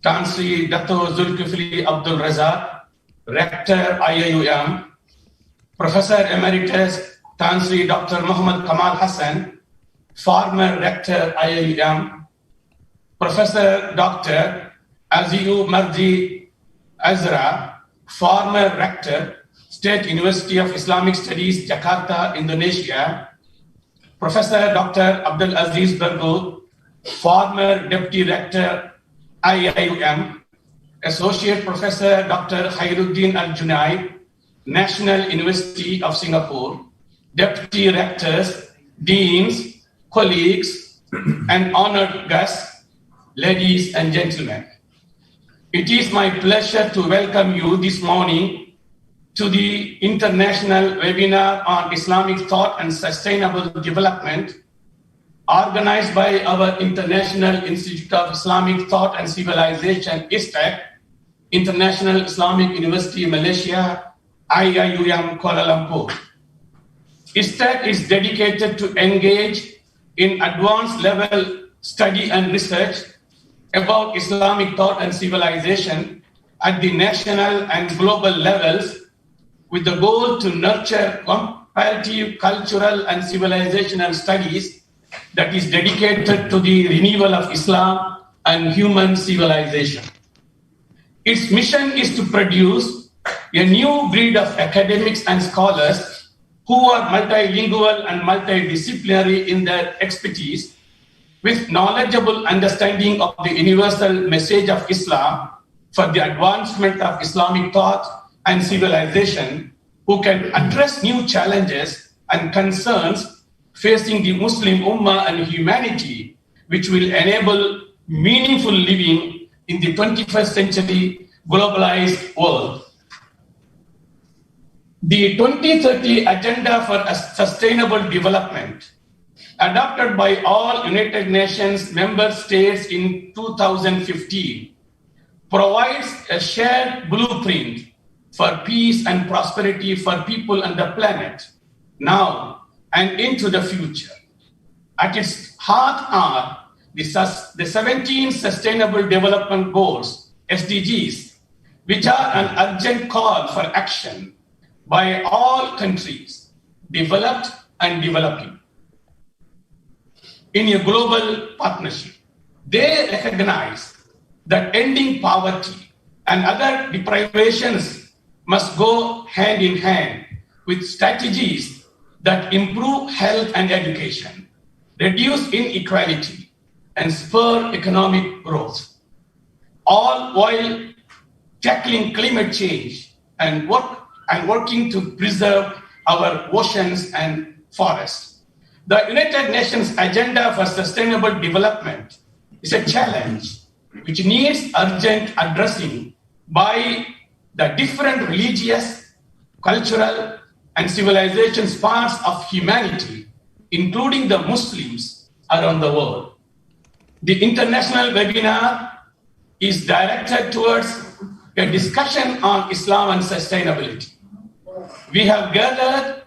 Tan Sri Dato Zulkifli Abdul Razak, Rector IIUM, Professor Emeritus Tan Sri Dr. Muhammad Kamal Hassan, former Rector IIUM, Professor Dr. AZYUMARDI AZRA, former Rector, State University of Islamic Studies, Jakarta, Indonesia, Professor Dr. ABDELAZIZ BERGHOUT, former Deputy Rector, IIUM, Associate Professor Dr. KHAIRUDIN ALJUNIED, National University of Singapore, Deputy Rectors, Deans, colleagues, and honored guests, ladies and gentlemen. It is my pleasure to welcome you this morning to the International Webinar on Islamic Thought and Sustainable Development, organized by our International Institute of Islamic Thought and Civilization, ISTAC, International Islamic University, Malaysia, IIUM, Kuala Lumpur. ISTAC is dedicated to engage in advanced level study and research about Islamic thought and civilization at the national and global levels, with the goal to nurture comparative cultural and civilizational studies that is dedicated to the renewal of Islam and human civilization. Its mission is to produce a new breed of academics and scholars who are multilingual and multidisciplinary in their expertise, with knowledgeable understanding of the universal message of Islam for the advancement of Islamic thought and civilization, who can address new challenges and concerns facing the Muslim Ummah and humanity, which will enable meaningful living in the 21st century globalized world. The 2030 Agenda for Sustainable Development, adopted by all United Nations member states in 2015, provides a shared blueprint for peace and prosperity for people and the planet, now and into the future. At its heart are the 17 Sustainable Development Goals, SDGs, which are an urgent call for action by all countries, developed and developing, in a global partnership. They recognize that ending poverty and other deprivations must go hand in hand with strategies that improve health and education, reduce inequality, and spur economic growth, all while tackling climate change and working to preserve our oceans and forests. The United Nations Agenda for Sustainable Development is a challenge which needs urgent addressing by the different religious, cultural, and civilization parts of humanity, including the Muslims around the world. The international webinar is directed towards a discussion on Islam and sustainability. We have gathered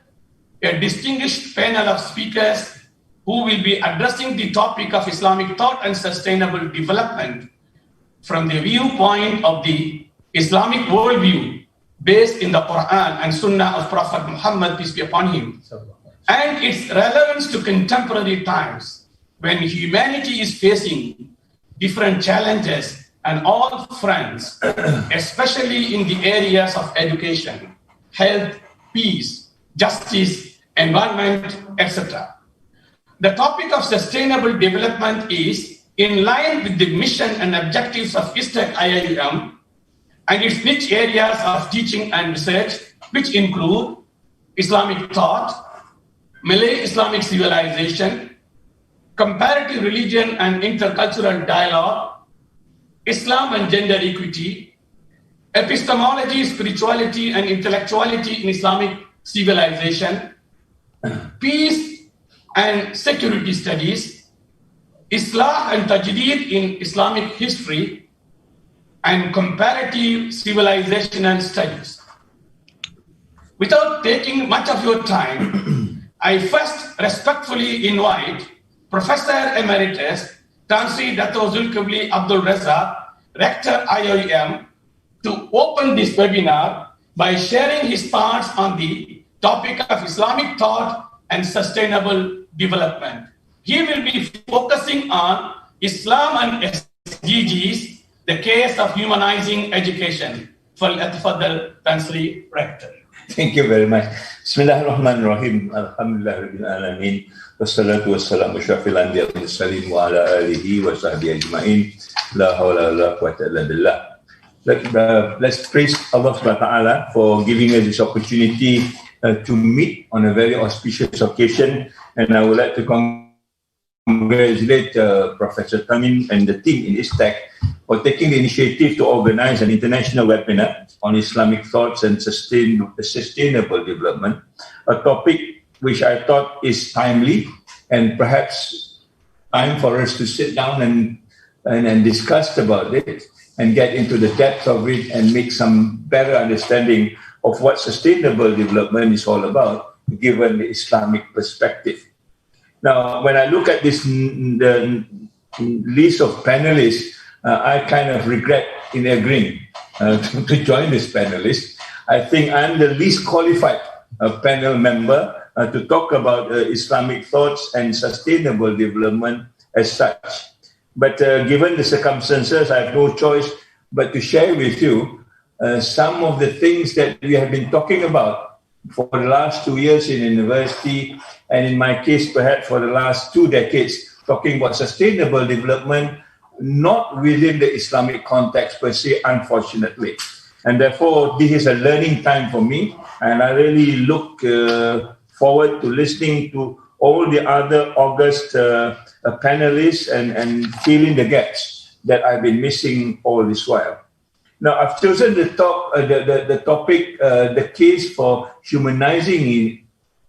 a distinguished panel of speakers who will be addressing the topic of Islamic thought and sustainable development from the viewpoint of the Islamic worldview based in the Quran and Sunnah of Prophet Muhammad, peace be upon him, and its relevance to contemporary times when humanity is facing different challenges on all fronts, especially in the areas of education, health, peace, justice, environment, etc. The topic of sustainable development is in line with the mission and objectives of ISTAC IIUM and its niche areas of teaching and research, which include Islamic thought, Malay Islamic civilization, comparative religion and intercultural dialogue, Islam and gender equity, epistemology, spirituality and intellectuality in Islamic civilization, peace and security studies, Islah and Tajdeed in Islamic history, and comparative civilizational studies. Without taking much of your time, I first respectfully invite Professor Emeritus Tan Sri Dato Zulkifli Abdul Razak, Rector IIUM, to open this webinar by sharing his thoughts on the topic of Islamic thought and sustainable development. He will be focusing on Islam and SDGs, the case of humanizing education. فليتفضل تنسري Rector. Thank you very much. Bismillahirrahmanirrahim. Alhamdulillahirabbil alamin. Wassalatu wassalamu asyrafil anbiya'i wal mursalin wa ala alihi wa sahbihi ajma'in. La haula wala quwwata illa billah. Let's praise Allah Subhanahu wa ta'ala for giving us this opportunity to meet on a very auspicious occasion, and I would like to congratulate Professor THAMEEM and the team in ISTAC for taking the initiative to organize an international webinar on Islamic thoughts and sustainable development, a topic which I thought is timely and perhaps time for us to sit down and discuss about it and get into the depth of it and make some better understanding of what sustainable development is all about, given the Islamic perspective. Now, when I look at this the list of panelists, I kind of regret in agreeing to join this panelist. I think I'm the least qualified panel member to talk about Islamic thoughts and sustainable development as such. But given the circumstances, I have no choice but to share with you some of the things that we have been talking about for the last 2 years in university, and in my case, perhaps for the last 2 decades, talking about sustainable development, not within the Islamic context per se, unfortunately. And therefore, this is a learning time for me, and I really look forward to listening to all the other august panelists and filling the gaps that I've been missing all this while. Now, I've chosen the topic, the case for humanizing in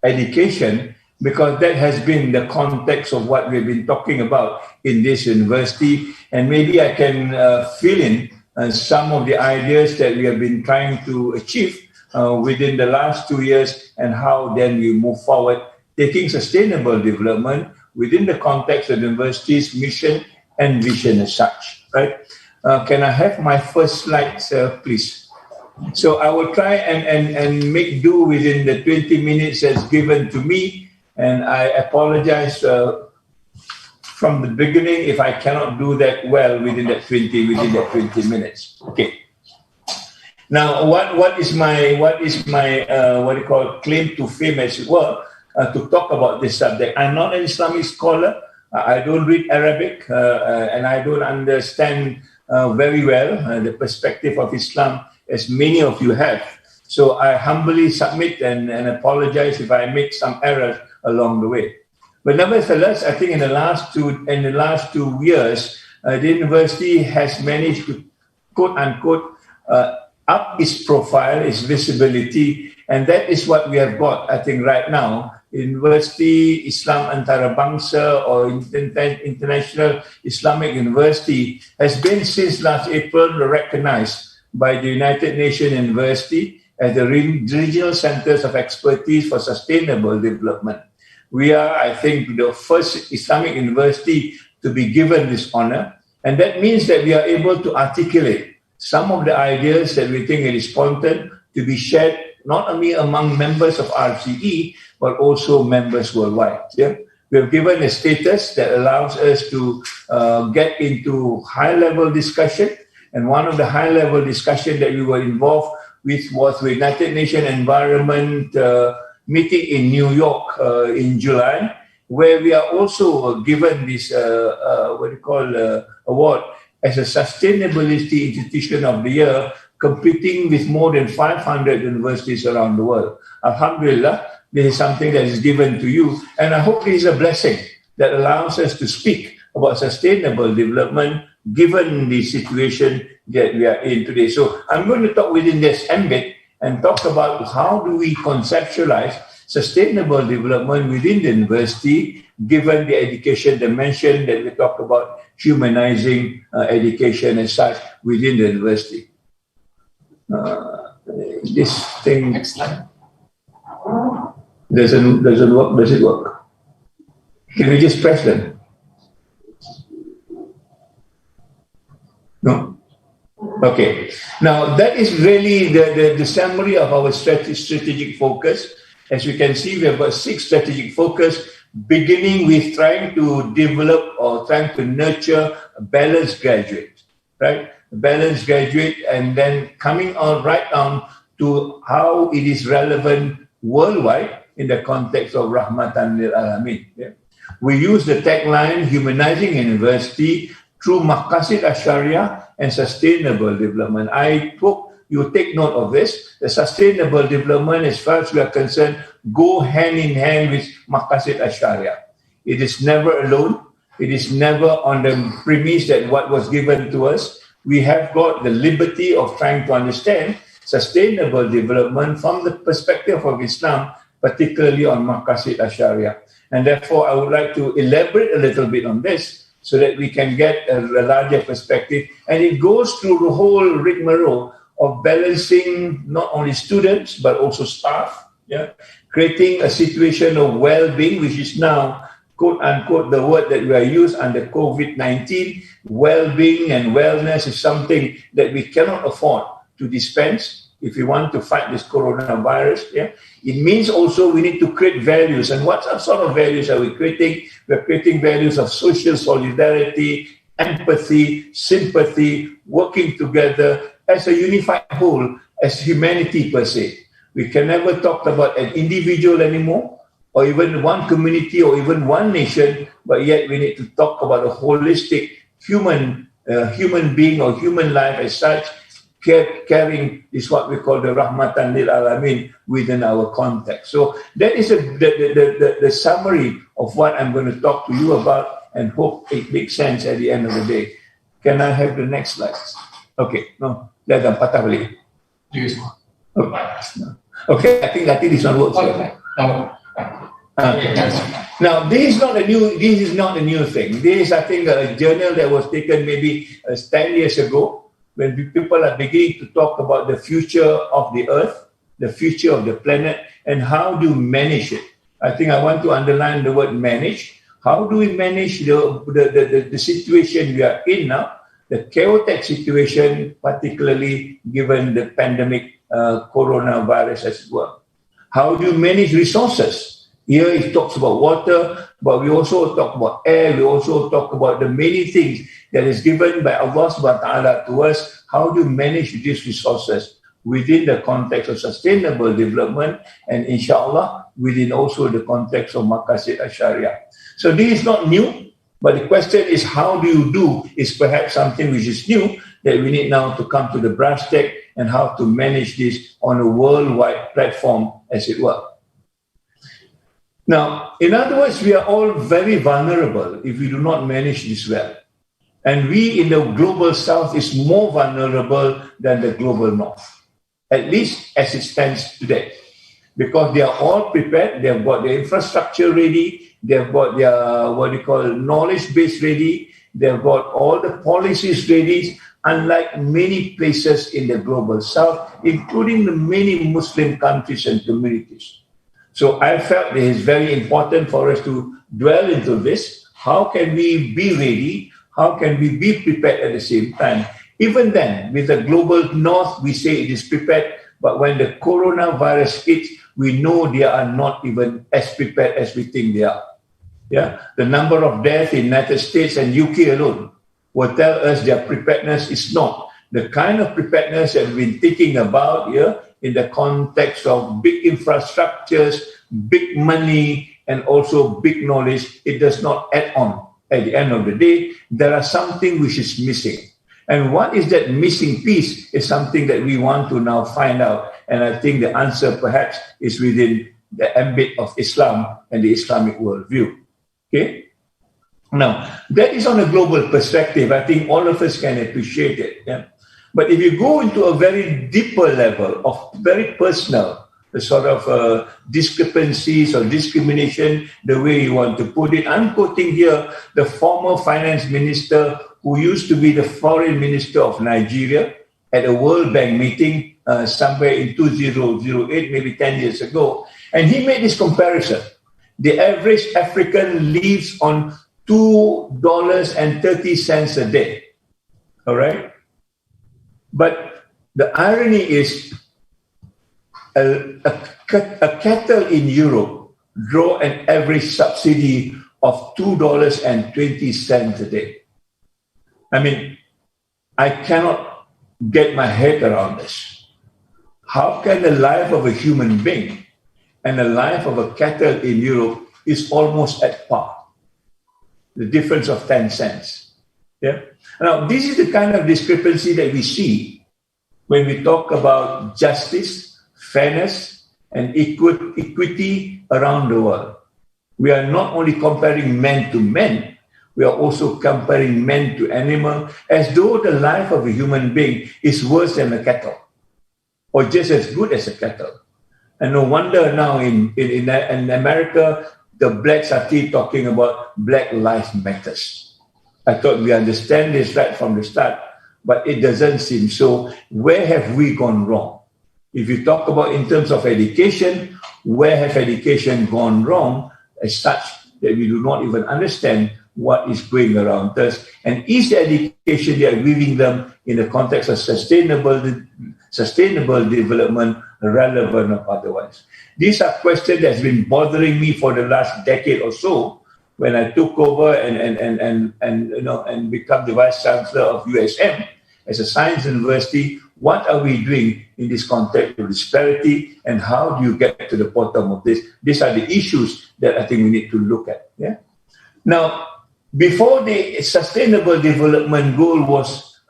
education, because that has been the context of what we've been talking about in this university. And maybe I can fill in some of the ideas that we have been trying to achieve within the last 2 years, and how then we move forward, taking sustainable development within the context of the university's mission and vision as such, right? Can I have my first slide, please? So I will try and make do within the 20 minutes that's given to me, and I apologize from the beginning if I cannot do that well within that 20 minutes. Okay. Now, what is my what do you call claim to fame, as it were, to talk about this subject? I'm not an Islamic scholar. I don't read Arabic, and I don't understand very well the perspective of Islam, as many of you have. So I humbly submit and apologize if I make some errors along the way. But nevertheless, I think in the last 2 years, the university has managed to, quote unquote, up its profile, its visibility, and that is what we have got, I think, right now. University Islam Antarabangsa, or International Islamic University, has been since last April recognized by the United Nations University as the regional centers of expertise for sustainable development. We are, I think, the first Islamic university to be given this honor, and that means that we are able to articulate some of the ideas that we think it is important to be shared not only among members of RCE, but also members worldwide. Yeah? We have given a status that allows us to get into high-level discussion, and one of the high-level discussion that we were involved with was the United Nations Environment meeting in New York in July, where we are also given this award as a Sustainability Institution of the Year, competing with more than 500 universities around the world. Alhamdulillah, this is something that is given to you, and I hope it is a blessing that allows us to speak about sustainable development given the situation that we are in today. So I'm going to talk within this ambit and talk about how do we conceptualize sustainable development within the university, given the education dimension that we talk about, humanizing education and such within the university. This thing. Next slide. Doesn't work. Does it work? Can we just press them? No. Okay. Now, that is really the summary of our strategic focus. As you can see, we have got 6 strategic focus, beginning with trying to develop or trying to nurture a balanced graduate, right? A balanced graduate, and then coming on right on to how it is relevant worldwide in the context of Rahmatan lil Alamin. Yeah? We use the tagline, humanizing university through Maqasid Ash-Sharia and sustainable development. I hope you take note of this. The sustainable development, as far as we are concerned, go hand in hand with Maqasid Ash-Sharia. It is never alone. It is never on the premise that what was given to us. We have got the liberty of trying to understand sustainable development from the perspective of Islam, particularly on Maqasid Ash-Sharia. And therefore, I would like to elaborate a little bit on this so that we can get a larger perspective. And it goes through the whole rigmarole of balancing not only students, but also staff, creating a situation of well-being, which is now, quote-unquote, the word that we are used under COVID-19. Well-being and wellness is something that we cannot afford to dispense if we want to fight this coronavirus. It means also we need to create values. And what sort of values are we creating? We're creating values of social solidarity, empathy, sympathy, working together as a unified whole, as humanity per se. We can never talk about an individual anymore, or even one community, or even one nation, but yet we need to talk about a holistic human being or human life as such, carrying is what we call the Rahmatan lil Alamin within our context. So that is the summary of what I'm going to talk to you about, and hope it makes sense at the end of the day. Can I have the next slide? Okay, no, that's a patah balik. Okay, I think this one works. Now, this is not a new thing. This is, I think, a journal that was taken maybe 10 years ago, when people are beginning to talk about the future of the earth, the future of the planet, and how do you manage it. I think I want to underline the word manage. How do we manage the situation we are in now, the chaotic situation, particularly given the pandemic coronavirus as well? How do you manage resources? Here it talks about water, but we also talk about air. We also talk about the many things that is given by Allah subhanahu wa ta'ala to us. How do you manage these resources within the context of sustainable development, and inshallah within also the context of Maqasid Ash-Sharia? So this is not new, but the question is how do you do is perhaps something which is new that we need now to come to the brass tack, and how to manage this on a worldwide platform, as it were. Now, in other words, we are all very vulnerable if we do not manage this well. And we in the global south is more vulnerable than the global north, at least as it stands today. Because they are all prepared, they have got their infrastructure ready, they have got their, knowledge base ready, they have got all the policies ready, unlike many places in the global south, including the many Muslim countries and communities. So I felt it is very important for us to dwell into this. How can we be ready? How can we be prepared at the same time? Even then, with the global north, we say it is prepared, but when the coronavirus hits, we know they are not even as prepared as we think they are. The number of deaths in the United States and UK alone will tell us their preparedness is not the kind of preparedness that we've been thinking about here in the context of big infrastructures, big money, and also big knowledge. It does not add on. At the end of the day, there is something which is missing. And what is that missing piece is something that we want to now find out. And I think the answer perhaps is within the ambit of Islam and the Islamic worldview. Okay? Now, that is on a global perspective. I think all of us can appreciate it. But if you go into a very deeper level of very personal, the sort of discrepancies or discrimination, the way you want to put it, I'm quoting here the former finance minister who used to be the foreign minister of Nigeria at a World Bank meeting somewhere in 2008, maybe 10 years ago. And he made this comparison. The average African lives on $2.30 a day. All right? But the irony is a cattle in Europe draw an average subsidy of $2.20 a day. I mean, I cannot get my head around this. How can the life of a human being and the life of a cattle in Europe is almost at par? The difference of 10 cents. Yeah. Now, this is the kind of discrepancy that we see when we talk about justice, fairness, and equity around the world. We are not only comparing men to men, we are also comparing men to animal, as though the life of a human being is worse than a cattle, or just as good as a cattle. And no wonder now in America, the blacks are still talking about Black Lives Matters. I thought we understand this right from the start, but it doesn't seem so. Where have we gone wrong? If you talk about in terms of education, where have education gone wrong as such that we do not even understand what is going around us? And is the education they are giving them in the context of sustainable development relevant or otherwise? These are questions that's been bothering me for the last decade or so when I took over and become the Vice Chancellor of USM as a science university. What are we doing in this context of disparity, and how do you get to the bottom of this? These are the issues that I think we need to look at. Yeah. Now, before the Sustainable Development Goal was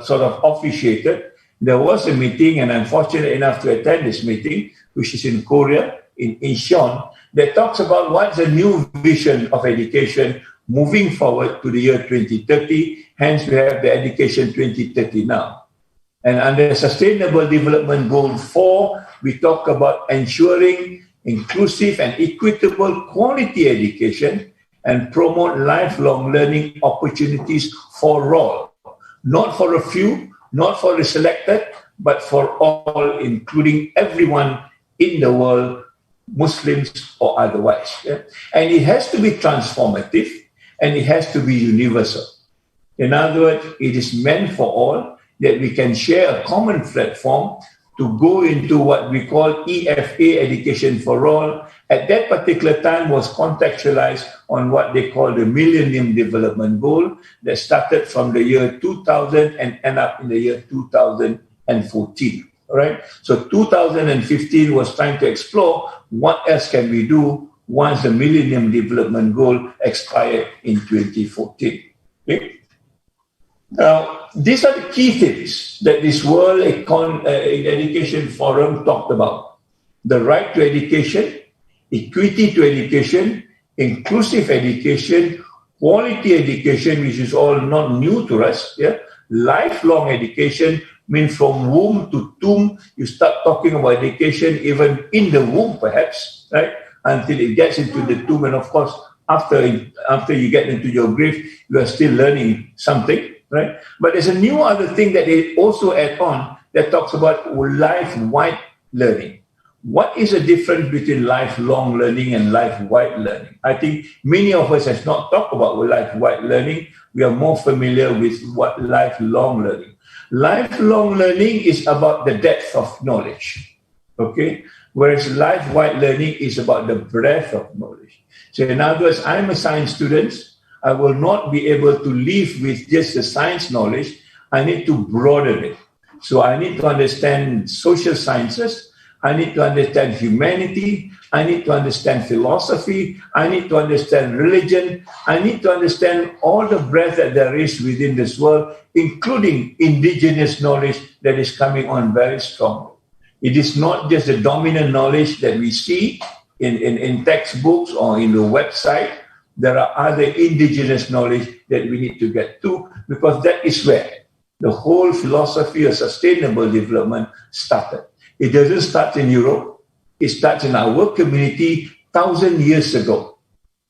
sort of officiated, there was a meeting, and I'm fortunate enough to attend this meeting, which is in Korea, in Incheon, that talks about what's the new vision of education moving forward to the year 2030. Hence, we have the Education 2030 now. And under Sustainable Development Goal 4, we talk about ensuring inclusive and equitable quality education and promote lifelong learning opportunities for all. Not for a few, not for the selected, but for all, including everyone in the world, Muslims or otherwise. Yeah? And it has to be transformative, and it has to be universal. In other words, it is meant for all, that we can share a common platform to go into what we call EFA, Education for All. At that particular time was contextualized on what they call the Millennium Development Goal that started from the year 2000 and end up in the year 2014. All right. So 2015 was trying to explore what else can we do once the Millennium Development Goal expired in 2014. Okay? Now, these are the key things that this World Education Forum talked about. The right to education, equity to education, inclusive education, quality education, which is all not new to us. Yeah? Lifelong education means from womb to tomb. You start talking about education even in the womb, perhaps, right? Until it gets into the tomb. And of course, after you get into your grave, you are still learning something. Right? But there's a new other thing that they also add on that talks about life-wide learning. What is the difference between lifelong learning and life-wide learning? I think many of us have not talked about life-wide learning. We are more familiar with what lifelong learning. Lifelong learning is about the depth of knowledge, okay? Whereas life-wide learning is about the breadth of knowledge. So in other words, I'm a science student. I will not be able to live with just the science knowledge. I need to broaden it. So I need to understand social sciences. I need to understand humanity. I need to understand philosophy. I need to understand religion. I need to understand all the breadth that there is within this world, including indigenous knowledge that is coming on very strongly. It is not just the dominant knowledge that we see in textbooks or in the website. There are other indigenous knowledge that we need to get to, because that is where the whole philosophy of sustainable development started. It doesn't start in Europe. It starts in our community 1,000 years ago.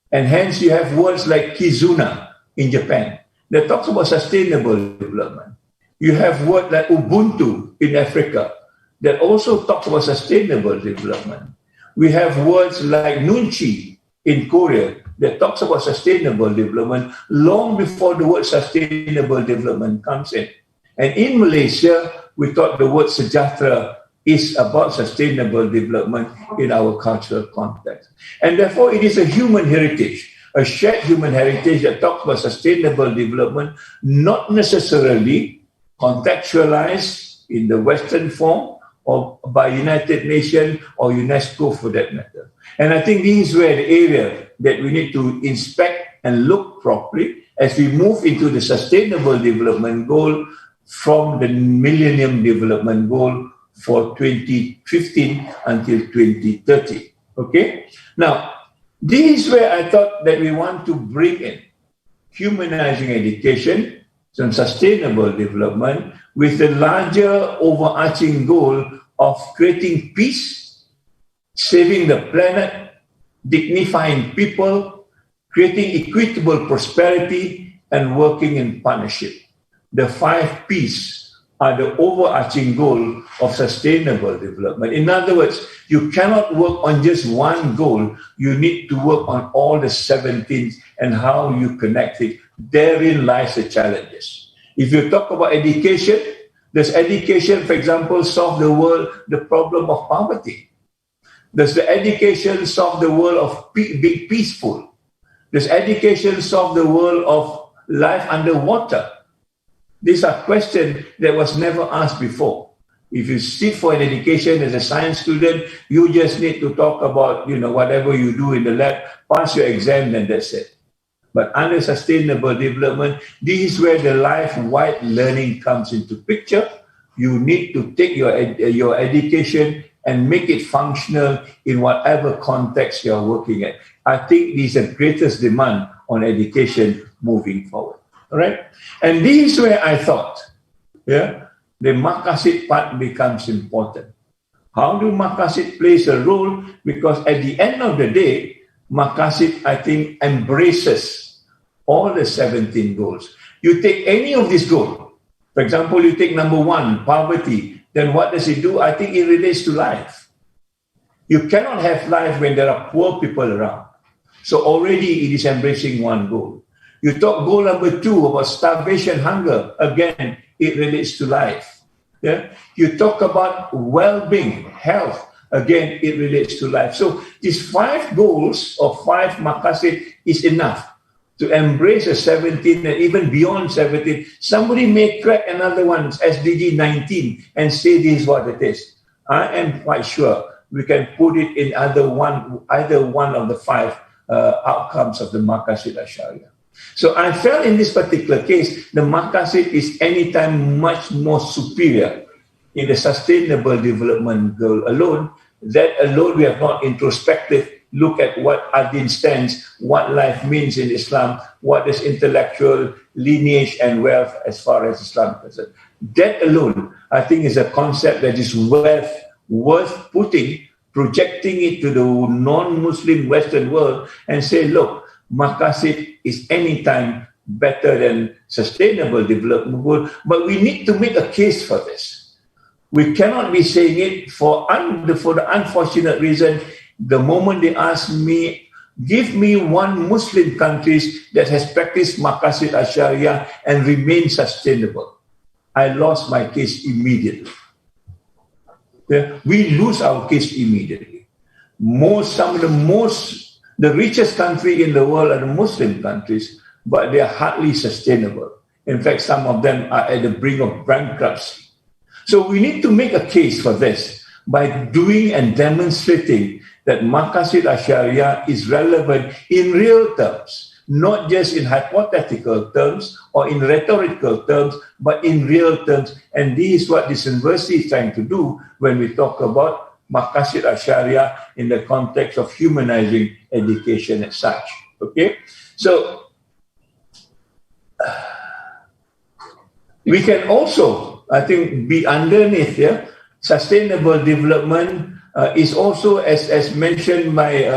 And hence you have words like Kizuna in Japan that talks about sustainable development. You have words like Ubuntu in Africa that also talks about sustainable development. We have words like Nunchi in Korea that talks about sustainable development long before the word sustainable development comes in. And in Malaysia, we thought the word sejahtera is about sustainable development in our cultural context. And therefore, it is a human heritage, a shared human heritage that talks about sustainable development, not necessarily contextualized in the Western form or by United Nations or UNESCO for that matter. And I think this is where the area that we need to inspect and look properly as we move into the sustainable development goal from the Millennium Development Goal for 2015 until 2030. Okay? Now, this is where I thought that we want to bring in humanizing education, some sustainable development with the larger overarching goal of creating peace, saving the planet, dignifying people, creating equitable prosperity, and working in partnership. The 5 P's are the overarching goal of sustainable development. In other words, you cannot work on just one goal. You need to work on all the 17 and how you connect it. Therein lies the challenges. If you talk about education, does education, for example, solve the problem of poverty? Does the education solve the world of being peaceful? Does education solve the world of life underwater? These are questions that was never asked before. If you sit for an education as a science student, you just need to talk about, whatever you do in the lab, pass your exam, and that's it. But under sustainable development, this is where the life-wide learning comes into picture. You need to take your education and make it functional in whatever context you're working at. I think this is the greatest demand on education moving forward. All right? And this is where I thought, the maqasid part becomes important. How do maqasid plays a role? Because at the end of the day, maqasid, I think, embraces all the 17 goals. You take any of these goals, for example, you take number 1, poverty, then what does it do? I think it relates to life. You cannot have life when there are poor people around. So already it is embracing one goal. You talk goal number 2 about starvation, hunger. Again, it relates to life. Yeah. You talk about well-being, health. Again, it relates to life. So these 5 goals or 5 maqasid is enough to embrace the 17 and even beyond 17. Somebody may crack another one, SDG 19, and say this is what it is. I am quite sure we can put it in either one of the 5 outcomes of the maqasid al-Sharia. So I felt in this particular case, the maqasid is anytime much more superior in the sustainable development goal alone. That alone we have not introspective look at what Adin stands, what life means in Islam, what is intellectual lineage and wealth as far as Islam is concerned. That alone, I think, is a concept that is worth putting, projecting it to the non-Muslim Western world and say, look, maqasid is anytime better than sustainable development goal, but we need to make a case for this. We cannot be saying it for the unfortunate reason. The moment they ask me, give me one Muslim country that has practiced maqasid al-Sharia and remained sustainable, I lost my case immediately. Yeah? We lose our case immediately. The richest country in the world are the Muslim countries, but they are hardly sustainable. In fact, some of them are at the brink of bankruptcy. So we need to make a case for this by doing and demonstrating that maqasid al-Sharia is relevant in real terms, not just in hypothetical terms or in rhetorical terms, but in real terms. And this is what this university is trying to do when we talk about maqasid al-Sharia in the context of humanizing education as such. Okay? So, we can also, I think, be underneath here. Sustainable development is also, as mentioned by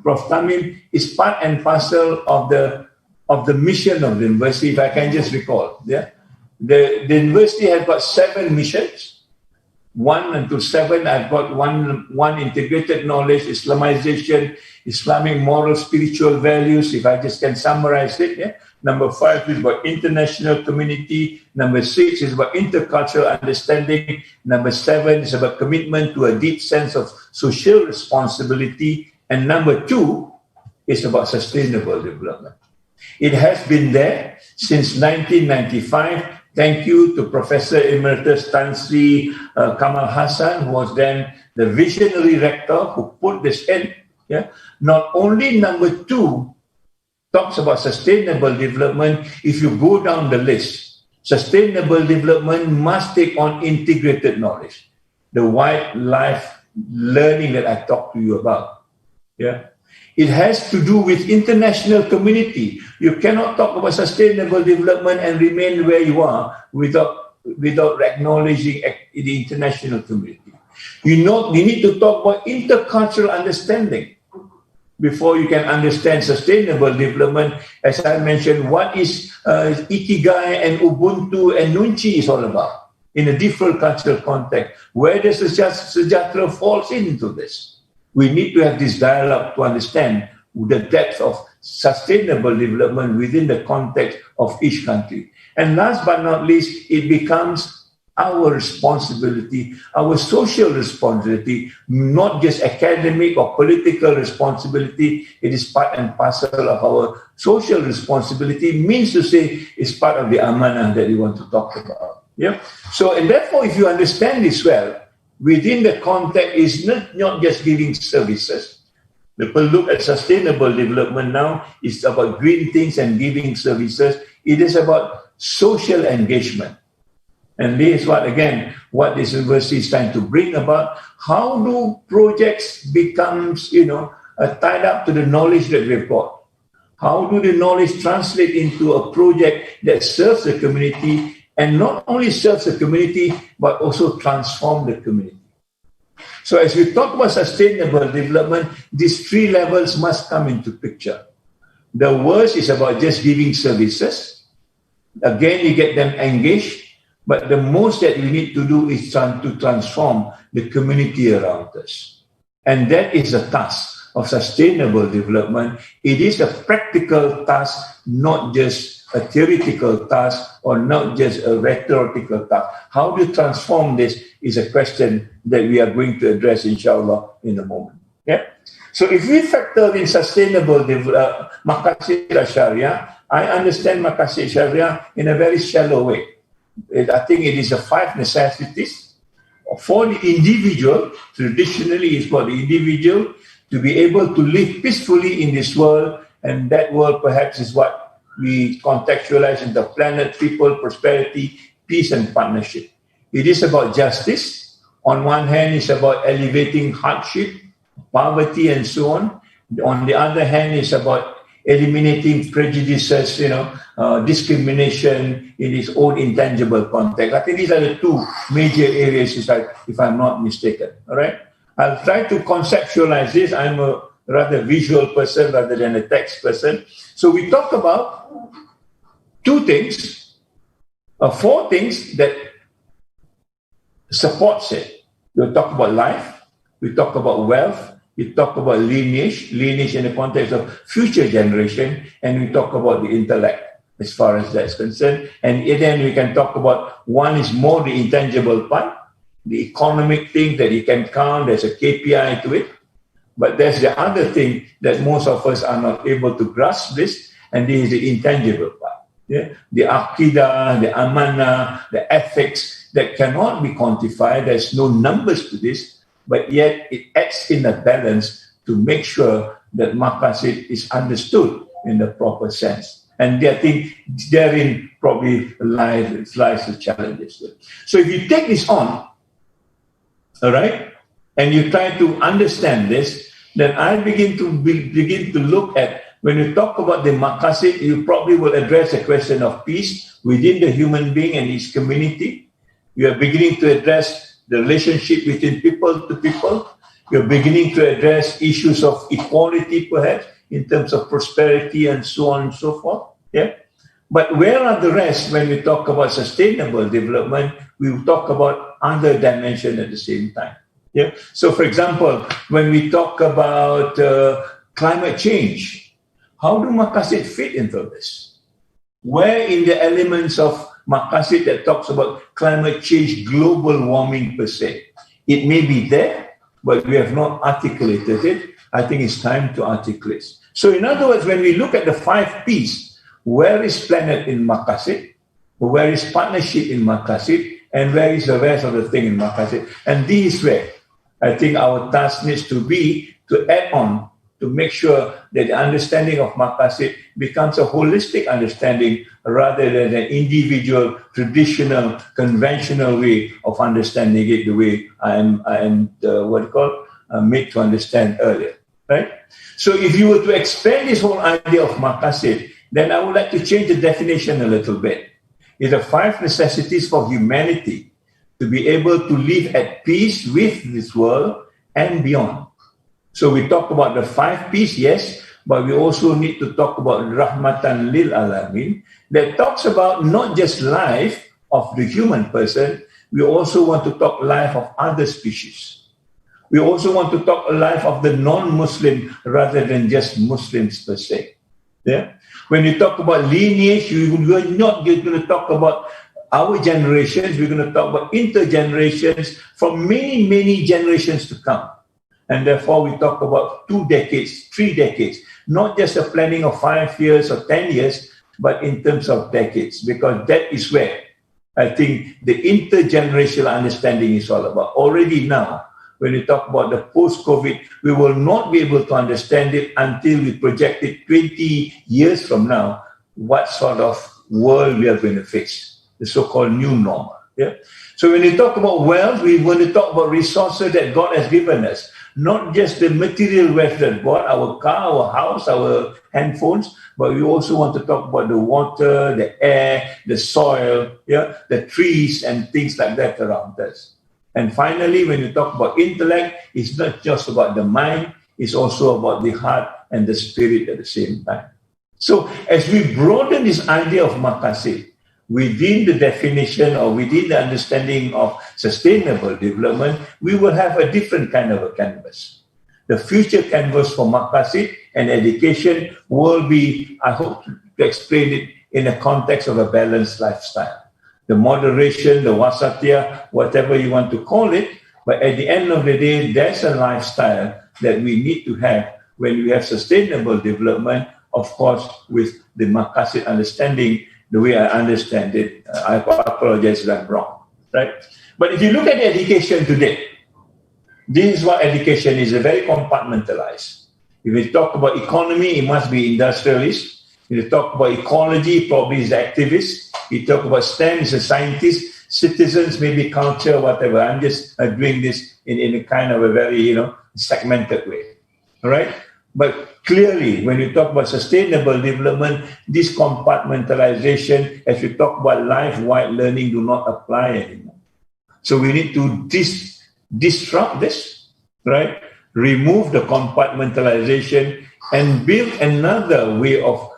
Prof. THAMEEM, is part and parcel of the mission of the university, if I can just recall. Yeah? The university has got 7 missions. 1 until 7, I've got one integrated knowledge, Islamization, Islamic moral, spiritual values, if I just can summarize it. Yeah? Number 5 is about international community. Number 6 is about intercultural understanding. Number 7 is about commitment to a deep sense of social responsibility. And number 2 is about sustainable development. It has been there since 1995. Thank you to Professor Emeritus Tan Sri Kamal Hassan, who was then the visionary rector who put this in. Yeah? Not only number 2 talks about sustainable development, if you go down the list, sustainable development must take on integrated knowledge. The wildlife learning that I talked to you about. Yeah? It has to do with international community. You cannot talk about sustainable development and remain where you are without acknowledging the international community. You need to talk about intercultural understanding before you can understand sustainable development. As I mentioned, what is Ikigai and Ubuntu and Nunchi is all about in a different cultural context. Where does Sejahtera falls into this? We need to have this dialogue to understand the depth of sustainable development within the context of each country. And last but not least, it becomes our responsibility, our social responsibility, not just academic or political responsibility. It is part and parcel of our social responsibility, means to say it's part of the amanah that we want to talk about. Yeah. So, and therefore, if you understand this well, within the context is not just giving services. People look at sustainable development now, it's about green things and giving services. It is about social engagement. And this is what this university is trying to bring about. How do projects become, tied up to the knowledge that we've got? How do the knowledge translate into a project that serves the community, and not only serves the community, but also transform the community? So as we talk about sustainable development, these 3 levels must come into picture. The worst is about just giving services. Again, you get them engaged. But the most that we need to do is to transform the community around us. And that is a task of sustainable development. It is a practical task, not just a theoretical task or not just a rhetorical task. How to transform this is a question that we are going to address, inshallah, in a moment. Yeah? So if we factor in sustainable development, Maqasid Sharia, I understand Maqasid Sharia in a very shallow way. I think it is the 5 necessities for the individual. Traditionally, it's for the individual to be able to live peacefully in this world, and that world perhaps is what we contextualize in the planet, people, prosperity, peace, and partnership. It is about justice. On one hand, it's about elevating hardship, poverty, and so on. On the other hand, it's about eliminating prejudices, discrimination in its own intangible context. I think these are the 2 major areas, if I'm not mistaken. All right? I'll try to conceptualize this. I'm a rather visual person rather than a text person. So we talk about 2 things, 4 things that supports it. We'll talk about life, we talk about wealth, we talk about lineage in the context of future generation, and we talk about the intellect as far as that's concerned. And then we can talk about, one is more the intangible part, the economic thing that you can count, there's a KPI to it. But there's the other thing that most of us are not able to grasp this, and this is the intangible part. Yeah? The aqidah, the amanah, the ethics that cannot be quantified. There's no numbers to this, but yet it acts in a balance to make sure that maqasid is understood in the proper sense. And I think therein probably lies the challenges. So if you take this on, all right, and you try to understand this, then I begin to look at, when you talk about the maqasid, you probably will address the question of peace within the human being and his community. You are beginning to address the relationship between people to people. You're beginning to address issues of equality, perhaps, in terms of prosperity and so on and so forth. Yeah. But where are the rest when we talk about sustainable development? We will talk about other dimensions at the same time. Yeah. So, for example, when we talk about climate change, how do maqasid fit into this? Where in the elements of maqasid that talks about climate change, global warming per se? It may be there, but we have not articulated it. I think it's time to articulate. So in other words, when we look at the 5 P's, where is planet in maqasid? Where is partnership in maqasid? And where is the rest of the thing in maqasid? And this is where I think our task needs to be to add on to make sure that the understanding of maqasid becomes a holistic understanding rather than an individual, traditional, conventional way of understanding it the way I am made to understand earlier, right? So if you were to expand this whole idea of maqasid, then I would like to change the definition a little bit. It's the 5 necessities for humanity to be able to live at peace with this world and beyond. So we talk about the 5 P's, yes, but we also need to talk about rahmatan lil alamin, that talks about not just life of the human person, we also want to talk life of other species. We also want to talk life of the non-Muslim rather than just Muslims per se. Yeah. When you talk about lineage, you're not going to talk about our generations, we're going to talk about intergenerations from many, many generations to come. And therefore, we talk about 2 decades, 3 decades, not just a planning of 5 years or 10 years, but in terms of decades, because that is where I think the intergenerational understanding is all about. Already now, when we talk about the post-COVID, we will not be able to understand it until we project it 20 years from now, what sort of world we are going to face, the so-called new normal. Yeah? So when we talk about wealth, we want to talk about resources that God has given us, not just the material wealth that God, our car, our house, our handphones, but we also want to talk about the water, the air, the soil, yeah, the trees and things like that around us. And finally, when you talk about intellect, it's not just about the mind, it's also about the heart and the spirit at the same time. So as we broaden this idea of maqasid, within the definition or within the understanding of sustainable development, we will have a different kind of a canvas. The future canvas for maqasid and education will be, I hope to explain it in the context of a balanced lifestyle. The moderation, the wasatiyah, whatever you want to call it, but at the end of the day, there's a lifestyle that we need to have when we have sustainable development, of course, with the maqasid understanding. The way I understand it, I apologize if I'm wrong, right? But if you look at education today, this is what education is, very compartmentalized. If you talk about economy, it must be industrialist. If you talk about ecology, probably is activist. If you talk about STEM, is a scientist. Citizens, maybe culture, whatever. I'm just doing this in a kind of a very, segmented way, all right? But clearly, when you talk about sustainable development, this compartmentalization, as we talk about life-wide learning, do not apply anymore. So we need to disrupt this, right? Remove the compartmentalization and build another way of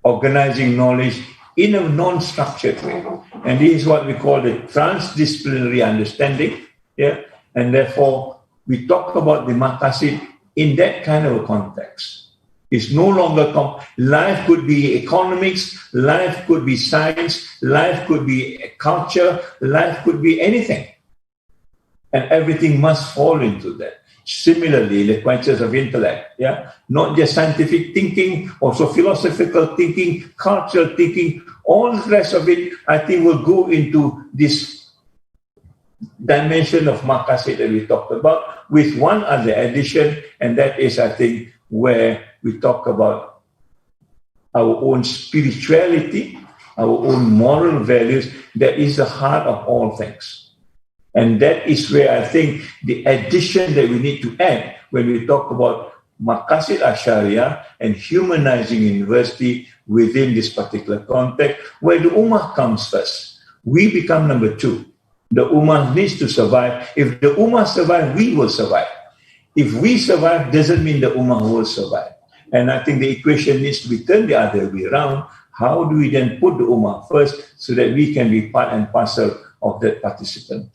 organizing knowledge in a non-structured way. And this is what we call the transdisciplinary understanding. Yeah? And therefore, we talk about the maqasid in that kind of a context. It's no longer, life could be economics, life could be science, life could be culture, life could be anything. And everything must fall into that. Similarly, the questions of intellect, yeah, not just scientific thinking, also philosophical thinking, cultural thinking, all the rest of it, I think will go into this dimension of maqasid that we talked about, with one other addition, and that is, I think, where we talk about our own spirituality, our own moral values. That is the heart of all things. And that is where I think the addition that we need to add when we talk about maqasid al-Sharia and humanizing university within this particular context, where the ummah comes first. We become number 2. The ummah needs to survive. If the ummah survive, we will survive. If we survive, doesn't mean the ummah will survive. And I think the equation needs to be turned the other way around. How do we then put the ummah first so that we can be part and parcel of that participant?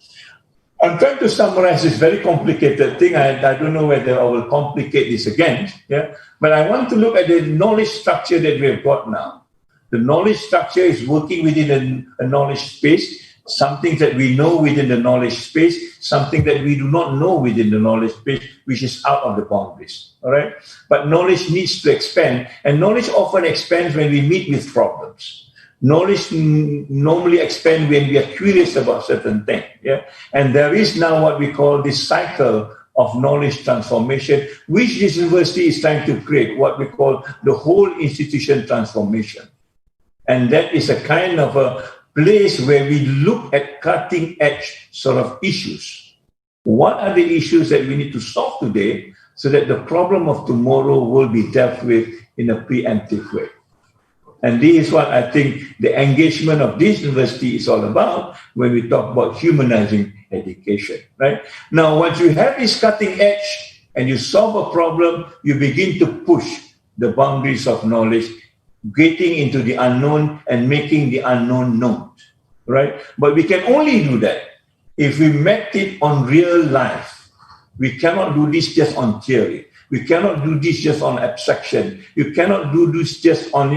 I'm trying to summarize this very complicated thing. I don't know whether I will complicate this again. Yeah, but I want to look at the knowledge structure that we have got now. The knowledge structure is working within a knowledge space, something that we know within the knowledge space, something that we do not know within the knowledge space, which is out of the boundaries. All right? But knowledge needs to expand, and knowledge often expands when we meet with problems. Knowledge normally expands when we are curious about certain things. Yeah? And there is now what we call this cycle of knowledge transformation, which this university is trying to create, what we call the whole institution transformation. And that is a kind of a place where we look at cutting edge sort of issues. What are the issues that we need to solve today so that the problem of tomorrow will be dealt with in a preemptive way? And this is what I think the engagement of this university is all about when we talk about humanizing education, right? Now, once you have this cutting edge and you solve a problem, you begin to push the boundaries of knowledge, getting into the unknown and making the unknown known, right? But we can only do that if we met it on real life. We cannot do this just on theory. We cannot do this just on abstraction. You cannot do this just on,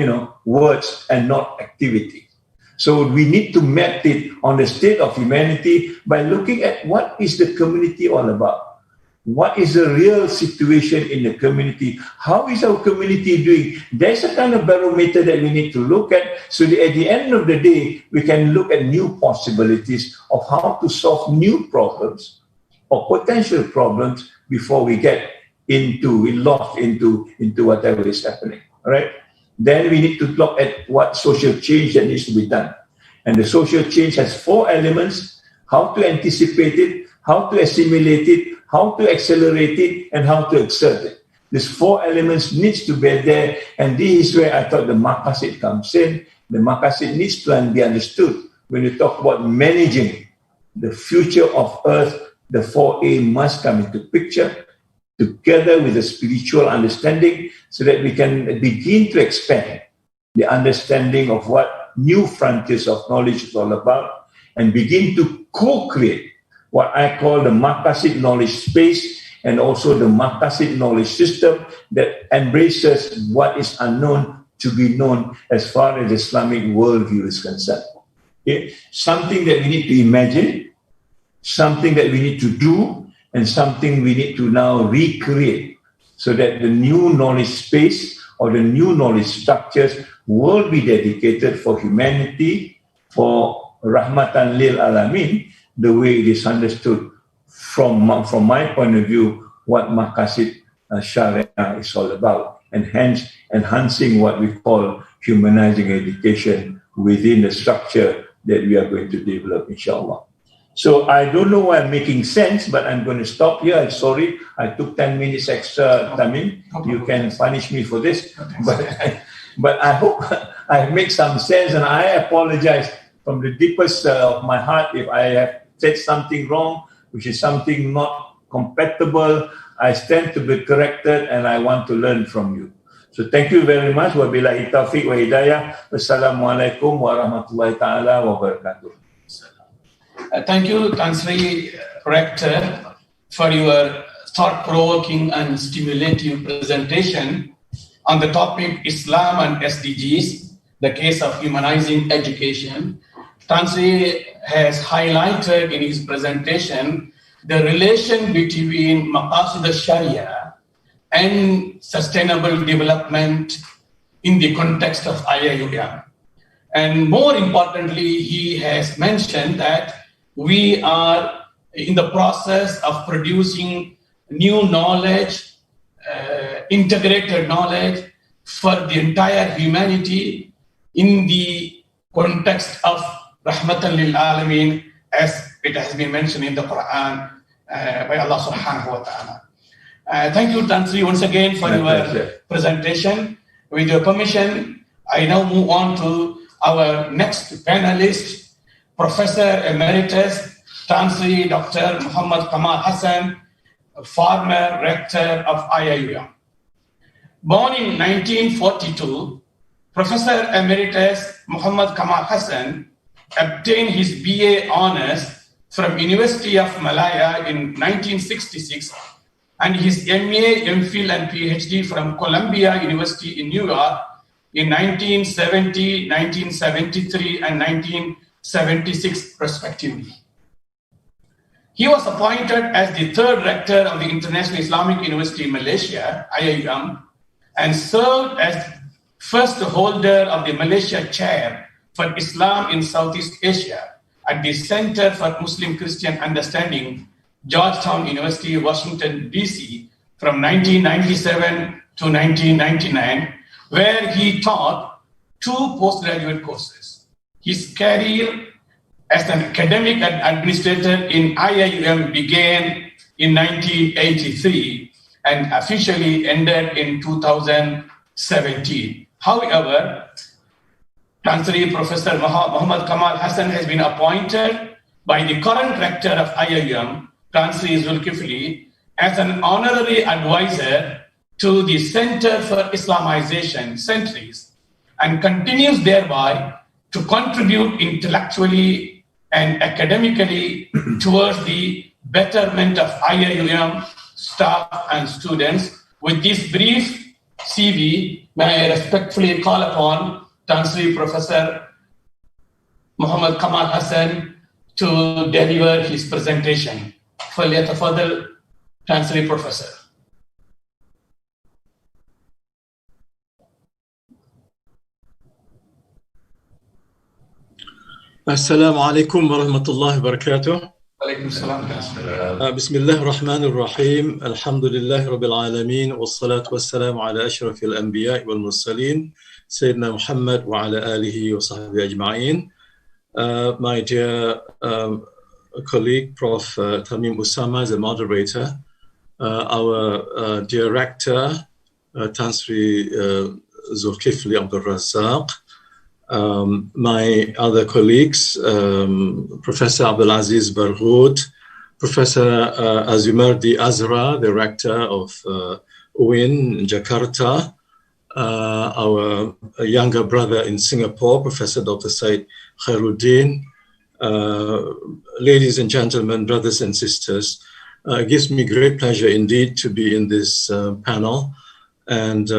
words and not activity. So we need to map it on the state of humanity by looking at what is the community all about. What is the real situation in the community? How is our community doing? There's a kind of barometer that we need to look at so that at the end of the day, we can look at new possibilities of how to solve new problems or potential problems before we get lost into whatever is happening. All right? Then we need to look at what social change that needs to be done. And the social change has 4 elements: how to anticipate it, how to assimilate it, how to accelerate it, and how to exert it. These 4 elements needs to be there, and this is where I thought the maqasid comes in. The maqasid needs to be understood. When you talk about managing the future of Earth, the 4A must come into picture, together with a spiritual understanding, so that we can begin to expand the understanding of what new frontiers of knowledge is all about, and begin to co-create what I call the maqasid knowledge space, and also the maqasid knowledge system that embraces what is unknown to be known as far as Islamic worldview is concerned. Okay? Something that we need to imagine, something that we need to do, and something we need to now recreate so that the new knowledge space or the new knowledge structures will be dedicated for humanity, for rahmatan lil alamin, the way it is understood from my point of view, what maqasid sharia is all about, and hence enhancing what we call humanizing education within the structure that we are going to develop, inshallah. So I don't know why I'm making sense, but I'm going to stop here. I'm sorry, I took 10 minutes extra, Thameem. You can punish me for this, but I hope I make some sense, and I apologize from the deepest of my heart if I have said something wrong, which is something not compatible. I stand to be corrected, and I want to learn from you. So thank you very much. Wabillahi taufiq wa hidayah. Wassalamualaikum warahmatullahi ta'ala wabarakatuh. Thank you, Tan Sri Rector, for your thought-provoking and stimulating presentation on the topic Islam and SDGs, the case of humanizing education. Tan Sri has highlighted in his presentation the relation between maqasid al-Sharia and sustainable development in the context of IIUM. And more importantly, he has mentioned that we are in the process of producing new knowledge, integrated knowledge for the entire humanity in the context of rahmatan lil alamin, as it has been mentioned in the Quran by Allah subhanahu wa ta'ala. Thank you, Tan Sri, once again for your presentation. With your permission, I now move on to our next panelist, Professor Emeritus Tan Sri Dr. Muhammad Kamal Hassan, former rector of IIUM. Born in 1942, Professor Emeritus Muhammad Kamal Hassan obtained his BA honors from University of Malaya in 1966 and his MA, MPhil and PhD from Columbia University in New York in 1970, 1973 and 1976 respectively. He was appointed as the third rector of the International Islamic University in Malaysia, IIUM, and served as first holder of the Malaysia Chair for Islam in Southeast Asia at the Center for Muslim-Christian Understanding, Georgetown University, Washington, D.C. from 1997 to 1999, where he taught 2 postgraduate courses. His career as an academic and administrator in IIUM began in 1983 and officially ended in 2017. However, Chancellor Professor Muhammad Kamal Hassan has been appointed by the current rector of IIUM, Chancellor DZULKIFLI, as an honorary advisor to the Center for Islamization, CENTRIS, and continues thereby to contribute intellectually and academically towards the betterment of IIUM staff and students. With this brief CV, may I respectfully call upon Chancellor Professor Muhammad Kamal Hassan to deliver his presentation. فليتفضل Chancellor Professor. السلام عليكم ورحمة الله وبركاته. وعليكم السلام. بسم الله الرحمن الرحيم. الحمد لله رب العالمين والصلاة والسلام على أشرف الأنبياء والمرسلين سيدنا محمد وعلى آله وصحبه أجمعين. My dear colleague, Prof. THAMEEM Usama, is a moderator. Our dear rector, Chancellor Zulkifli Abdul RAZAK. My other colleagues, Professor ABDELAZIZ BERGHOUT, Professor AZYUMARDI AZRA, the rector of UIN Jakarta, our younger brother in Singapore, Professor Dr. KHAIRUDIN. Ladies and gentlemen, brothers and sisters, it gives me great pleasure indeed to be in this panel, and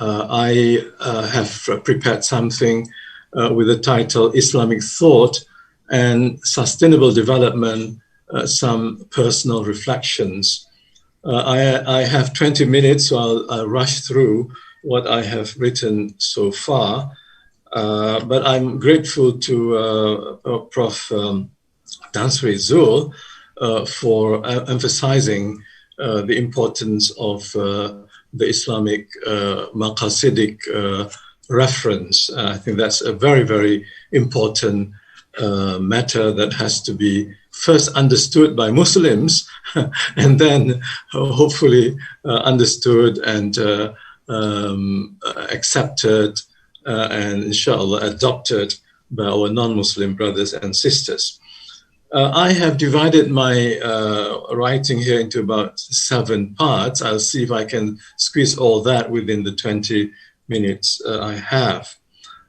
I have prepared something with the title Islamic Thought and Sustainable Development, some personal reflections. I have 20 minutes, so I'll rush through what I have written so far. But I'm grateful to Prof. Chancellor Zul for emphasizing the importance of the Islamic Maqasidic reference. I think that's a very, very important matter that has to be first understood by Muslims and then hopefully understood and accepted and inshallah adopted by our non-Muslim brothers and sisters. I have divided my writing here into about 7 parts. I'll see if I can squeeze all that within the 20 minutes I have.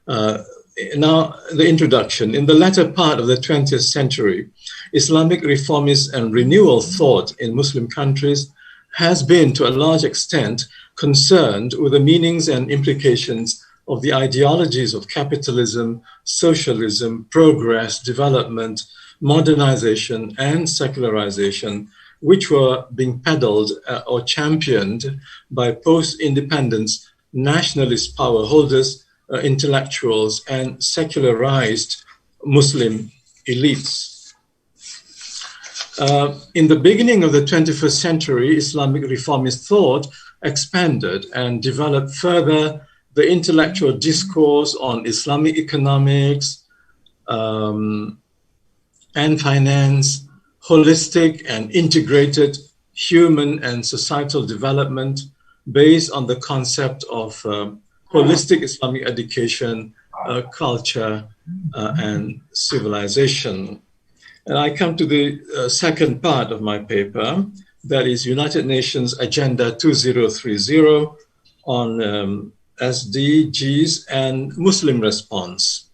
Now, the introduction. In the latter part of the 20th century, Islamic reformist and renewal thought in Muslim countries has been, to a large extent, concerned with the meanings and implications of the ideologies of capitalism, socialism, progress, development, modernization, and secularization, which were being peddled or championed by post-independence nationalist power holders, intellectuals, and secularized Muslim elites. In the beginning of the 21st century, Islamic reformist thought expanded and developed further the intellectual discourse on Islamic economics and finance, holistic and integrated human and societal development based on the concept of holistic Islamic education, culture, and civilization. And I come to the second part of my paper, that is United Nations Agenda 2030 on SDGs and Muslim response.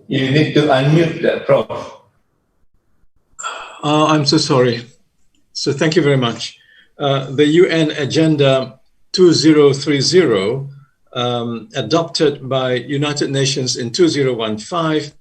You need to unmute that, Prof. I'm so sorry. So thank you very much. The UN Agenda 2030, adopted by United Nations in 2015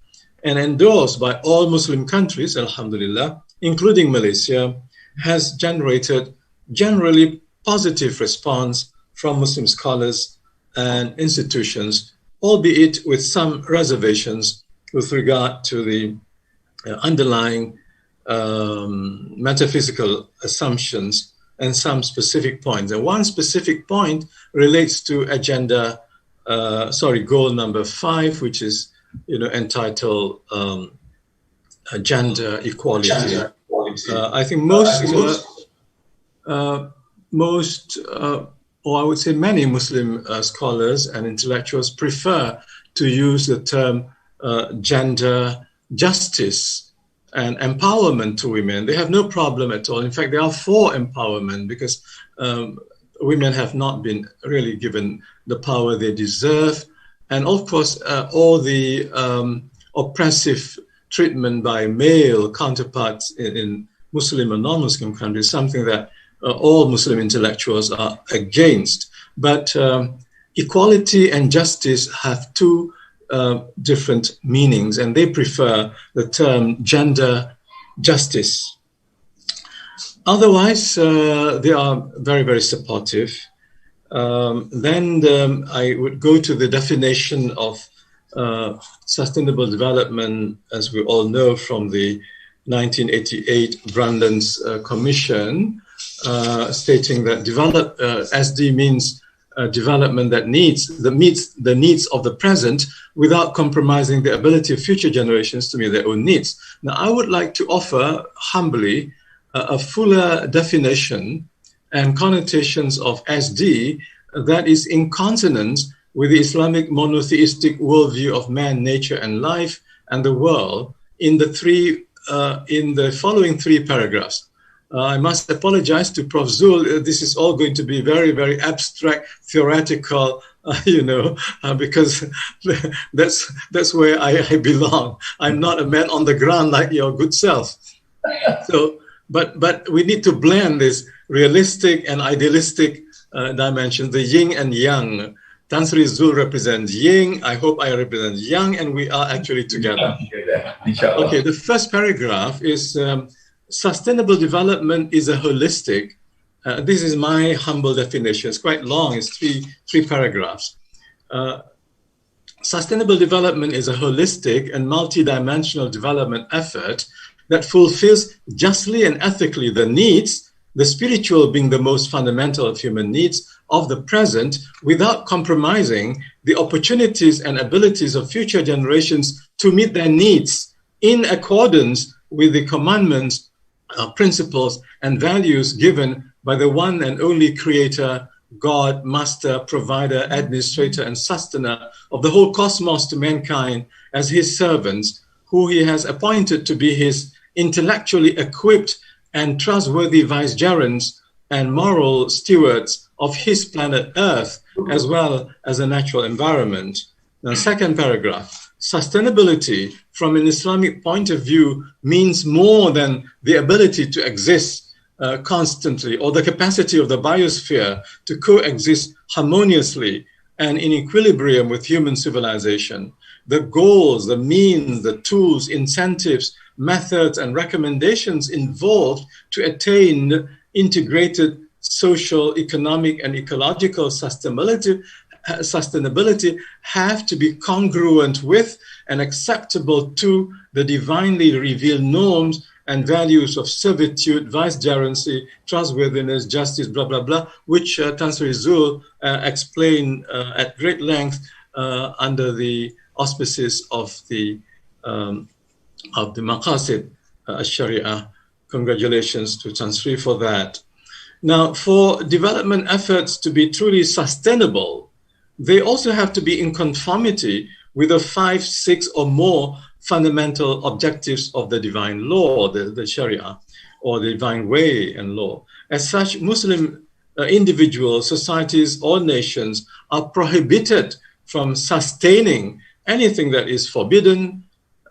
and endorsed by all Muslim countries, alhamdulillah, including Malaysia, has generated generally positive response from Muslim scholars and institutions, albeit with some reservations with regard to the underlying metaphysical assumptions and some specific points. And one specific point relates to goal number 5, which is, entitled gender equality. I think or I would say many Muslim scholars and intellectuals prefer to use the term gender justice and empowerment to women. They have no problem at all. In fact, they are for empowerment because women have not been really given the power they deserve. And of course, all the oppressive treatment by male counterparts in Muslim and non-Muslim countries, something that all Muslim intellectuals are against. But equality and justice have two different meanings, and they prefer the term gender justice. Otherwise, they are very, very supportive. Then I would go to the definition of sustainable development, as we all know from the 1988 Brundtland's Commission, stating that SD means development that meets the needs of the present without compromising the ability of future generations to meet their own needs. Now, I would like to offer humbly a fuller definition and connotations of SD that is in consonance with the Islamic monotheistic worldview of man, nature, and life, and the world in the following 3 paragraphs. I must apologize to Prof. Zul. This is all going to be very, very abstract, theoretical, because that's where I belong. I'm not a man on the ground like your good self. So, but we need to blend this realistic and idealistic dimension, the yin and yang. Tan Sri Zul represents yin. I hope I represent yang, and we are actually together. Okay, the first paragraph is sustainable development is a holistic. This is my humble definition. It's quite long. It's three paragraphs. Sustainable development is a holistic and multidimensional development effort that fulfills justly and ethically the needs, the spiritual being the most fundamental of human needs, of the present, without compromising the opportunities and abilities of future generations to meet their needs in accordance with the commandments, principles, and values given by the one and only creator, God, master, provider, administrator, and sustainer of the whole cosmos to mankind as his servants, who he has appointed to be his intellectually equipped and trustworthy vicegerents and moral stewards of his planet Earth, as well as a natural environment. Now, second paragraph, sustainability from an Islamic point of view means more than the ability to exist constantly or the capacity of the biosphere to coexist harmoniously and in equilibrium with human civilization. The goals, the means, the tools, incentives, methods, and recommendations involved to attain integrated social, economic, and ecological sustainability have to be congruent with and acceptable to the divinely revealed norms and values of servitude, vicegerency, trustworthiness, justice, blah, blah, blah, which Tan Sri Zul explained at great length under the auspices of the Maqasid al-Sharia. Congratulations to Tan Sri for that. Now, for development efforts to be truly sustainable, they also have to be in conformity with the 5, 6, or more fundamental objectives of the divine law, the Sharia, or the divine way and law. As such, Muslim individuals, societies, or nations are prohibited from sustaining anything that is forbidden,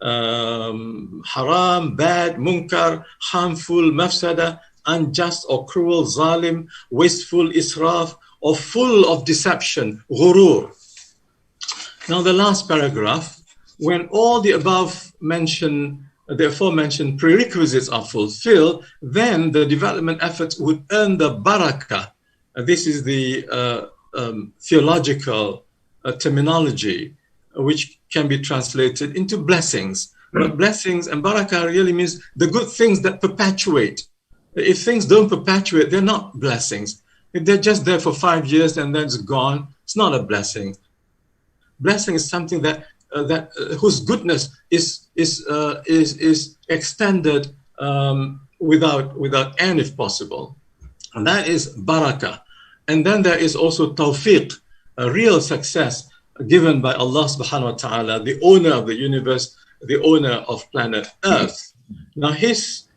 haram, bad, munkar, harmful, mafsada, unjust or cruel, zalim, wasteful, israf, or full of deception, ghurur. Now the last paragraph, when all the the aforementioned prerequisites are fulfilled, then the development efforts would earn the barakah. This is the theological terminology, which can be translated into blessings. But blessings and barakah really means the good things that perpetuate. If things don't perpetuate, they're not blessings. If they're just there for 5 years and then it's gone, it's not a blessing. Blessing is something that whose goodness is extended without end, if possible, and that is barakah. And then there is also tawfiq, a real success given by Allah subhanahu wa ta'ala, the owner of the universe, the owner of planet Earth. Now his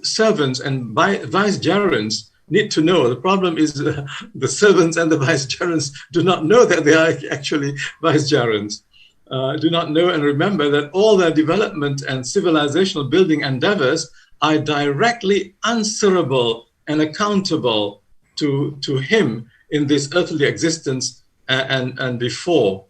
servants and vicegerents need to know. The problem is the servants and the vicegerents do not know that they are actually vicegerents, do not know and remember that all their development and civilizational building endeavors are directly answerable and accountable to him in this earthly existence and before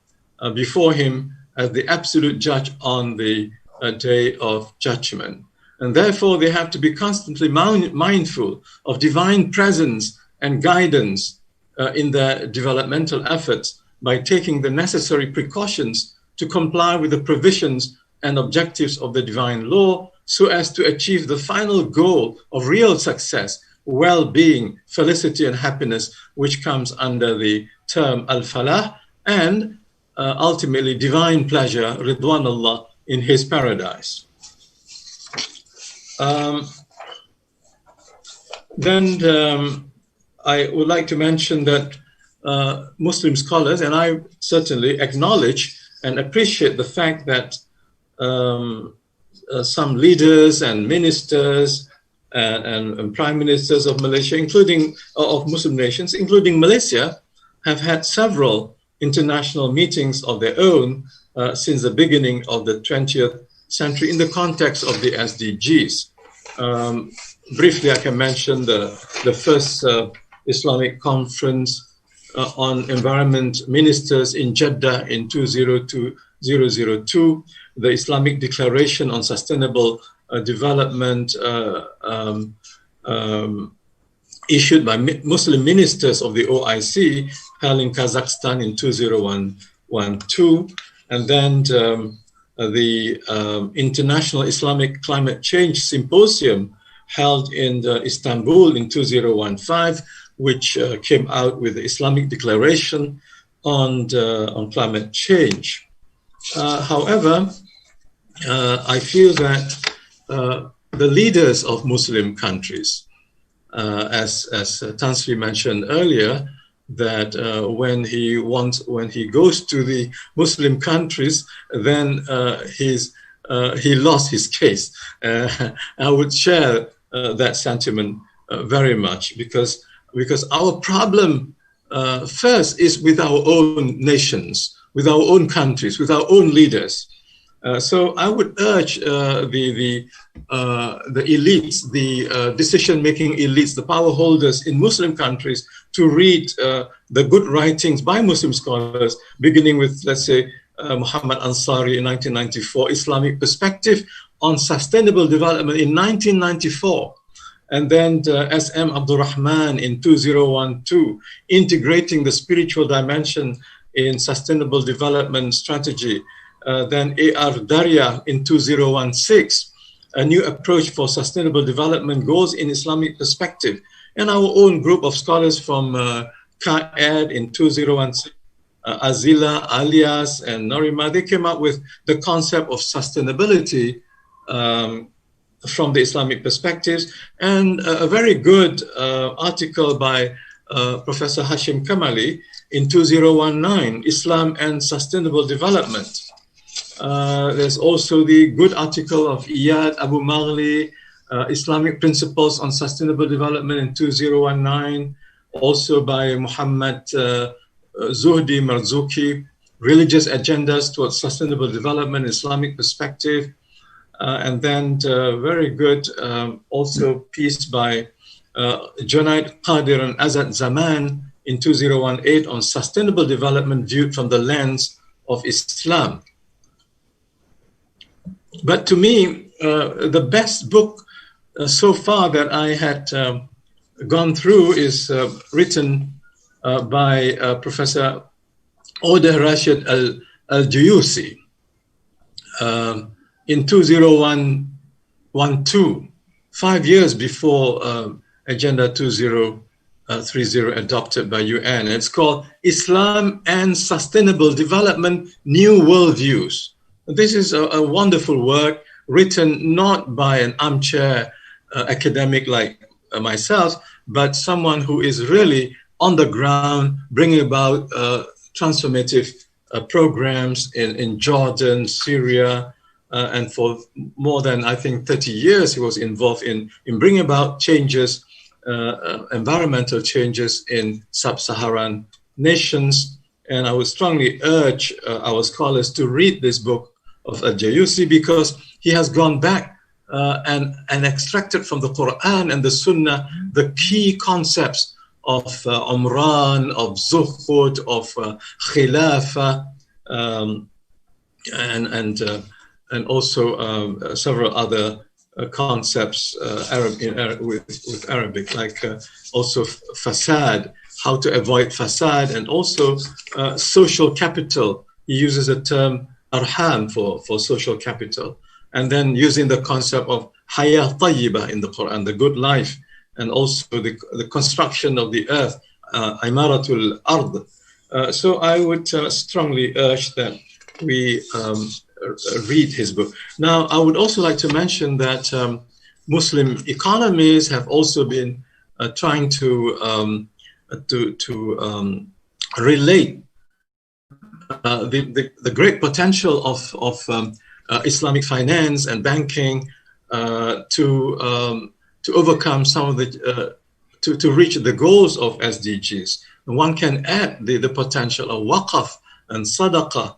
him as the absolute judge on the day of judgment. And therefore, they have to be constantly mindful of divine presence and guidance in their developmental efforts by taking the necessary precautions to comply with the provisions and objectives of the divine law so as to achieve the final goal of real success, well-being, felicity, and happiness, which comes under the term al-falah, and ultimately divine pleasure, ridwanullah, in his paradise. Then I would like to mention that Muslim scholars, and I certainly acknowledge and appreciate the fact that some leaders and ministers and prime ministers of Malaysia, including of Muslim nations, including Malaysia, have had several international meetings of their own since the beginning of the 20th century in the context of the SDGs. Briefly, I can mention the first Islamic conference on environment ministers in Jeddah in 2002, the Islamic Declaration on Sustainable Development issued by Muslim ministers of the OIC held in Kazakhstan in 2012, and then the International Islamic Climate Change Symposium held in Istanbul in 2015, which came out with the Islamic Declaration on climate change. However, I feel that the leaders of Muslim countries, as Tan Sri mentioned earlier, that when he goes to the Muslim countries, then he lost his case. I would share that sentiment very much because our problem first is with our own nations, with our own countries, with our own leaders. So I would urge the elites, the decision-making elites, the power holders in Muslim countries to read the good writings by Muslim scholars, beginning with, let's say, Muhammad Ansari in 1994, Islamic Perspective on Sustainable Development in 1994, and then S.M. Abdul Rahman in 2012, Integrating the Spiritual Dimension in Sustainable Development Strategy. Then A.R. Darya in 2016, A New Approach for Sustainable Development Goals in Islamic Perspective. And our own group of scholars from KAIRUDIN in 2016, Azila, Alias, and Norima, they came up with the concept of sustainability from the Islamic perspectives, and a very good article by Professor Hashim Kamali in 2019, Islam and Sustainable Development. There's also the good article of Iyad Abu Maghli, Islamic Principles on Sustainable Development in 2019, also by Muhammad Zuhdi Marzuki, religious agendas towards sustainable development, Islamic perspective, and then very good also piece by Junaid Qadir and Azad Zaman in 2018 on sustainable development viewed from the lens of Islam. But to me, the best book so far that I had gone through is written by Professor Oda Rashid Al-Juyusi in 2012, 5 years before Agenda 2030 adopted by UN. It's called Islam and Sustainable Development, New Worldviews. This is a wonderful work written not by an armchair academic like myself, but someone who is really on the ground, bringing about transformative programs in Jordan, Syria, and for more than, I think, 30 years, he was involved in bringing about changes, environmental changes in sub-Saharan nations. And I would strongly urge our scholars to read this book of Al-Juyusi, because he has gone back and extracted from the Quran and the Sunnah the key concepts of Umran, of Zuhud, of Khilafah, and also several other concepts with Arabic, like also fasad, how to avoid fasad, and also social capital. He uses the term arham for social capital, and then using the concept of hayah tayyibah in the Quran, the good life, and also the construction of the earth, imaratul ard. So I would strongly urge that we read his book. Now, I would also like to mention that Muslim economies have also been trying to relate the great potential of Islamic finance and banking to overcome some of the to reach the goals of SDGs. And one can add the potential of waqf and sadaqah,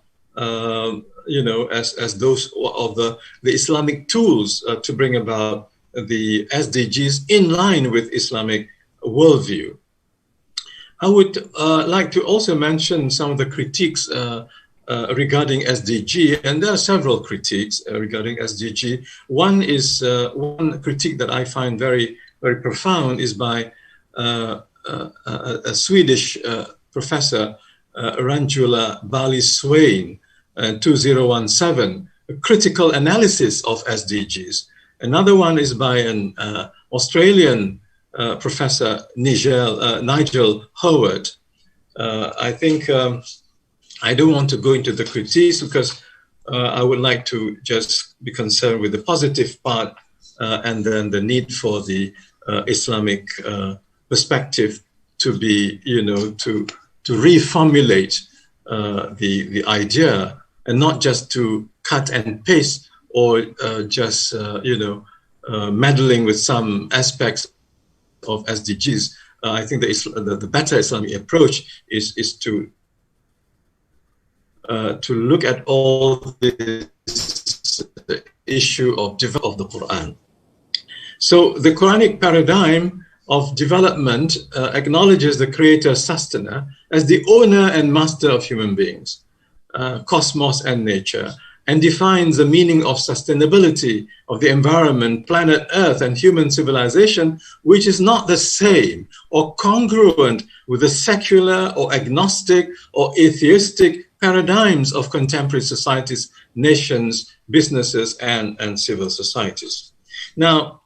you know, as those of the Islamic tools to bring about the SDGs in line with Islamic worldview. I would like to also mention some of the critiques regarding SDG, and there are several critiques regarding SDG. One is one critique that I find very, very profound is by a Swedish professor, Ranjula Bali-Swain, 2017, a critical analysis of SDGs. Another one is by an Australian professor, Nigel Howard. I think I don't want to go into the critiques because I would like to just be concerned with the positive part and then the need for the Islamic perspective to be, you know, to reformulate the idea and not just to cut and paste or just, you know, meddling with some aspects of SDGs. I think the better Islamic approach is to look at all this issue of the Quran. So the Quranic paradigm of development acknowledges the creator sustainer as the owner and master of human beings, cosmos and nature, and defines the meaning of sustainability of the environment, planet Earth, and human civilization, which is not the same or congruent with the secular or agnostic or atheistic paradigms of contemporary societies, nations, businesses, and civil societies. Now,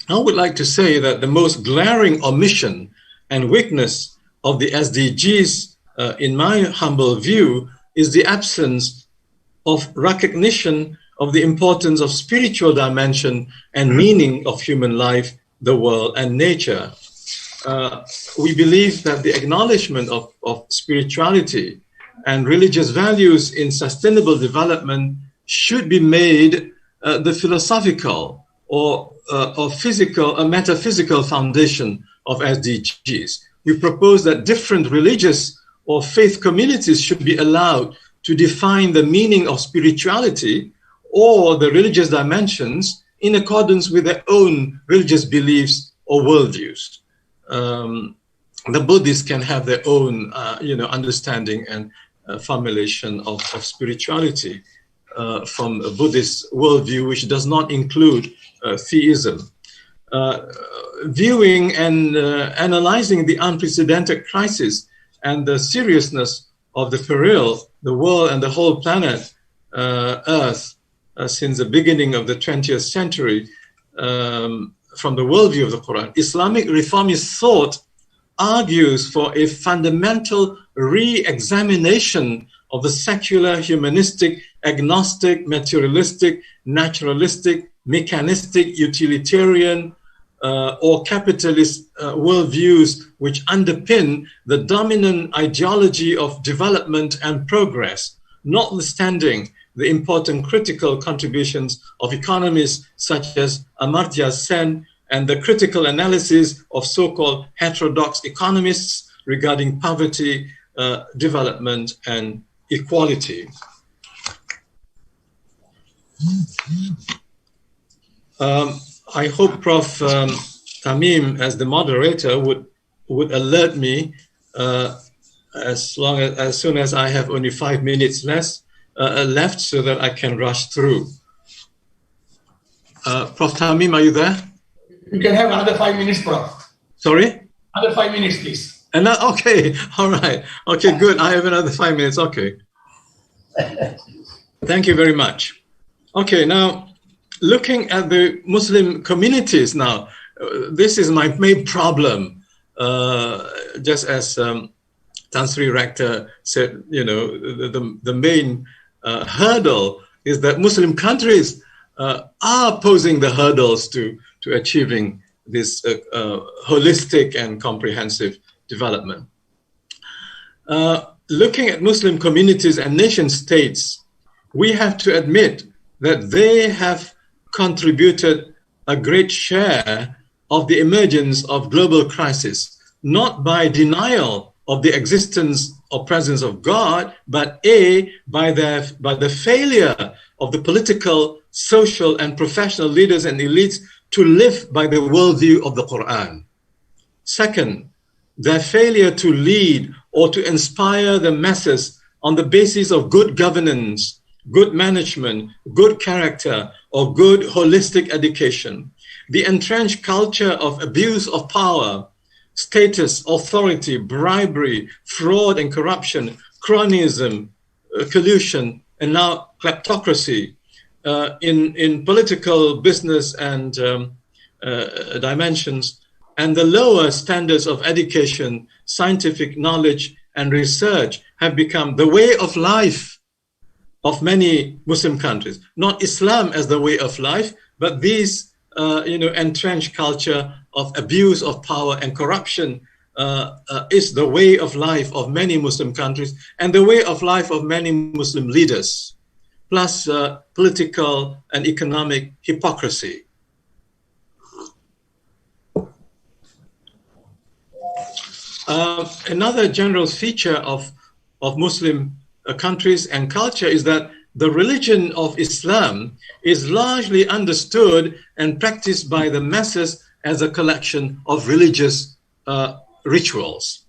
I would like to say that the most glaring omission and weakness of the SDGs, in my humble view, is the absence of recognition of the importance of spiritual dimension and meaning of human life, the world, and nature. We believe that the acknowledgement of spirituality and religious values in sustainable development should be made the philosophical or physical, a metaphysical foundation of SDGs. We propose that different religious or faith communities should be allowed to define the meaning of spirituality or the religious dimensions in accordance with their own religious beliefs or worldviews. The Buddhists can have their own, understanding and formulation of spirituality from a Buddhist worldview, which does not include theism. Viewing and analyzing the unprecedented crisis and the seriousness of the peril, the world and the whole planet Earth, since the beginning of the 20th century, from the worldview of the Quran, Islamic reformist thought argues for a fundamental re-examination of the secular, humanistic, agnostic, materialistic, naturalistic, mechanistic, utilitarian, or capitalist worldviews which underpin the dominant ideology of development and progress, notwithstanding the important critical contributions of economists such as Amartya Sen and the critical analysis of so-called heterodox economists regarding poverty, development, and equality. I hope Prof. THAMEEM, as the moderator, would alert me as soon as I have only 5 minutes left, so that I can rush through. Prof. THAMEEM, are you there? You can have another 5 minutes, Prof. Sorry? Another 5 minutes, please. And okay, all right. Okay, good. I have another 5 minutes. Okay. Thank you very much. Okay, now, looking at the Muslim communities now, this is my main problem. Just as Tan Sri Rector said, the main hurdle is that Muslim countries are posing the hurdles to achieving this holistic and comprehensive development. Looking at Muslim communities and nation states, we have to admit that they have contributed a great share of the emergence of global crisis, not by denial of the existence or presence of God, but by the failure of the political, social, and professional leaders and elites to live by the worldview of the Quran. Second, their failure to lead or to inspire the masses on the basis of good governance, good management, good character, or good holistic education. The entrenched culture of abuse of power, status, authority, bribery, fraud and corruption, cronyism, collusion, and now kleptocracy in political, business, and dimensions, and the lower standards of education, scientific knowledge, and research have become the way of life of many Muslim countries. Not Islam as the way of life, but these, entrenched culture of abuse of power and corruption is the way of life of many Muslim countries and the way of life of many Muslim leaders, plus political and economic hypocrisy. Another general feature of Muslim countries and culture is that the religion of Islam is largely understood and practiced by the masses as a collection of religious rituals.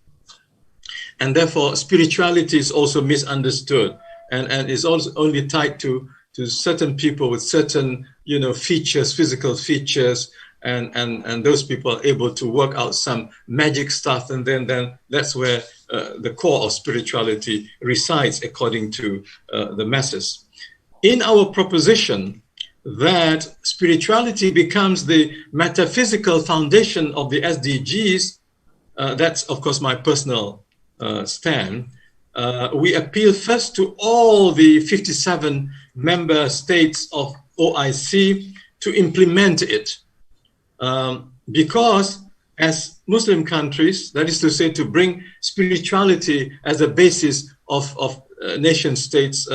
And therefore, spirituality is also misunderstood and is also only tied to certain people with certain, features, physical features, and those people are able to work out some magic stuff, and then that's where the core of spirituality resides according to the masses. In our proposition that spirituality becomes the metaphysical foundation of the SDGs, that's of course my personal stand, we appeal first to all the 57 member states of OIC to implement it. Because as Muslim countries, that is to say, to bring spirituality as a basis of nation states'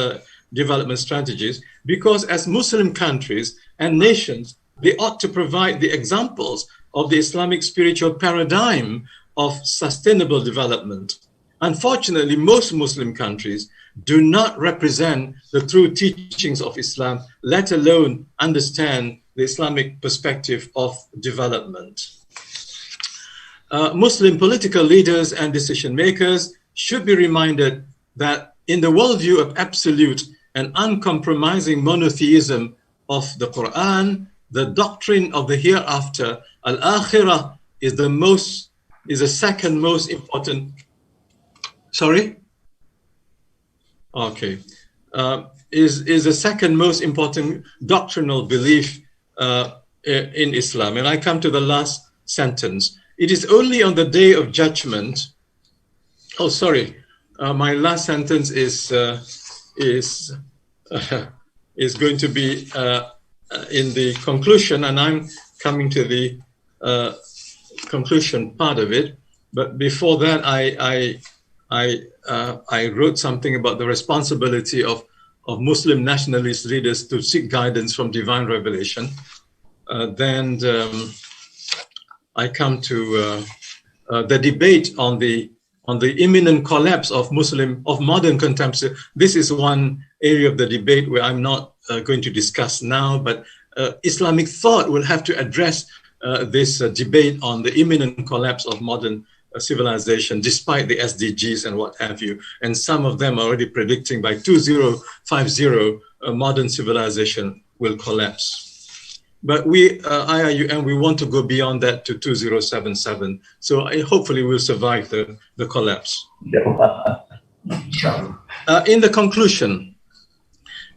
development strategies, because as Muslim countries and nations, they ought to provide the examples of the Islamic spiritual paradigm of sustainable development, Unfortunately, most Muslim countries do not represent the true teachings of Islam, let alone understand the Islamic perspective of development. Muslim political leaders and decision makers should be reminded that in the worldview of absolute and uncompromising monotheism of the Quran, the doctrine of the hereafter, al-akhirah, is the second most important. Sorry? Okay. Is the second most important doctrinal belief in Islam. And I come to the last sentence. It is only on the day of judgment. Oh, sorry. My last sentence is going to be in the conclusion, and I'm coming to the conclusion part of it. But before that, I wrote something about the responsibility of Muslim nationalist leaders to seek guidance from divine revelation. Then I come to the debate on the imminent collapse of modern contemporary. This is one area of the debate where I'm not going to discuss now, but Islamic thought will have to address this debate on the imminent collapse of modern civilization, despite the SDGs and what have you. And some of them are already predicting by 2050, modern civilization will collapse. But we, IIUM, we want to go beyond that to 2077. So hopefully we'll survive the collapse. In the conclusion,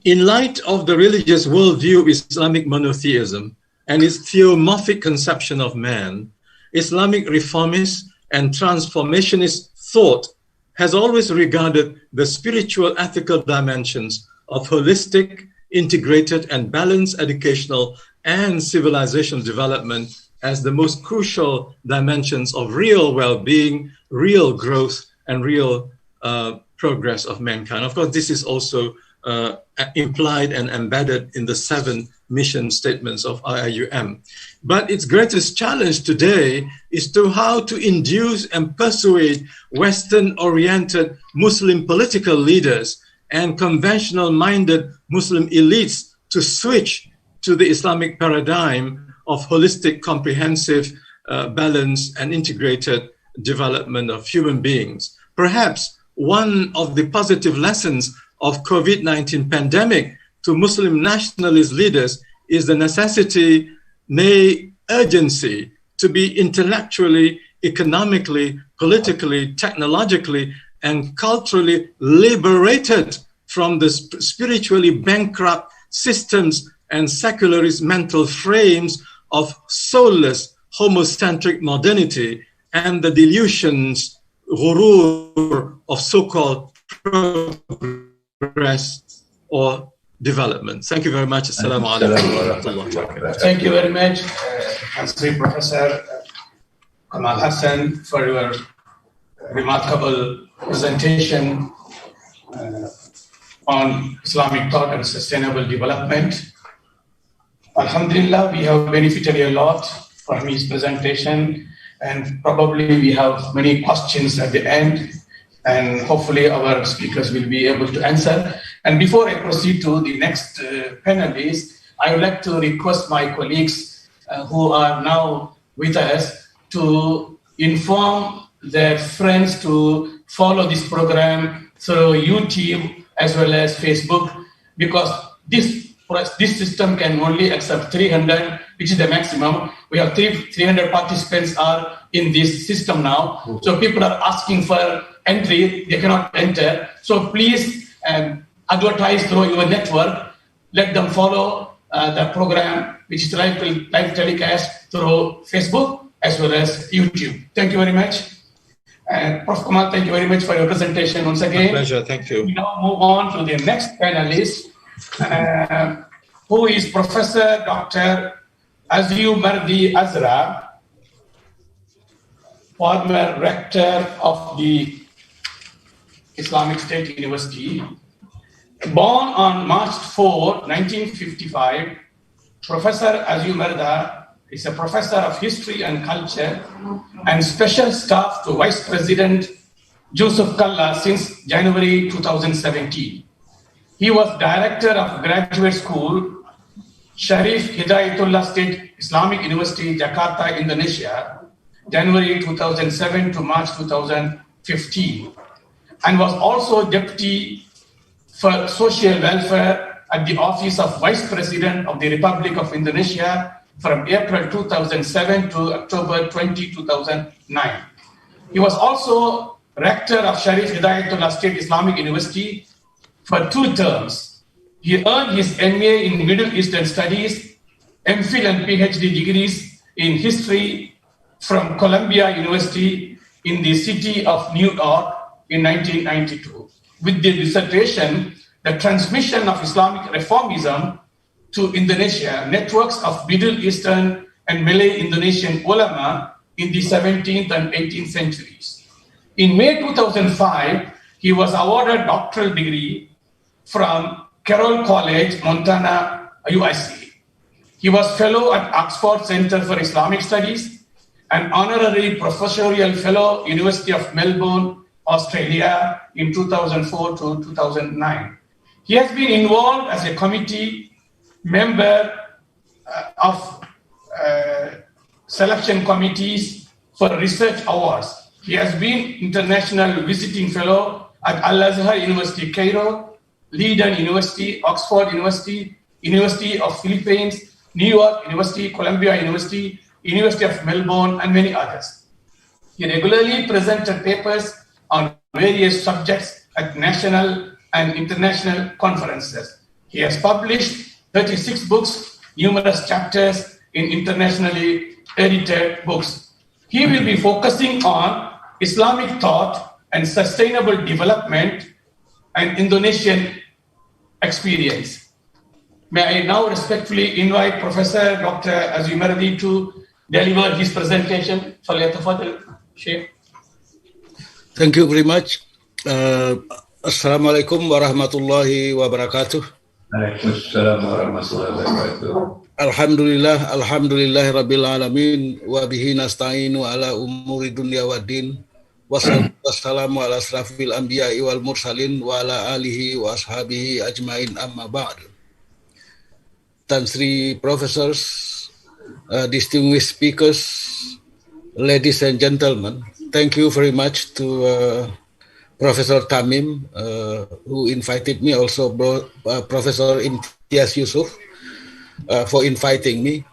in light of the religious worldview of Islamic monotheism and its theomorphic conception of man, Islamic reformist and transformationist thought has always regarded the spiritual ethical dimensions of holistic, integrated and balanced educational and civilizational development as the most crucial dimensions of real well-being, real growth, and real progress of mankind. Of course, this is also implied and embedded in the 7 mission statements of IIUM. But its greatest challenge today is to how to induce and persuade Western-oriented Muslim political leaders and conventional-minded Muslim elites to switch to the Islamic paradigm of holistic, comprehensive, balanced, and integrated development of human beings. Perhaps one of the positive lessons of COVID-19 pandemic to Muslim nationalist leaders is the necessity, nay, urgency, to be intellectually, economically, politically, technologically, and culturally liberated from the spiritually bankrupt systems and secularist mental frames of soulless, homocentric modernity and the delusions, ghurur, of so-called progress or development. Thank you very much. Assalamu alaikum. Thank you very much, Professor Kamal Hassan, for your remarkable presentation on Islamic thought and sustainable development. Alhamdulillah, we have benefited a lot from his presentation, and probably we have many questions at the end, and hopefully our speakers will be able to answer. And before I proceed to the next panelist, I would like to request my colleagues who are now with us to inform their friends to follow this program through YouTube as well as Facebook, because this system can only accept 300, which is the maximum. We have 300 participants are in this system now. So people are asking for entry, they cannot enter. So please advertise through your network, let them follow the program, which is live telecast through Facebook as well as YouTube. Thank you very much. And Prof. Kamal, thank you very much for your presentation once again. My pleasure, thank you. We now move on to the next panelist, who is Professor Dr. AZYUMARDI AZRA, former rector of the Islamic State University. Born on March 4, 1955, Professor AZYUMARDI is a professor of history and culture and special staff to Vice President Joseph Kalla since January 2017. He was Director of Graduate School, Sharif Hidayatullah State Islamic University, Jakarta, Indonesia, January 2007 to March 2015, and was also Deputy for Social Welfare at the Office of Vice President of the Republic of Indonesia from April 2007 to October 2009. He was also Rector of Sharif Hidayatullah State Islamic University for 2 terms. He earned his MA in Middle Eastern Studies, MPhil and PhD degrees in History from Columbia University in the city of New York in 1992, with the dissertation, The Transmission of Islamic Reformism to Indonesia, Networks of Middle Eastern and Malay Indonesian Ulama in the 17th and 18th centuries. In May 2005, he was awarded a doctoral degree from Carroll College, Montana, USA. He was fellow at Oxford Center for Islamic Studies, an honorary professorial fellow, University of Melbourne, Australia, in 2004 to 2009. He has been involved as a committee member of selection committees for research awards. He has been international visiting fellow at Al-Azhar University, Cairo, Leiden University, Oxford University, University of Philippines, New York University, Columbia University, University of Melbourne, and many others. He regularly presented papers on various subjects at national and international conferences. He has published 36 books, numerous chapters in internationally edited books. He will be focusing on Islamic thought and sustainable development and Indonesian experience. May I now respectfully invite Professor Dr. AZYUMARDI to deliver his presentation. Thank you very much. Assalamualaikum warahmatullahi wabarakatuh. Waalaikumsalam warahmatullahi wabarakatuh. Alhamdulillah rabbil alamin wa bihi nasta'inu ala umuri dunya waddin. Wassalamu ala asrafil anbiya'i wal mursalin wa ala alihi wa ashabihi ajmain amma ba'd. Tan Sri Professors, distinguished speakers, ladies and gentlemen, thank you very much to Professor THAMEEM, who invited me, also Professor Imtiaz Yusuf, for inviting me.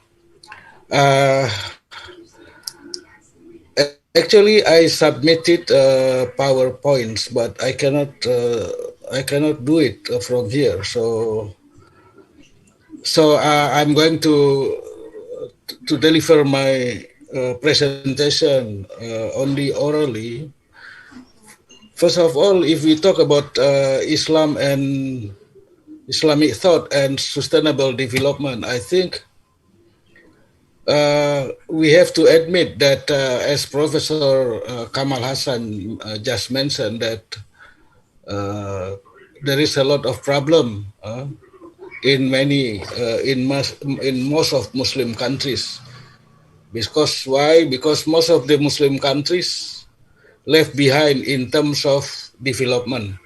Actually, I submitted PowerPoints, but I cannot do it from here. So I'm going to deliver my presentation only orally. First of all, if we talk about Islam and Islamic thought and sustainable development, I think we have to admit that, as Professor Kamal Hassan just mentioned, that there is a lot of problem in most of Muslim countries. Because why? Because most of the Muslim countries left behind in terms of development,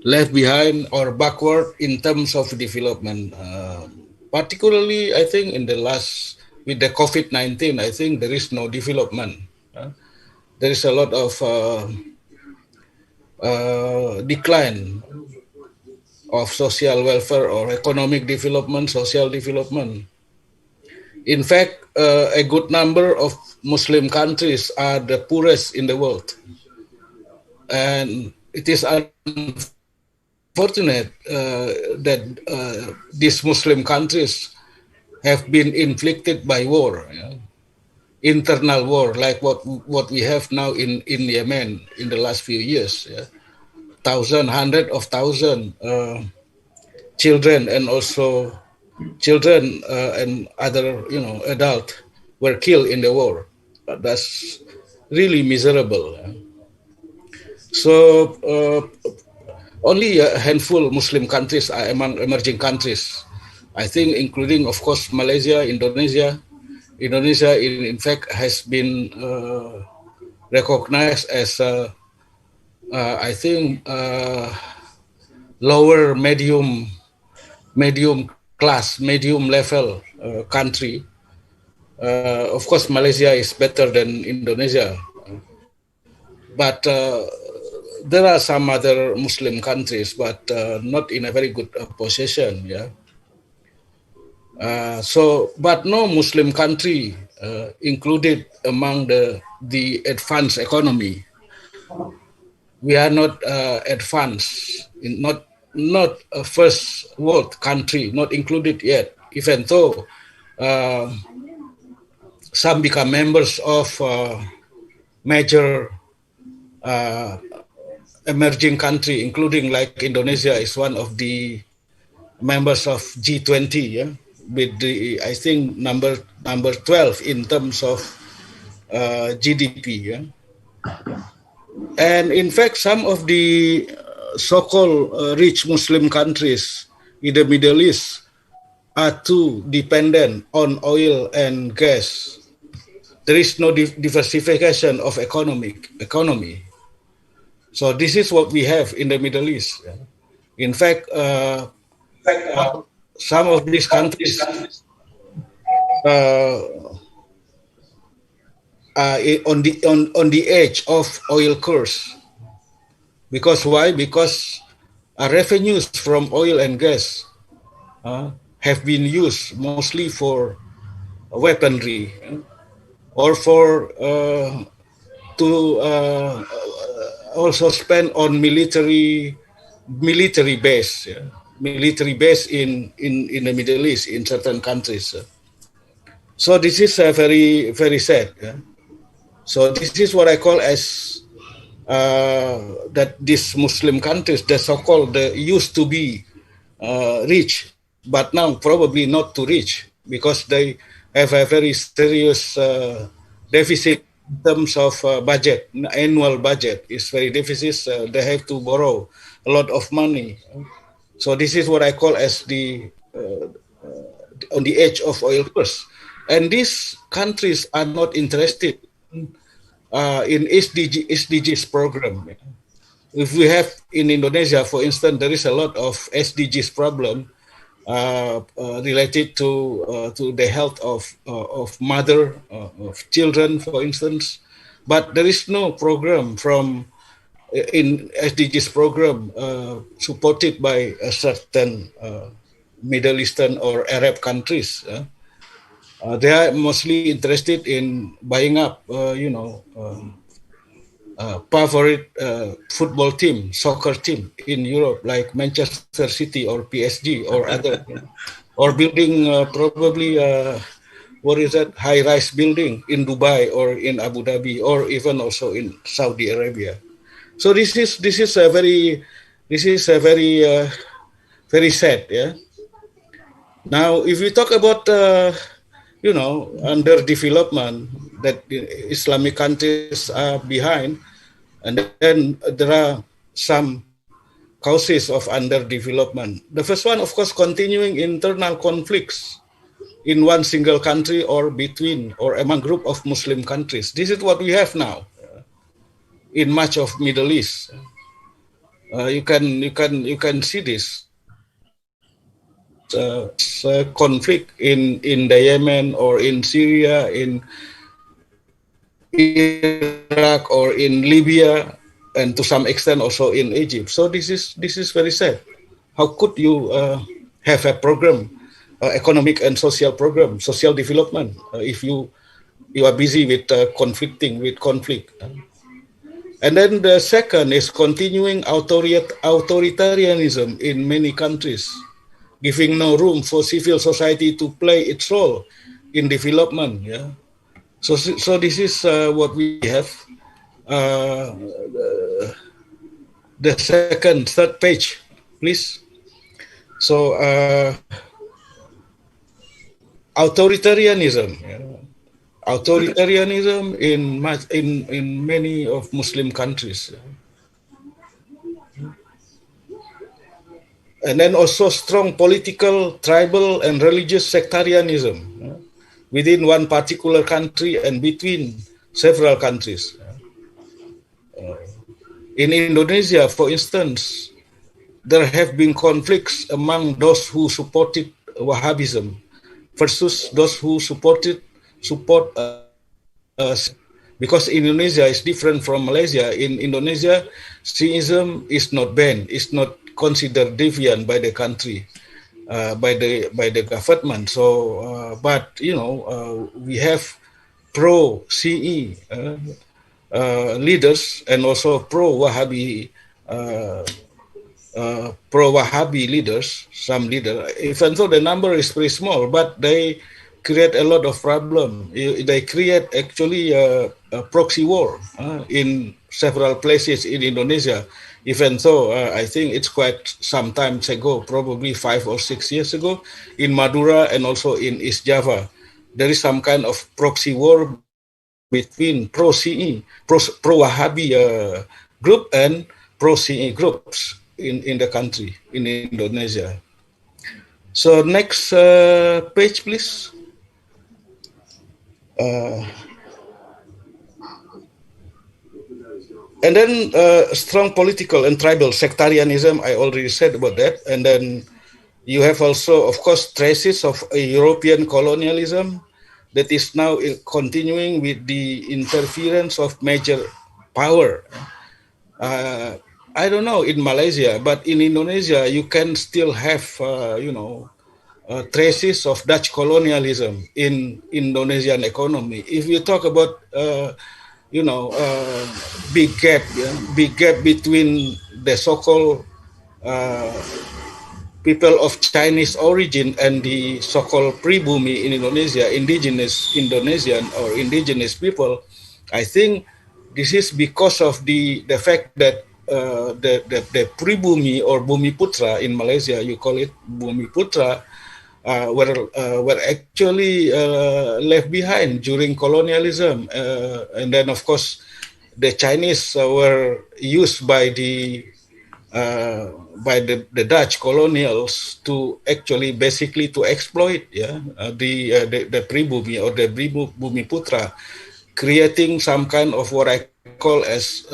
left behind or backward in terms of development. Particularly, I think in the last, with the COVID-19, I think there is no development. There is a lot of decline of social welfare or economic development, social development. In fact, a good number of Muslim countries are the poorest in the world. And it is unfortunate that these Muslim countries have been inflicted by war, internal war, like what we have now in Yemen in the last few years. Hundreds of thousands children and also children and other adults were killed in the war. That's really miserable. So only a handful of Muslim countries are among emerging countries. I think including, of course, Malaysia, Indonesia. Indonesia, in fact, has been recognized as I think lower medium class, medium level country. Of course, Malaysia is better than Indonesia, but there are some other Muslim countries, but not in a very good position. Yeah. But no Muslim country included among the advanced economy. We are not advanced, not a first world country, not included yet. Even though some become members of major emerging country, including like Indonesia is one of the members of G20, yeah, with the I think number 12 in terms of GDP, yeah. And in fact, some of the so-called rich Muslim countries in the Middle East are too dependent on oil and gas. There is no diversification of economy. So this is what we have in the Middle East. In fact, some of these countries on the edge of oil curse. Because why? Because revenues from oil and gas have been used mostly for weaponry or for to also spend on military base, military base in the Middle East in certain countries. So this is very, very sad. Yeah? So this is what I call as that these Muslim countries, the so-called, used to be rich, but now probably not too rich because they have a very serious deficit in terms of budget. Annual budget is very deficit. They have to borrow a lot of money. So this is what I call as the on the edge of oil curse. And these countries are not interested in SDGs program. If we have in Indonesia, for instance, there is a lot of SDGs problem related to the health of mother, of children, for instance. But there is no program in SDGs program supported by a certain Middle Eastern or Arab countries. They are mostly interested in buying up, favorite football team, soccer team in Europe, like Manchester City or PSG or other, or building probably high-rise building in Dubai or in Abu Dhabi or even also in Saudi Arabia. So this is a very very sad. Yeah. Now, if we talk about under development that Islamic countries are behind, and then there are some causes of underdevelopment. The first one, of course, continuing internal conflicts in one single country or between or among group of Muslim countries. This is what we have now in much of Middle East. You can see this conflict in the Yemen or in Syria, in Iraq or in Libya, and to some extent also in Egypt. So this is very sad. How could you have a program, economic and social program, social development, if you are busy with conflict? And then the second is continuing authoritarianism in many countries, giving no room for civil society to play its role in development. Yeah. So this is what we have. The third page, please. So authoritarianism. Yeah. Authoritarianism in many of Muslim countries. And then also strong political, tribal, and religious sectarianism within one particular country and between several countries. In Indonesia, for instance, there have been conflicts among those who supported Wahhabism versus those who support because Indonesia is different from Malaysia. In Indonesia, Shiism is not banned, it's not considered deviant by the country, by the government. So, but we have pro-CE leaders and also pro-Wahhabi leaders, some leaders, even though the number is pretty small, but they create a lot of problem. They create actually a proxy war in several places in Indonesia, even though I think it's quite some time ago, probably 5 or 6 years ago, in Madura and also in East Java. There is some kind of proxy war between pro-CE, pro-Wahhabi group and pro-CE groups in the country, in Indonesia. So next page, please. And then strong political and tribal sectarianism, I already said about that. And then you have also, of course, traces of a European colonialism that is now continuing with the interference of major power. I don't know in Malaysia, but in Indonesia, you can still have, traces of Dutch colonialism in Indonesian economy. If you talk about, big gap between the so-called people of Chinese origin and the so-called pribumi in Indonesia, indigenous Indonesian or indigenous people, I think this is because of the fact that the pribumi or bumi putra in Malaysia, you call it bumi putra, were actually left behind during colonialism, and then of course the Chinese were used by the Dutch colonials to actually basically to exploit the pribumi or the bumi putra, creating some kind of what I call as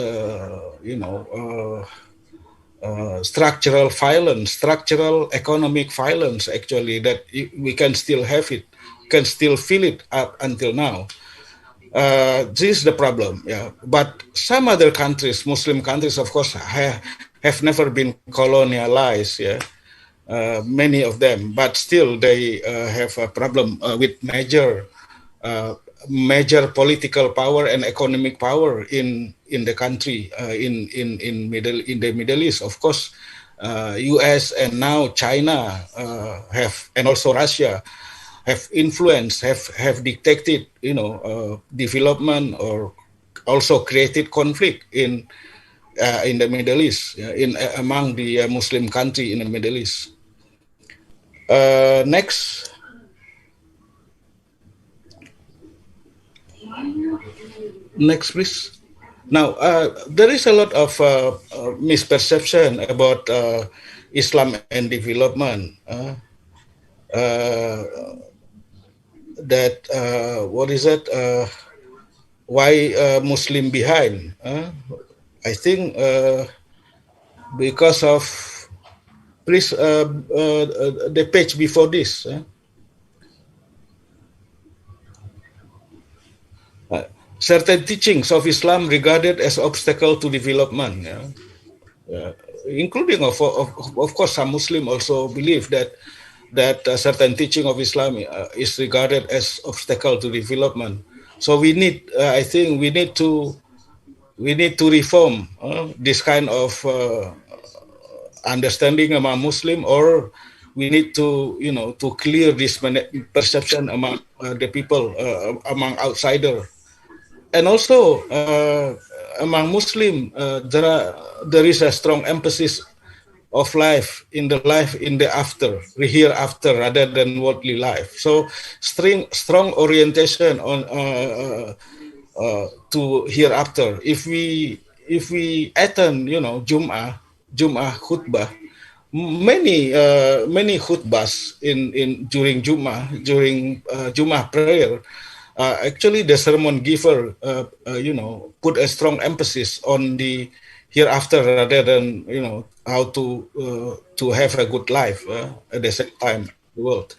structural violence, structural economic violence, actually, that we can still have it, can still feel it up until now. This is the problem, yeah. But some other countries, Muslim countries, of course, have never been colonialized, yeah. Many of them, but still they have a problem with major political power and economic power in the country, in the Middle East. Of course, U.S. and now China have, and also Russia, have influenced, have dictated, development, or also created conflict in the Middle East, among the Muslim country in the Middle East. Next. Next, please. Now, there is a lot of misperception about Islam and development. That what is it? Why Muslim behind? I think because of, please, the page before this. Certain teachings of Islam regarded as obstacle to development, including of course some Muslim also believe that certain teaching of Islam is regarded as obstacle to development. So we need, I think, we need to reform this kind of understanding among Muslim, or we need to to clear this perception among the people, among outsiders. And also among Muslim, there is a strong emphasis of life in the after, hereafter, rather than worldly life. So strong orientation on to hereafter. If we attend, Jum'ah khutbah, many khutbahs during Jum'ah prayer. Actually, the sermon giver, put a strong emphasis on the hereafter rather than how to have a good life at the same time in the world.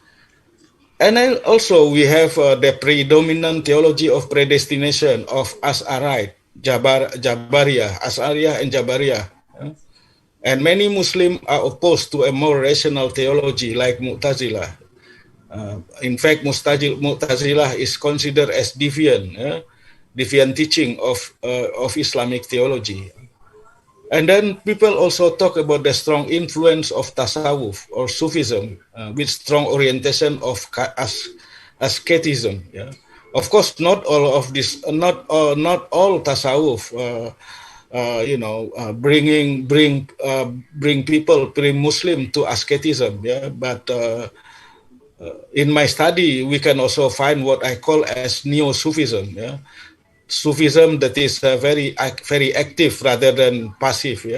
And then also we have the predominant theology of predestination of Ash'arite, Jabariyah, Ash'ariyah and Jabariyah. And many Muslims are opposed to a more rational theology like Mu'tazilah. In fact, Mu'tazilah is considered as deviant teaching of Islamic theology. And then people also talk about the strong influence of tasawwuf or Sufism with strong orientation of asceticism. Yeah? Of course, not all of this, not all tasawwuf, bring Muslim to asceticism. Yeah, but in my study, we can also find what I call as neo-Sufism. Yeah. Sufism that is very active rather than passive,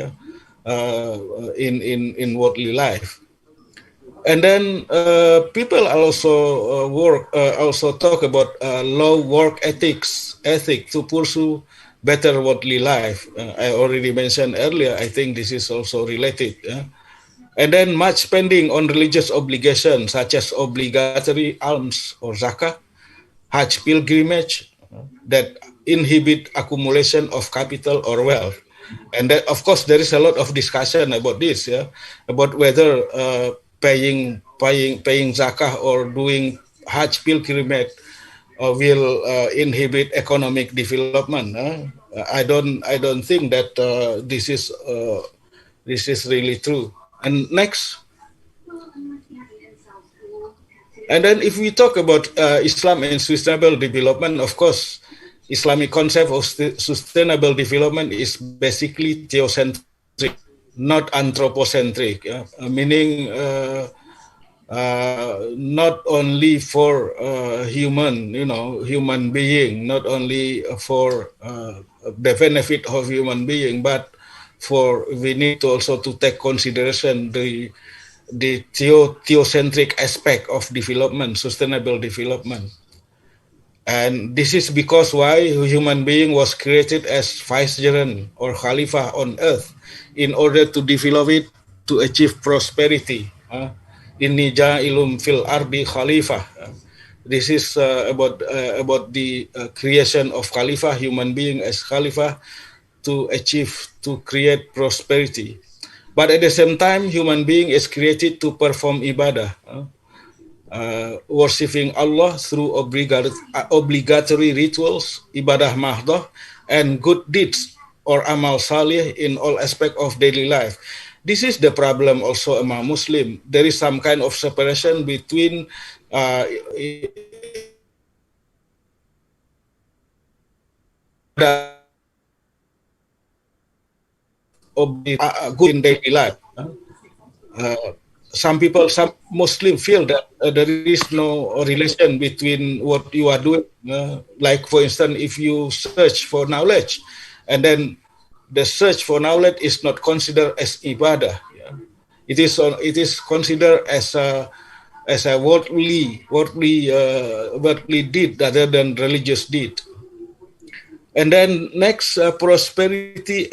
in worldly life. And then people also talk about low work ethic to pursue better worldly life. I already mentioned earlier. I think this is also related. And then much spending on religious obligations such as obligatory alms or zakah, Hajj pilgrimage that inhibit accumulation of capital or wealth. And that, of course, there is a lot of discussion about this, about whether paying zakah or doing Hajj pilgrimage will inhibit economic development. I don't think that this is really true. And next. And then if we talk about Islam and sustainable development, of course, Islamic concept of sustainable development is basically theocentric, not anthropocentric, meaning not only for human being, not only for the benefit of human being, but we need also to take consideration the theocentric aspect of development, sustainable development. And this is because why human being was created as vicegerent or Khalifah on earth in order to develop it to achieve prosperity. Inni ja'ilum fil ardi Khalifah. This is about the creation of Khalifah, human being as Khalifah to create prosperity. But at the same time, human being is created to perform ibadah. Worshipping Allah through obligatory rituals, ibadah mahdoh, and good deeds or amal salih in all aspects of daily life. This is the problem also among Muslims. There is some kind of separation between good in daily life. Some Muslims feel that there is no relation between what you are doing. Like, for instance, if you search for knowledge, and then the search for knowledge is not considered as ibadah. It is considered as a worldly deed rather than religious deed. And then next, prosperity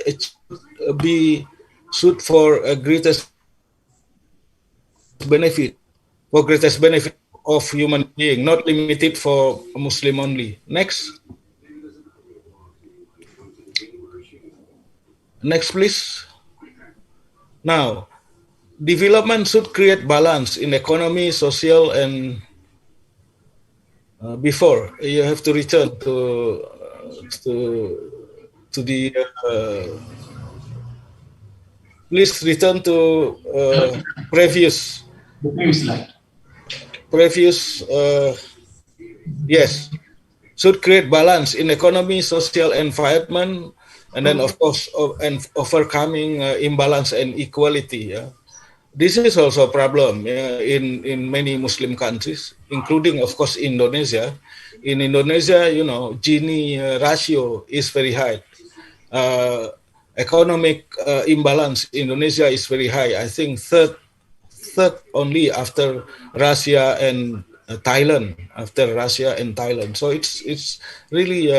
should for greatest benefit of human being, not limited for Muslim only. Next, please. Now, development should create balance in economy, social, and before you have to return to the. Please return to previous slide. Yes, should create balance in economy, social, environment, and then of course overcoming imbalance and equality. This is also a problem in many Muslim countries, including of course Indonesia. In Indonesia, Gini ratio is very high. Economic imbalance in Indonesia is very high. I think third only after Russia and Thailand. So it's really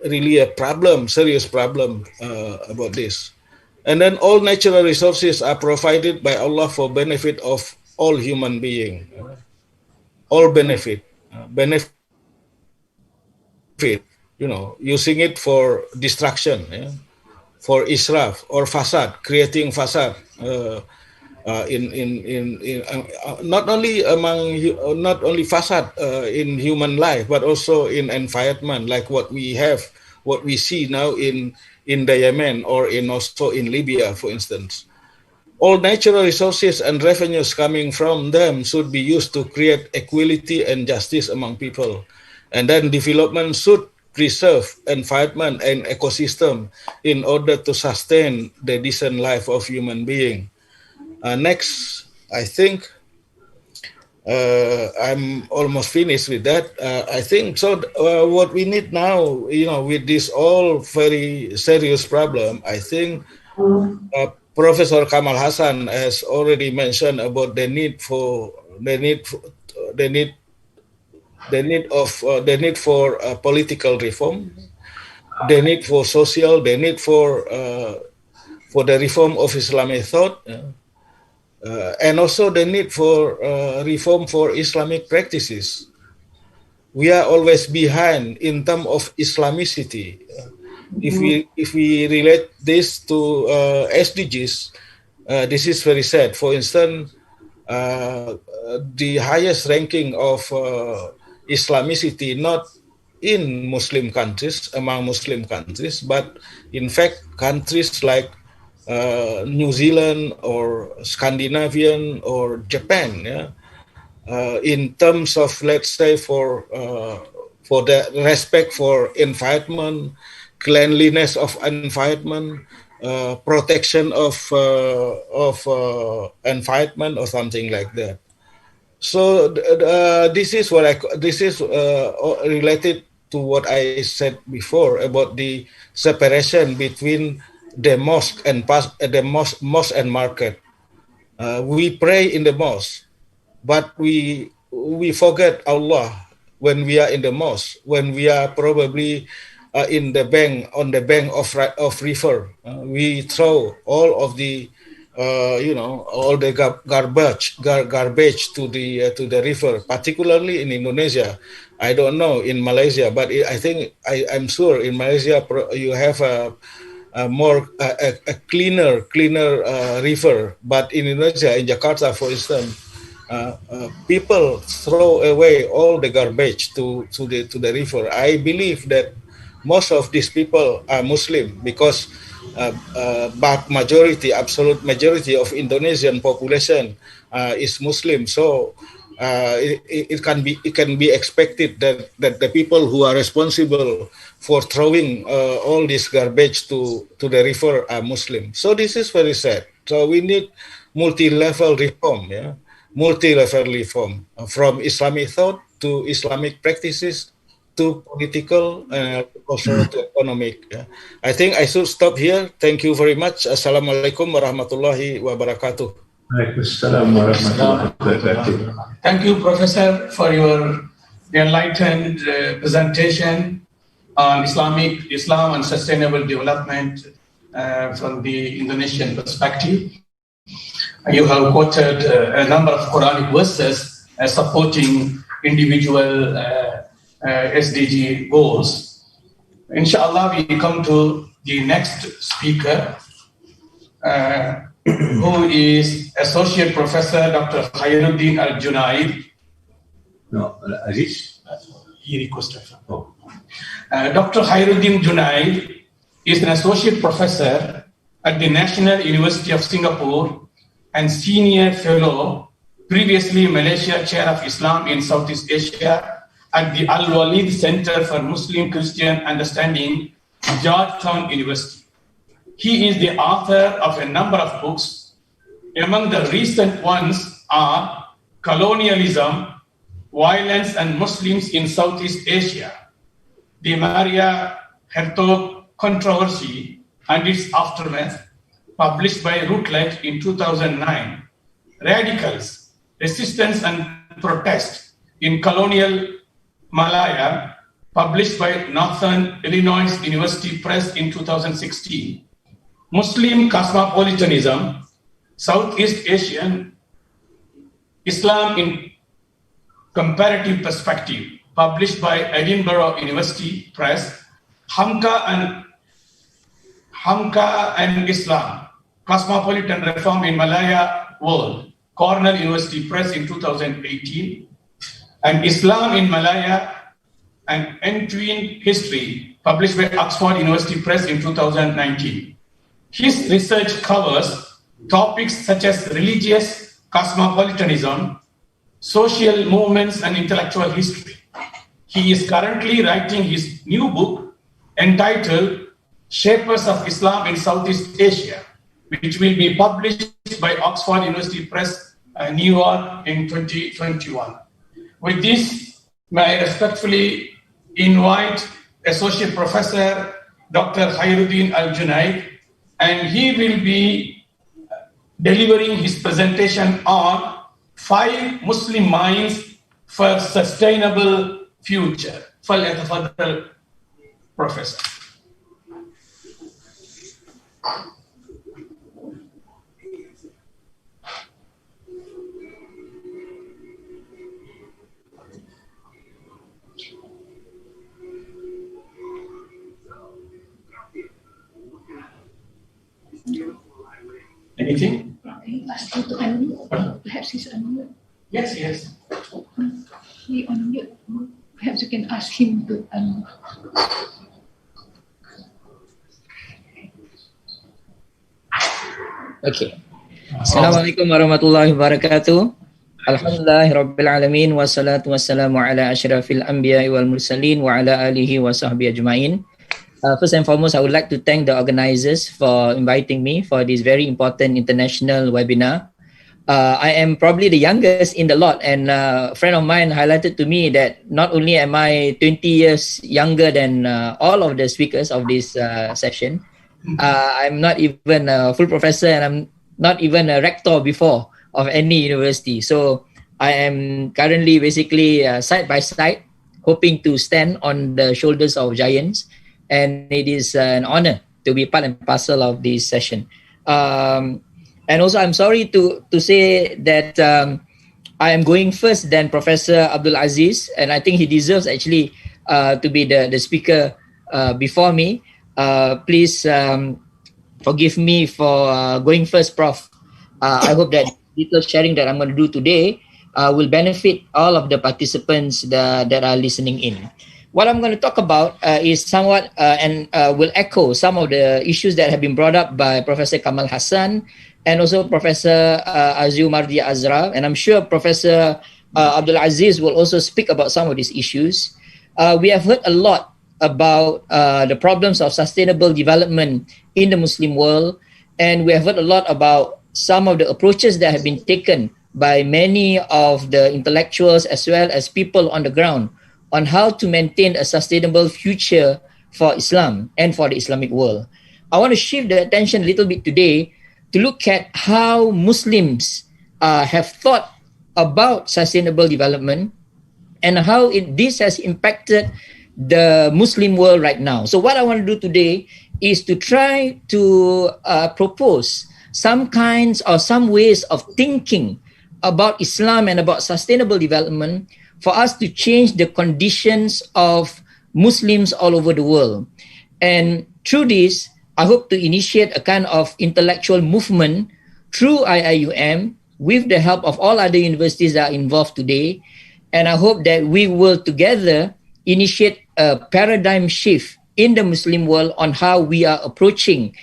really a problem, serious problem about this. And then all natural resources are provided by Allah for benefit of all human beings. All benefit, using it for destruction, for israf or fasad, creating fasad. Not only fasad in human life, but also in environment, like what we see now in the Yemen or also in Libya, for instance. All natural resources and revenues coming from them should be used to create equality and justice among people. And then development should preserve environment and ecosystem in order to sustain the decent life of human being. Next, I think I'm almost finished with that. I think so. What we need now, with this all very serious problem, I think Professor Kamal Hassan has already mentioned about the need for political reform, the need for social, the need for the reform of Islamic thought. And also the need for reform for Islamic practices. We are always behind in terms of Islamicity. If we relate this to SDGs, this is very sad. For instance, the highest ranking of Islamicity not in Muslim countries, among Muslim countries, but in fact countries like New Zealand or Scandinavian or Japan, in terms of, let's say, for the respect for environment, cleanliness of environment, protection of environment or something like that. So this is related to what I said before about the separation between the mosque and mosque and market. We pray in the mosque, but we forget Allah when we are in the mosque, when we are probably on the bank of river. We throw all of the all the garbage to the river, particularly in Indonesia. I don't know in Malaysia, but I'm sure in Malaysia you have a cleaner river. But in Indonesia, in Jakarta, for instance, people throw away all the garbage to the river. I believe that most of these people are Muslim because absolute majority of Indonesian population is Muslim. So it can be expected that the people who are responsible for throwing all this garbage to the river are Muslim. So this is very sad. So we need multi-level reform, from Islamic thought to Islamic practices to political and also to economic. I think I should stop here. Thank you very much. Assalamualaikum warahmatullahi wabarakatuh. Thank you, Professor, for your enlightened presentation on Islam and sustainable development from the Indonesian perspective. You have quoted a number of Quranic verses supporting individual SDG goals. Inshallah, we come to the next speaker, who is Associate Professor Dr. KHAIRUDIN ALJUNIED. No, Aziz? He requested. Dr. KHAIRUDIN Junaid is an Associate Professor at the National University of Singapore and Senior Fellow, previously Malaysia Chair of Islam in Southeast Asia at the Al-Walid Center for Muslim-Christian Understanding, Georgetown University. He is the author of a number of books. Among the recent ones are Colonialism, Violence and Muslims in Southeast Asia, the Maria Hertog Controversy and its Aftermath, published by Routledge in 2009, Radicals, Resistance and Protest in Colonial Malaya, published by Northern Illinois University Press in 2016. Muslim Cosmopolitanism, Southeast Asian Islam in Comparative Perspective, published by Edinburgh University Press. Hamka and Islam, Cosmopolitan Reform in Malaya World, Cornell University Press in 2018, and Islam in Malaya and Entwin History, published by Oxford University Press in 2019. His research covers topics such as religious cosmopolitanism, social movements, and intellectual history. He is currently writing his new book entitled Shapers of Islam in Southeast Asia, which will be published by Oxford University Press, New York in 2021. With this, may I respectfully invite Associate Professor Dr. KHAIRUDIN ALJUNIED, and he will be delivering his presentation on 5 Muslim minds for sustainable future. فليتفضل Professor. Anything? Okay, ask you to unmute. Perhaps he's unmute. Yes, yes. He unmute. Perhaps you can ask him to unmute. Okay. Assalamualaikum warahmatullahi wabarakatuh. Alhamdulillahirabbil alamin wassalatu wassalamu ala asyrafil anbiya'i wal mursalin wa ala alihi wa sahbihi ajmain. First and foremost, I would like to thank the organizers for inviting me for this very important international webinar. I am probably the youngest in the lot, and a friend of mine highlighted to me that not only am I 20 years younger than all of the speakers of this session, I'm not even a full professor, and I'm not even a rector before of any university. So I am currently basically side by side, hoping to stand on the shoulders of giants. And it is an honor to be part and parcel of this session. And also, I'm sorry to say that I am going first than Professor ABDULAZIZ, and I think he deserves actually to be the speaker before me. Please forgive me for going first, Prof. I hope that little sharing that I'm going to do today will benefit all of the participants that are listening in. What I'm going to talk about is somewhat and will echo some of the issues that have been brought up by Professor Kamal Hassan and also Professor AZYUMARDI AZRA. And I'm sure Professor ABDULAZIZ will also speak about some of these issues. We have heard a lot about the problems of sustainable development in the Muslim world. And we have heard a lot about some of the approaches that have been taken by many of the intellectuals as well as people on the ground on how to maintain a sustainable future for Islam and for the Islamic world. I want to shift the attention a little bit today to look at how Muslims have thought about sustainable development and how this has impacted the Muslim world right now. So what I want to do today is to try to propose some kinds or some ways of thinking about Islam and about sustainable development for us to change the conditions of Muslims all over the world. And through this, I hope to initiate a kind of intellectual movement through IIUM with the help of all other universities that are involved today. And I hope that we will together initiate a paradigm shift in the Muslim world on how we are approaching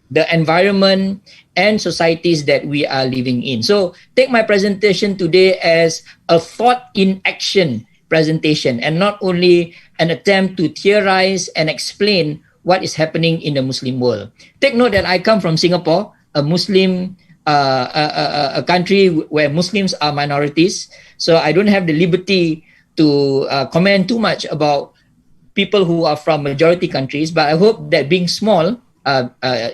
the environment and societies that we are living in. So take my presentation today as a thought in action presentation and not only an attempt to theorize and explain what is happening in the Muslim world. Take note that I come from Singapore, a Muslim, a country where Muslims are minorities. So I don't have the liberty to comment too much about people who are from majority countries, but I hope that being small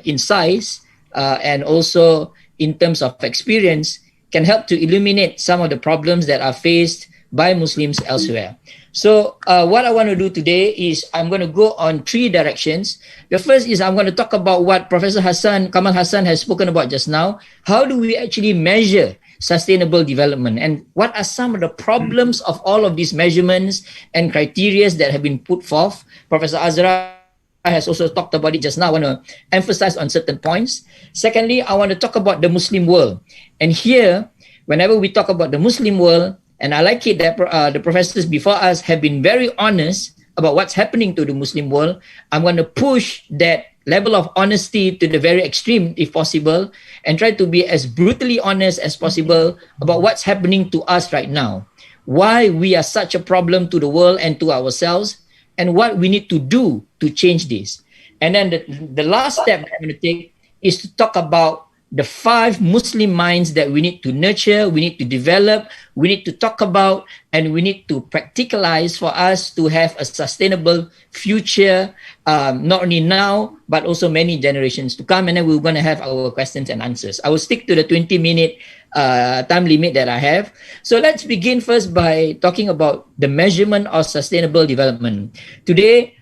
in size and also in terms of experience can help to illuminate some of the problems that are faced by Muslims elsewhere. So what I want to do today is I'm going to go on 3 directions. The first is I'm going to talk about what Professor Kamal Hassan has spoken about just now. How do we actually measure sustainable development, and what are some of the problems of all of these measurements and criteria that have been put forth? Professor Azra has also talked about it just now. I want to emphasize on certain points. Secondly, I want to talk about the Muslim world. And here, whenever we talk about the Muslim world, and I like it that the professors before us have been very honest about what's happening to the Muslim world, I'm going to push that level of honesty to the very extreme if possible, and try to be as brutally honest as possible about what's happening to us right now, why we are such a problem to the world and to ourselves, and what we need to do to change this. And then the last step that I'm going to take is to talk about the 5 Muslim minds that we need to nurture, we need to develop, we need to talk about, and we need to practicalize for us to have a sustainable future, not only now, but also many generations to come. And then we're going to have our questions and answers. I will stick to the 20-minute time limit that I have. So let's begin first by talking about the measurement of sustainable development. Today,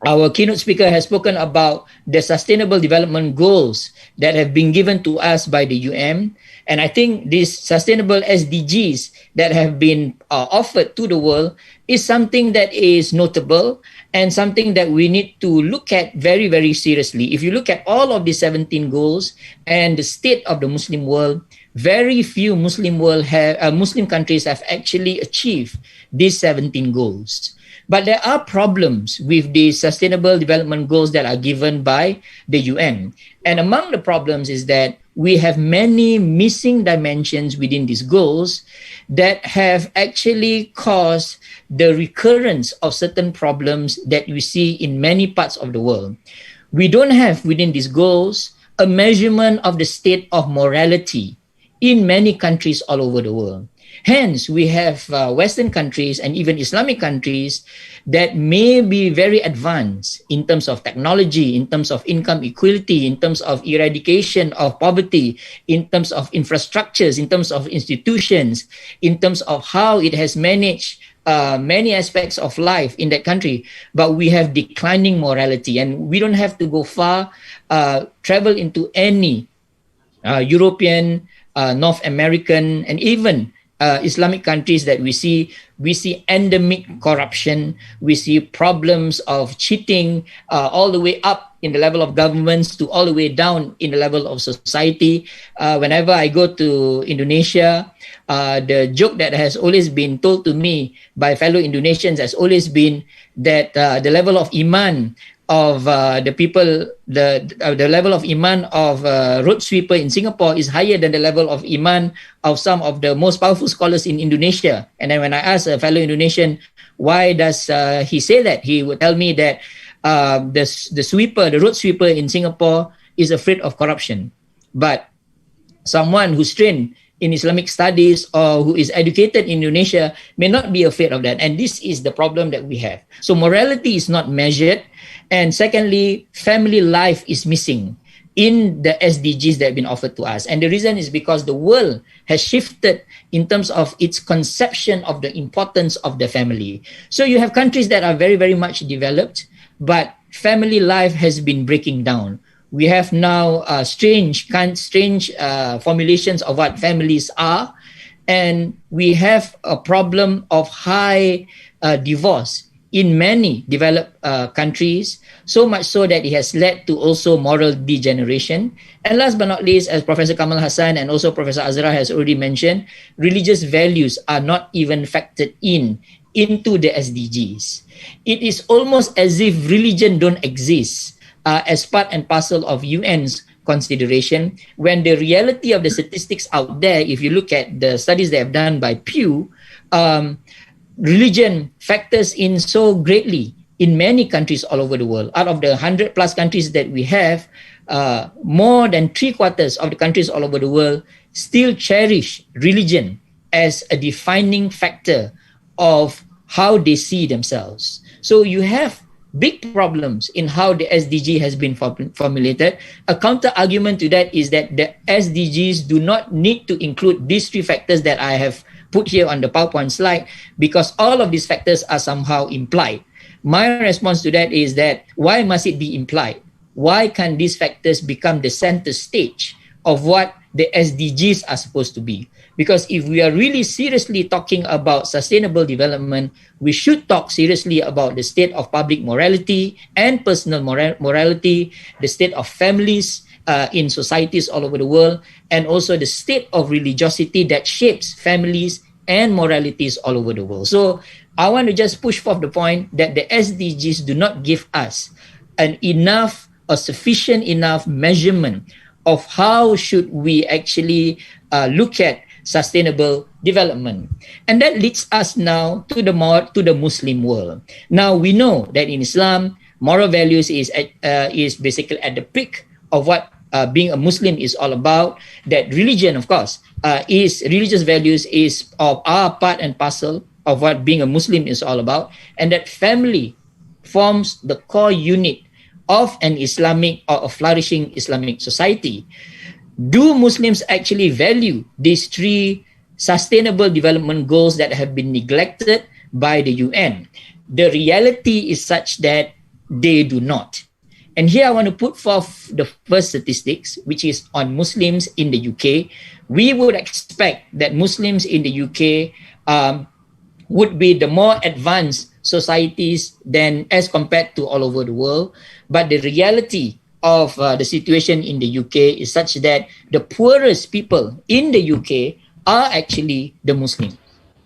our keynote speaker has spoken about the sustainable development goals that have been given to us by the UM. And I think these sustainable SDGs that have been offered to the world is something that is notable and something that we need to look at very, very seriously. If you look at all of the 17 goals and the state of the Muslim world, very few Muslim countries have actually achieved these 17 goals. But there are problems with the sustainable development goals that are given by the UN. And among the problems is that we have many missing dimensions within these goals that have actually caused the recurrence of certain problems that we see in many parts of the world. We don't have within these goals a measurement of the state of morality in many countries all over the world. Hence, we have Western countries and even Islamic countries that may be very advanced in terms of technology, in terms of income equality, in terms of eradication of poverty, in terms of infrastructures, in terms of institutions, in terms of how it has managed many aspects of life in that country. But we have declining morality, and we don't have to go far, travel into any European, North American, and even Islamic countries that we see endemic corruption, we see problems of cheating all the way up in the level of governments to all the way down in the level of society. Whenever I go to Indonesia, the joke that has always been told to me by fellow Indonesians has always been that the level of iman of the people, the level of iman of road sweeper in Singapore is higher than the level of iman of some of the most powerful scholars in Indonesia. And then when I ask a fellow Indonesian, why does he say that? He would tell me that the road sweeper in Singapore is afraid of corruption. But someone who's trained in Islamic studies or who is educated in Indonesia may not be afraid of that. And this is the problem that we have. So morality is not measured. And secondly, family life is missing in the SDGs that have been offered to us. And the reason is because the world has shifted in terms of its conception of the importance of the family. So you have countries that are very, very much developed, but family life has been breaking down. We have now strange formulations of what families are, and we have a problem of high divorce in many developed countries, so much so that it has led to also moral degeneration. And last but not least, as Professor Kamal Hassan and also Professor Azra has already mentioned, religious values are not even factored into the SDGs. It is almost as if religion don't exist as part and parcel of UN's consideration, when the reality of the statistics out there, if you look at the studies they have done by Pew, religion factors in so greatly in many countries all over the world. Out of the 100 plus countries that we have, more than 3/4 of the countries all over the world still cherish religion as a defining factor of how they see themselves. So you have big problems in how the SDG has been formulated. A counter argument to that is that the SDGs do not need to include these 3 factors that I have put here on the PowerPoint slide because all of these factors are somehow implied. My response to that is that why must it be implied? Why can't these factors become the center stage of what the SDGs are supposed to be? Because if we are really seriously talking about sustainable development, we should talk seriously about the state of public morality and personal morality, the state of families in societies all over the world, and also the state of religiosity that shapes families and moralities all over the world. So I want to just push forth the point that the SDGs do not give us an enough or sufficient enough measurement of how should we actually look at sustainable development. And that leads us now to the Muslim world. Now we know that in Islam, moral values is basically at the peak of what being a Muslim is all about. That religion, of course, religious values are part and parcel of what being a Muslim is all about, and that family forms the core unit of an Islamic or a flourishing Islamic society. Do Muslims actually value these three sustainable development goals that have been neglected by the UN? The reality is such that they do not. And here I want to put forth the first statistics, which is on Muslims in the UK. We would expect that Muslims in the UK would be the more advanced societies than as compared to all over the world. But the reality of the situation in the UK is such that the poorest people in the UK are actually the Muslims.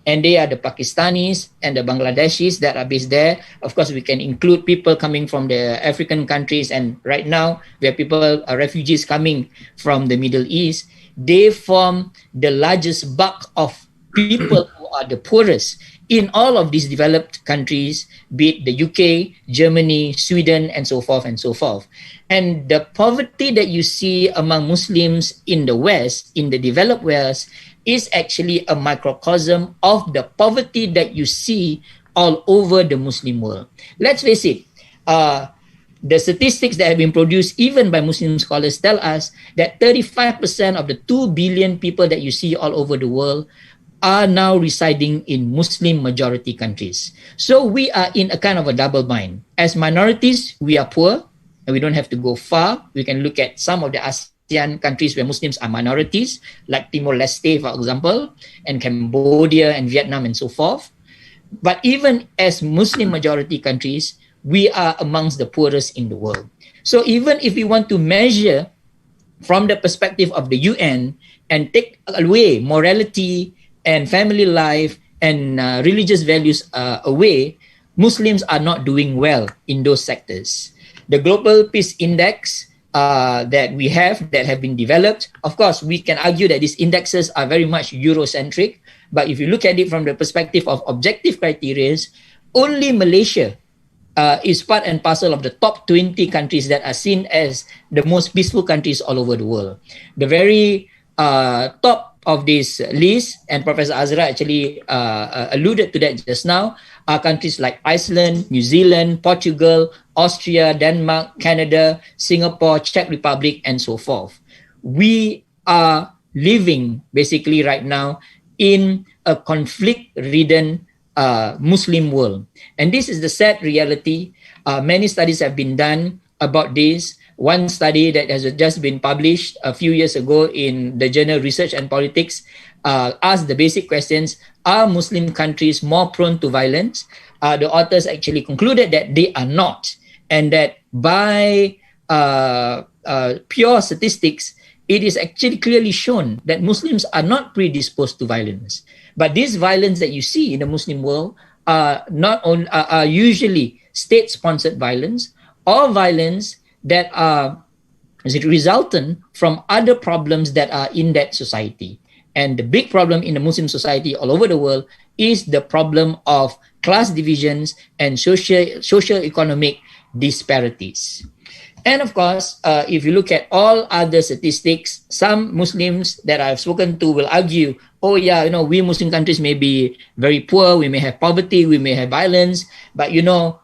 And they are the Pakistanis and the Bangladeshis that are based there. Of course, we can include people coming from the African countries. And right now, we have refugees coming from the Middle East. They form the largest bulk of people who are the poorest in all of these developed countries, be it the UK, Germany, Sweden, and so forth and so forth. And the poverty that you see among Muslims in the West, in the developed West, is actually a microcosm of the poverty that you see all over the Muslim world. Let's face it, the statistics that have been produced even by Muslim scholars tell us that 35% of the 2 billion people that you see all over the world are now residing in Muslim majority countries. So we are in a kind of a double bind. As minorities, we are poor, and we don't have to go far. We can look at some of the ASEAN countries where Muslims are minorities, like Timor-Leste, for example, and Cambodia and Vietnam and so forth. But even as Muslim majority countries, we are amongst the poorest in the world. So even if we want to measure from the perspective of the UN and take away morality and family life and religious values away, Muslims are not doing well in those sectors. The Global Peace Index that we have been developed, of course, we can argue that these indexes are very much Eurocentric, but if you look at it from the perspective of objective criteria, only Malaysia is part and parcel of the top 20 countries that are seen as the most peaceful countries all over the world. The very top of this list, and Professor Azra actually alluded to that just now, are countries like Iceland, New Zealand, Portugal, Austria, Denmark, Canada, Singapore, Czech Republic, and so forth. We are living basically right now in a conflict-ridden Muslim world. And this is the sad reality. Many studies have been done about this. One study that has just been published a few years ago in the journal Research and Politics asked the basic questions: are Muslim countries more prone to violence? The authors actually concluded that they are not, and that by pure statistics, it is actually clearly shown that Muslims are not predisposed to violence. But this violence that you see in the Muslim world are usually state-sponsored violence or violence that are resultant from other problems that are in that society. And the big problem in the Muslim society all over the world is the problem of class divisions and socio-economic disparities. And of course, if you look at all other statistics, some Muslims that I've spoken to will argue, oh yeah, we Muslim countries may be very poor, we may have poverty, we may have violence, but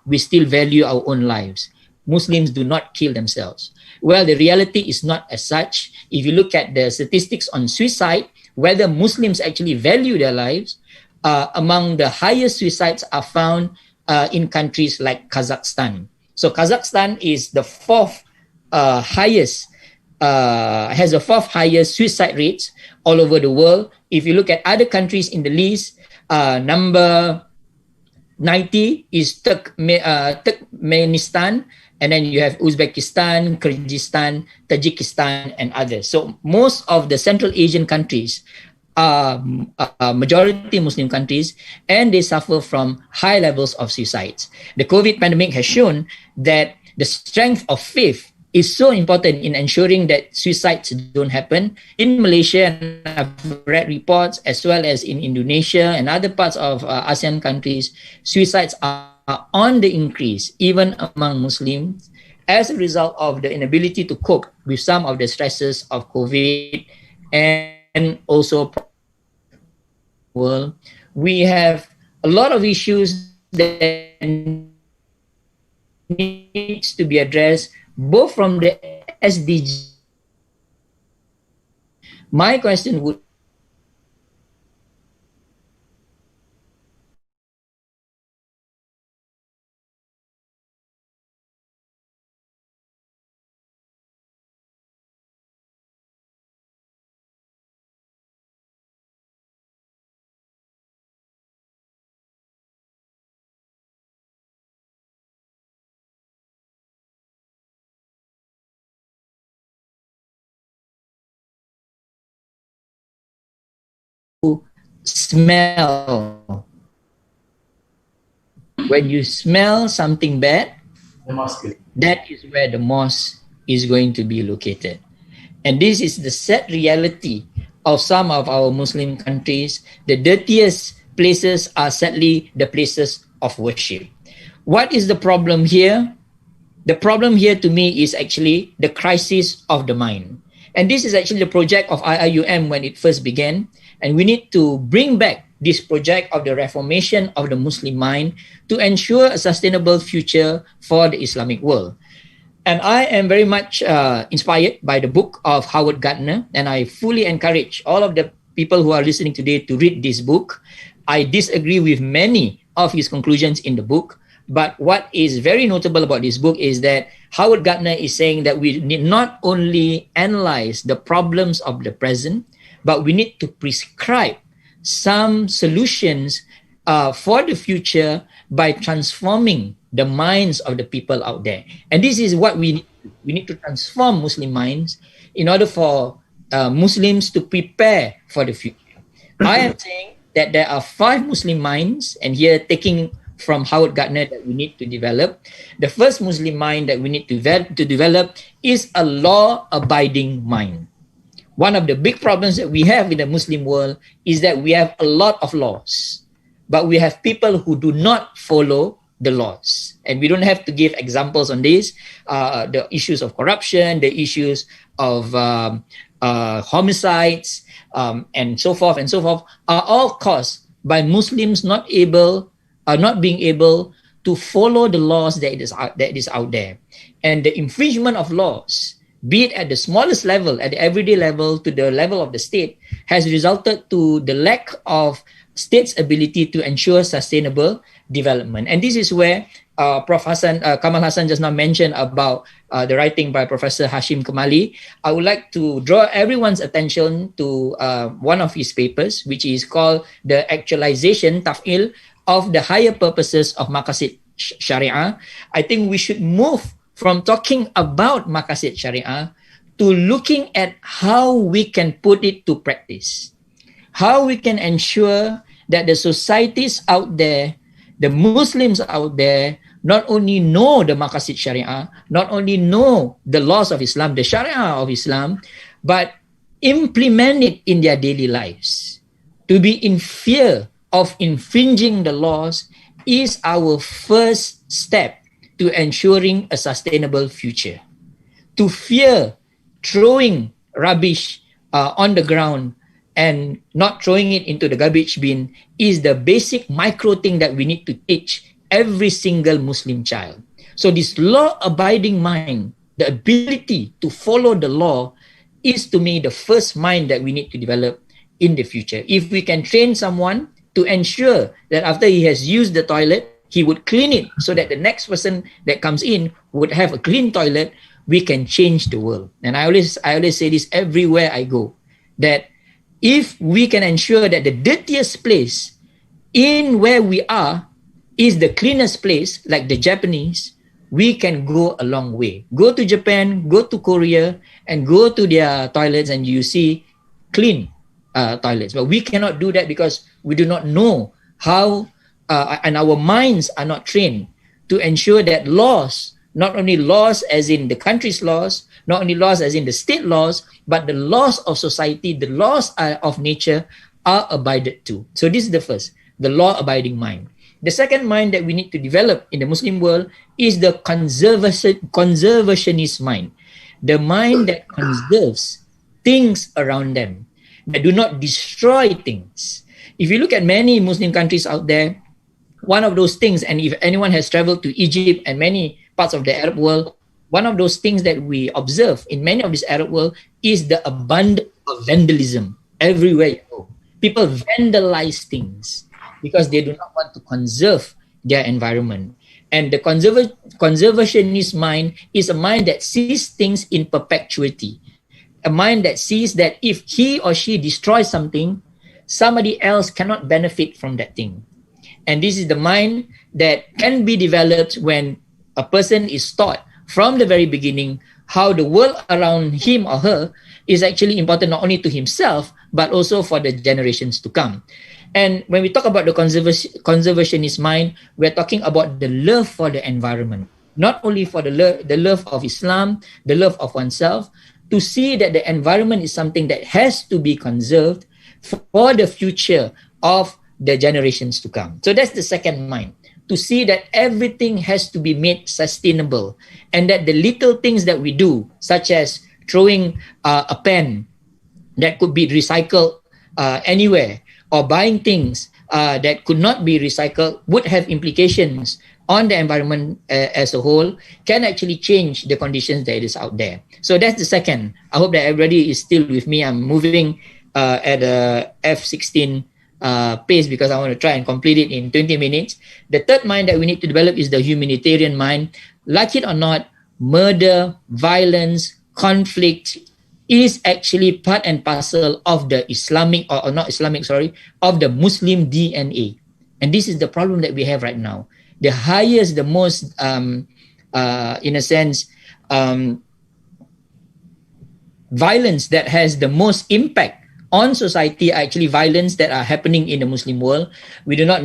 we still value our own lives. Muslims do not kill themselves. Well, the reality is not as such. If you look at the statistics on suicide, whether Muslims actually value their lives, among the highest suicides are found in countries like Kazakhstan. So Kazakhstan is the fourth highest, has the fourth highest suicide rates all over the world. If you look at other countries in the list, number 90 is Turkmenistan, and then you have Uzbekistan, Kyrgyzstan, Tajikistan, and others. So most of the Central Asian countries are majority Muslim countries, and they suffer from high levels of suicides. The COVID pandemic has shown that the strength of faith is so important in ensuring that suicides don't happen. In Malaysia, and I've read reports, as well as in Indonesia and other parts of ASEAN countries, suicides are on the increase, even among Muslims, as a result of the inability to cope with some of the stresses of COVID and also world. We have a lot of issues that needs to be addressed, both from the SDG. My question would smell. When you smell something bad, that is where the mosque is going to be located. And this is the sad reality of some of our Muslim countries. The dirtiest places are sadly the places of worship. What is the problem here? The problem here to me is actually the crisis of the mind. And this is actually the project of IIUM when it first began. And we need to bring back this project of the reformation of the Muslim mind to ensure a sustainable future for the Islamic world. And I am very much inspired by the book of Howard Gardner, and I fully encourage all of the people who are listening today to read this book. I disagree with many of his conclusions in the book, but what is very notable about this book is that Howard Gardner is saying that we need not only analyze the problems of the present, but we need to prescribe some solutions for the future by transforming the minds of the people out there. And this is what we need to transform Muslim minds in order for Muslims to prepare for the future. I am saying that there are 5 Muslim minds, and here taking from Howard Gardner, that we need to develop. The first Muslim mind that we need to develop is a law-abiding mind. One of the big problems that we have in the Muslim world is that we have a lot of laws, but we have people who do not follow the laws. And we don't have to give examples on this. The issues of corruption, the issues of homicides, and so forth are all caused by Muslims not being able to follow the laws that is out there. And the infringement of laws, be it at the smallest level, at the everyday level, to the level of the state, has resulted to the lack of state's ability to ensure sustainable development. And this is where Prof. Kamal Hassan just now mentioned about the writing by Professor Hashim Kamali. I would like to draw everyone's attention to one of his papers, which is called The Actualization, Taf'il, of the Higher Purposes of Maqasid Sharia. I think we should move from talking about Maqasid Sharia to looking at how we can put it to practice. How we can ensure that the societies out there, the Muslims out there, not only know the Maqasid Sharia, not only know the laws of Islam, the Sharia of Islam, but implement it in their daily lives. To be in fear of infringing the laws is our first step to ensuring a sustainable future. To fear throwing rubbish on the ground and not throwing it into the garbage bin is the basic micro thing that we need to teach every single Muslim child. So this law-abiding mind, the ability to follow the law, is to me the first mind that we need to develop in the future. If we can train someone to ensure that after he has used the toilet, he would clean it so that the next person that comes in would have a clean toilet, we can change the world. And I always say this everywhere I go, that if we can ensure that the dirtiest place in where we are is the cleanest place, like the Japanese, we can go a long way. Go to Japan, go to Korea, and go to their toilets and you see clean toilets. But we cannot do that because we do not know how, and our minds are not trained to ensure that laws, not only laws as in the country's laws, not only laws as in the state laws, but the laws of society, the laws of nature are abided to. So this is the first, the law-abiding mind. The second mind that we need to develop in the Muslim world is the conservationist mind. The mind that conserves things around them, that do not destroy things. If you look at many Muslim countries out there, one of those things, and if anyone has traveled to Egypt and many parts of the Arab world, one of those things that we observe in many of this Arab world is the abundance of vandalism everywhere you go. People vandalize things because they do not want to conserve their environment. And the conservationist mind is a mind that sees things in perpetuity. A mind that sees that if he or she destroys something, somebody else cannot benefit from that thing. And this is the mind that can be developed when a person is taught from the very beginning how the world around him or her is actually important not only to himself, but also for the generations to come. And when we talk about the conservationist mind, we're talking about the love for the environment, not only for the love of Islam, the love of oneself, to see that the environment is something that has to be conserved for the future of the generations to come. So that's the second mind, to see that everything has to be made sustainable and that the little things that we do, such as throwing a pen that could be recycled anywhere, or buying things that could not be recycled, would have implications on the environment as a whole, can actually change the conditions that is out there. So that's the second. I hope that everybody is still with me. I'm moving at a F16 pace because I want to try and complete it in 20 minutes. The third mind that we need to develop is the humanitarian mind. Like it or not, murder, violence, conflict is actually part and parcel of the Islamic, or not Islamic, sorry, of the Muslim DNA. And this is the problem that we have right now. The highest, the most, in a sense, violence that has the most impact on society are actually violence that are happening in the Muslim world. We do not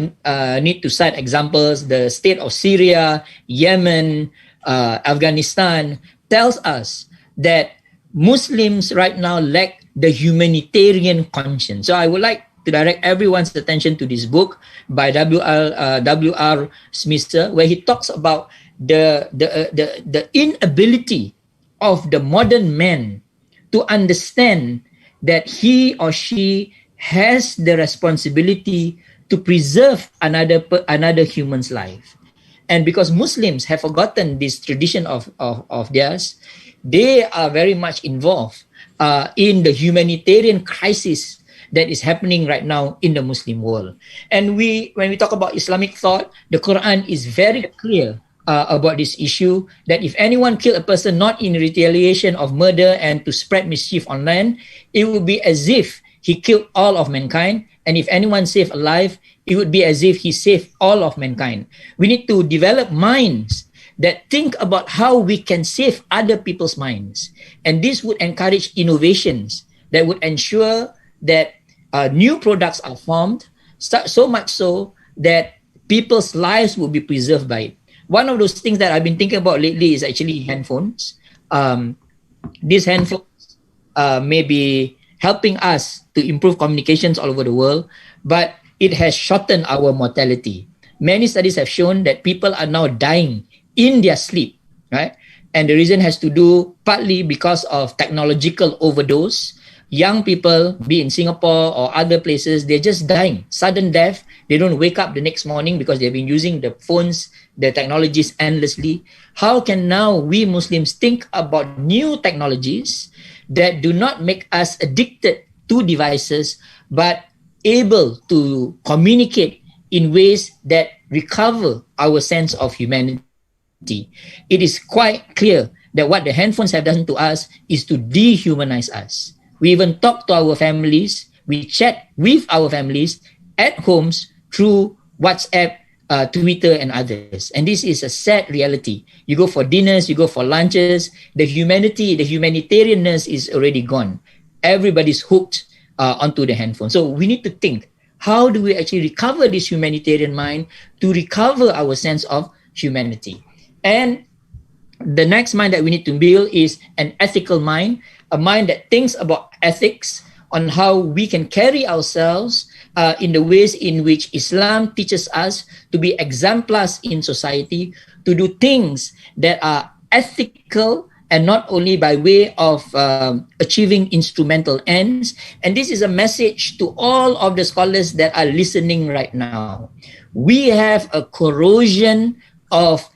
need to cite examples. The state of Syria, Yemen, Afghanistan tells us that Muslims right now lack the humanitarian conscience. So I would like to direct everyone's attention to this book by W.R. Smith, where he talks about the inability of the modern man to understand that he or she has the responsibility to preserve another human's life. And because Muslims have forgotten this tradition of theirs, they are very much involved in the humanitarian crisis that is happening right now in the Muslim world. And when we talk about Islamic thought, the Quran is very clear about this issue, that if anyone kill a person not in retaliation of murder and to spread mischief on land, it would be as if he killed all of mankind. And if anyone saved alive, it would be as if he saved all of mankind. We need to develop minds that think about how we can save other people's minds. And this would encourage innovations that would ensure that new products are formed, so much so that people's lives will be preserved by it. One of those things that I've been thinking about lately is actually handphones. These handphones may be helping us to improve communications all over the world, but it has shortened our mortality. Many studies have shown that people are now dying in their sleep, right? And the reason has to do partly because of technological overdose. Young people, be in Singapore or other places, they're just dying, sudden death. They don't wake up the next morning because they've been using the phones, the technologies endlessly. How can now we Muslims think about new technologies that do not make us addicted to devices, but able to communicate in ways that recover our sense of humanity. It is quite clear that what the handphones have done to us is to dehumanize us. We even talk to our families, we chat with our families at homes through WhatsApp, Twitter, and others. And this is a sad reality. You go for dinners, you go for lunches, the humanitarianness is already gone. Everybody's hooked onto the handphone. So we need to think, how do we actually recover this humanitarian mind to recover our sense of humanity? And the next mind that we need to build is an ethical mind, a mind that thinks about ethics, on how we can carry ourselves in the ways in which Islam teaches us to be exemplars in society, to do things that are ethical and not only by way of achieving instrumental ends. And this is a message to all of the scholars that are listening right now. We have a corrosion of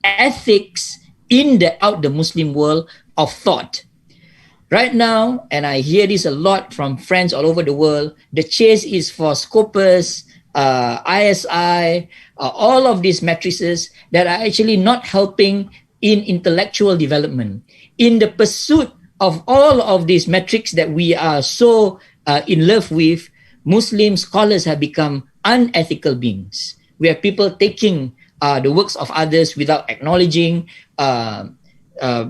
ethics in the Muslim world of thought. Right now, and I hear this a lot from friends all over the world, the chase is for Scopus, ISI, all of these matrices that are actually not helping in intellectual development. In the pursuit of all of these metrics that we are so in love with, Muslim scholars have become unethical beings. We have people taking the works of others without acknowledging,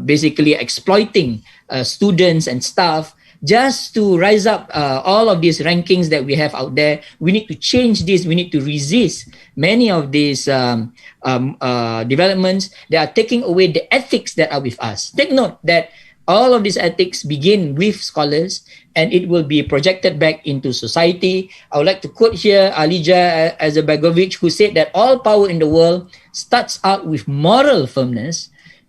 basically exploiting students and staff just to rise up all of these rankings that we have out there. We need to change this. We need to resist many of these developments that are taking away the ethics that are with us. Take note that all of these ethics begin with scholars and it will be projected back into society. I would like to quote here Alija Azarbegovic, who said that all power in the world starts out with moral firmness.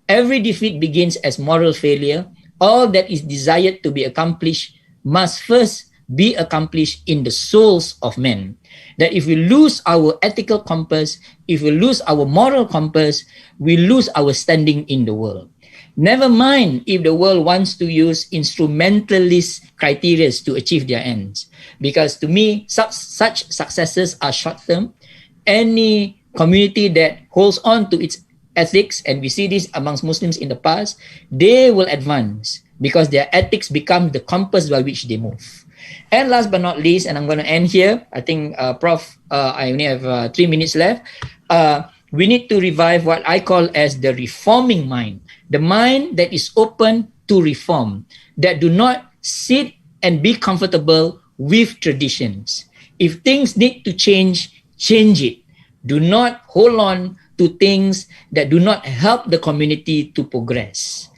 Every defeat begins as moral failure. All that is desired to be accomplished must first be accomplished in the souls of men. That if we lose our ethical compass, if we lose our moral compass, we lose our standing in the world. Never mind if the world wants to use instrumentalist criteria to achieve their ends. Because to me, such successes are short-term. Any community that holds on to its ethics, and we see this amongst Muslims in the past, they will advance because their ethics become the compass by which they move. And last but not least, and I'm going to end here, I think, Prof, I only have 3 minutes left. We need to revive what I call as the reforming mind. The mind that is open to reform, that do not sit and be comfortable with traditions. If things need to change, change it. Do not hold on to things that do not help the community to progress.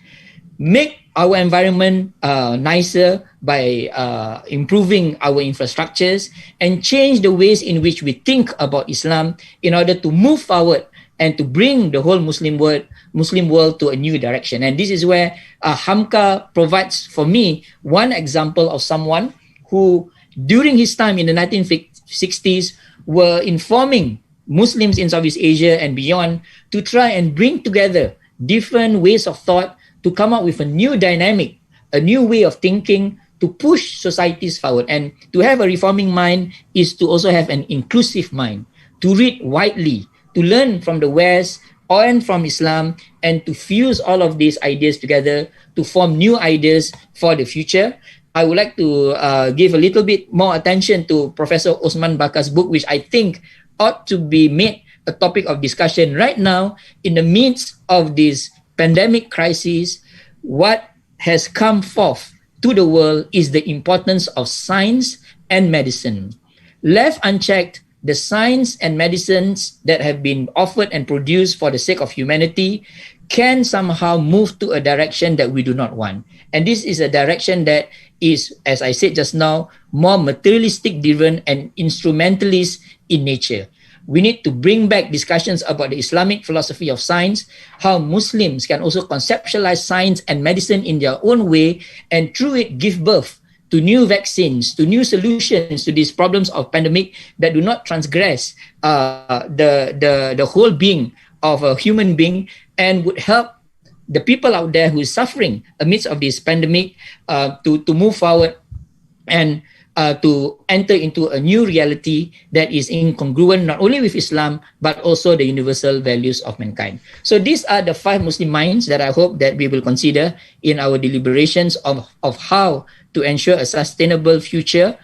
Make our environment nicer by improving our infrastructures and change the ways in which we think about Islam in order to move forward and to bring the whole Muslim world to a new direction. And this is where Hamka provides for me one example of someone who, during his time in the 1960s, were informing Muslims in Southeast Asia and beyond to try and bring together different ways of thought to come up with a new dynamic, a new way of thinking to push societies forward. And to have a reforming mind is to also have an inclusive mind, to read widely, to learn from the West and from Islam, and to fuse all of these ideas together to form new ideas for the future. I would like to give a little bit more attention to Professor Osman Bakar's book, which I think ought to be made a topic of discussion right now in the midst of this pandemic crisis. What has come forth to the world is the importance of science and medicine. Left unchecked, the science and medicines that have been offered and produced for the sake of humanity can somehow move to a direction that we do not want. And this is a direction that is, as I said just now, more materialistic driven and instrumentalist in nature. We need to bring back discussions about the Islamic philosophy of science, how Muslims can also conceptualize science and medicine in their own way, and through it give birth to new vaccines, to new solutions to these problems of pandemic that do not transgress the whole being of a human being and would help the people out there who is suffering amidst of this pandemic to move forward and to enter into a new reality that is incongruent not only with Islam but also the universal values of mankind. So these are the 5 Muslim minds that I hope that we will consider in our deliberations of how to ensure a sustainable future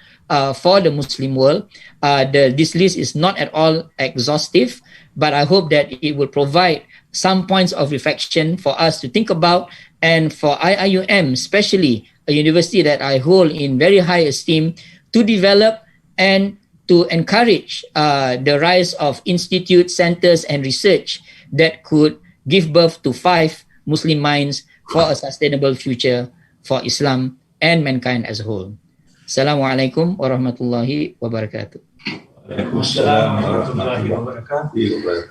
for the Muslim world. This list is not at all exhaustive, but I hope that it will provide some points of reflection for us to think about, and for IIUM, especially a university that I hold in very high esteem, to develop and to encourage the rise of institutes, centers, and research that could give birth to 5 Muslim minds for a sustainable future for Islam and mankind as a whole. Assalamualaikum warahmatullahi wabarakatuh.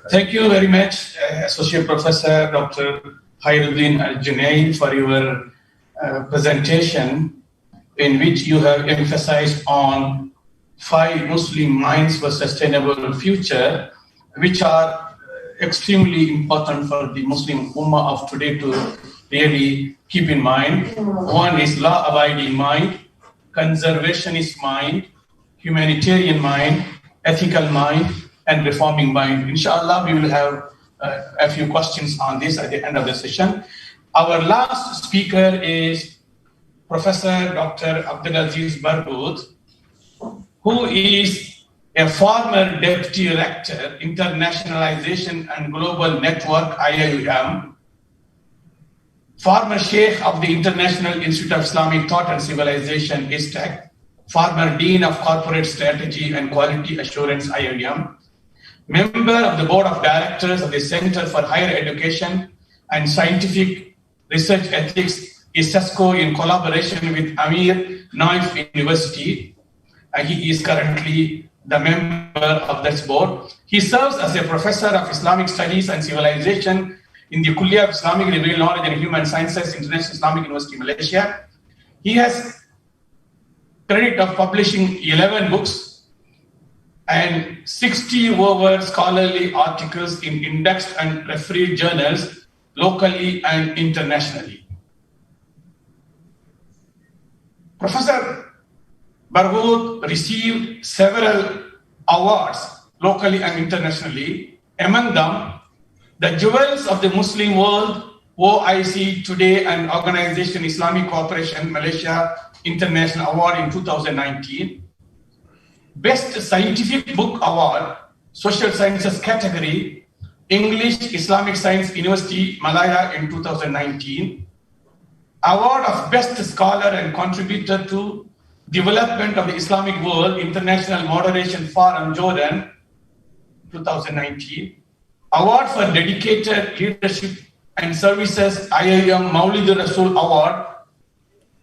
Thank you very much, Associate Professor Dr. KHAIRUDIN ALJUNIED, for your presentation, in which you have emphasized on 5 Muslim minds for sustainable future, which are extremely important for the Muslim Ummah of today to really keep in mind. One is law-abiding mind, conservationist mind, humanitarian mind, ethical mind, and reforming mind. Inshallah, we will have a few questions on this at the end of the session. Our last speaker is Professor Dr. ABDELAZIZ BERGHOUT, who is a former Deputy Rector, Internationalization and Global Network, IIUM, former Sheikh of the International Institute of Islamic Thought and Civilization, ISTAC, former Dean of Corporate Strategy and Quality Assurance, IIUM, member of the Board of Directors of the Center for Higher Education and Scientific Research Ethics, ISTAC, in collaboration with Amir Naif University. He is currently the member of that board. He serves as a professor of Islamic Studies and Civilization in the Kulliyah of Islamic Revealed Knowledge and Human Sciences, International Islamic University, Malaysia. He has credit of publishing 11 books and 60 over scholarly articles in indexed and refereed journals locally and internationally. Professor Berghout received several awards locally and internationally, among them the Jewels of the Muslim World, OIC Today and Organization Islamic Cooperation Malaysia International Award in 2019, Best Scientific Book Award, Social Sciences category, English Islamic Science University Malaya in 2019, Award of Best Scholar and Contributor to Development of the Islamic World, International Moderation Forum, Jordan, 2019, Award for Dedicated Leadership and Services, IIUM Maulidur Rasul Award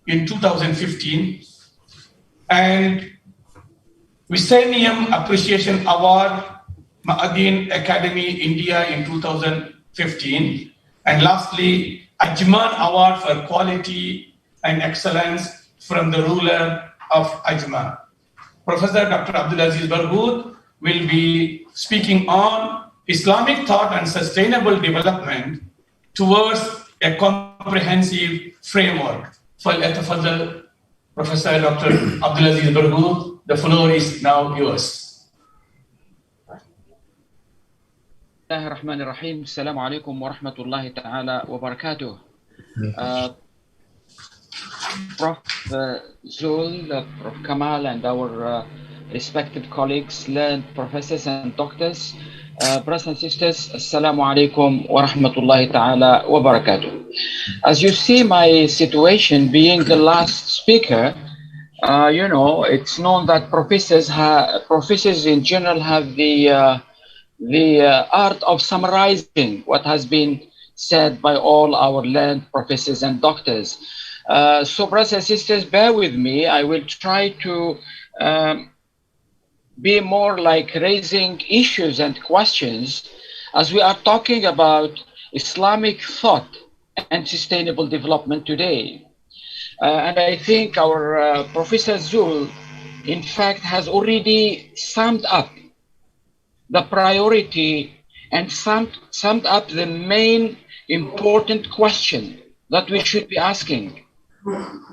in 2015, and Visenium Appreciation Award, Ma'adin Academy, India in 2015, and lastly, Ajman Award for Quality and Excellence from the ruler of Ajman. Professor Dr. ABDELAZIZ BERGHOUT will be speaking on Islamic thought and sustainable development towards a comprehensive framework. فليتفضل Professor Dr. ABDELAZIZ BERGHOUT. The floor is now yours. Bismillahirrahmanirrahim. Assalamu alaikum wa rahmatullahi ta'ala wa barakatuh. Prof. Zul, Prof. Kamal, and our respected colleagues, learned professors and doctors, brothers and sisters, Assalamu alaikum wa rahmatullahi ta'ala wa barakatuh. As you see my situation, being the last speaker, it's known that professors in general have the art of summarizing what has been said by all our learned professors and doctors. So brothers and sisters, bear with me. I will try to be more like raising issues and questions as we are talking about Islamic thought and sustainable development today. And I think our Professor Zul, in fact, has already summed up the priority and summed up the main important question that we should be asking.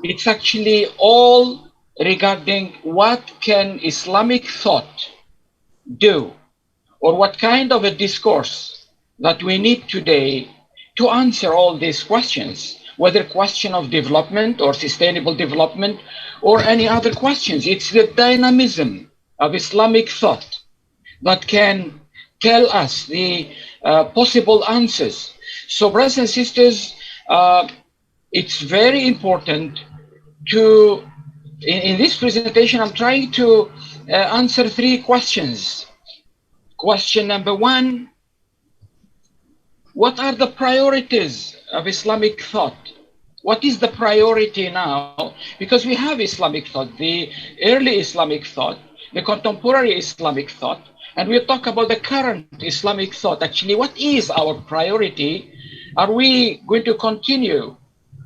It's actually all regarding what can Islamic thought do, or what kind of a discourse that we need today to answer all these questions, whether question of development or sustainable development or any other questions. It's the dynamism of Islamic thought that can tell us the possible answers. So brothers and sisters, it's very important to, in this presentation, I'm trying to answer 3 questions. Question number 1, what are the priorities of Islamic thought? What is the priority now? Because we have Islamic thought, the early Islamic thought, the contemporary Islamic thought, and we'll talk about the current Islamic thought. Actually, what is our priority? Are we going to continue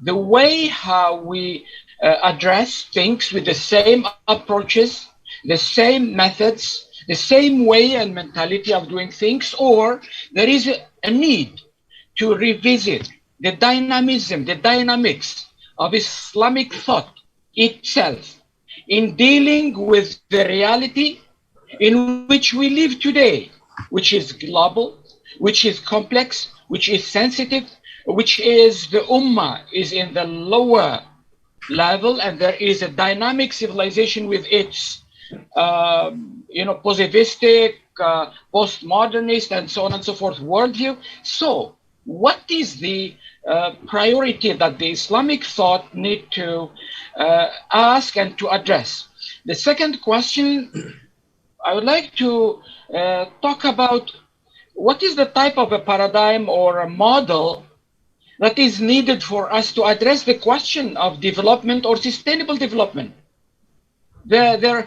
the way how we address things with the same approaches, the same methods, the same way and mentality of doing things, or there is a need to revisit the dynamism, the dynamics of Islamic thought itself in dealing with the reality in which we live today, which is global, which is complex, which is sensitive, which is the Ummah is in the lower level, and there is a dynamic civilization with its positivistic, postmodernist, and so on and so forth worldview. So what is the priority that the Islamic thought need to ask and to address? The second question, I would like to talk about what is the type of a paradigm or a model that is needed for us to address the question of development or sustainable development. The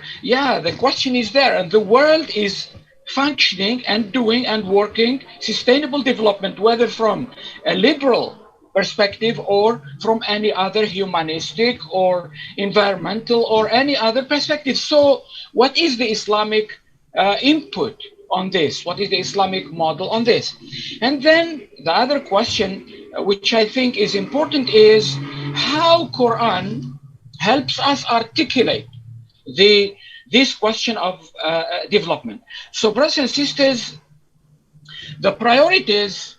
question is there, and the world is functioning and doing and working sustainable development, whether from a liberal perspective or from any other humanistic or environmental or any other perspective. So what is the Islamic input on this? What is the Islamic model on this? And then the other question, which I think is important, is how Quran helps us articulate this question of development. So brothers and sisters, the priorities,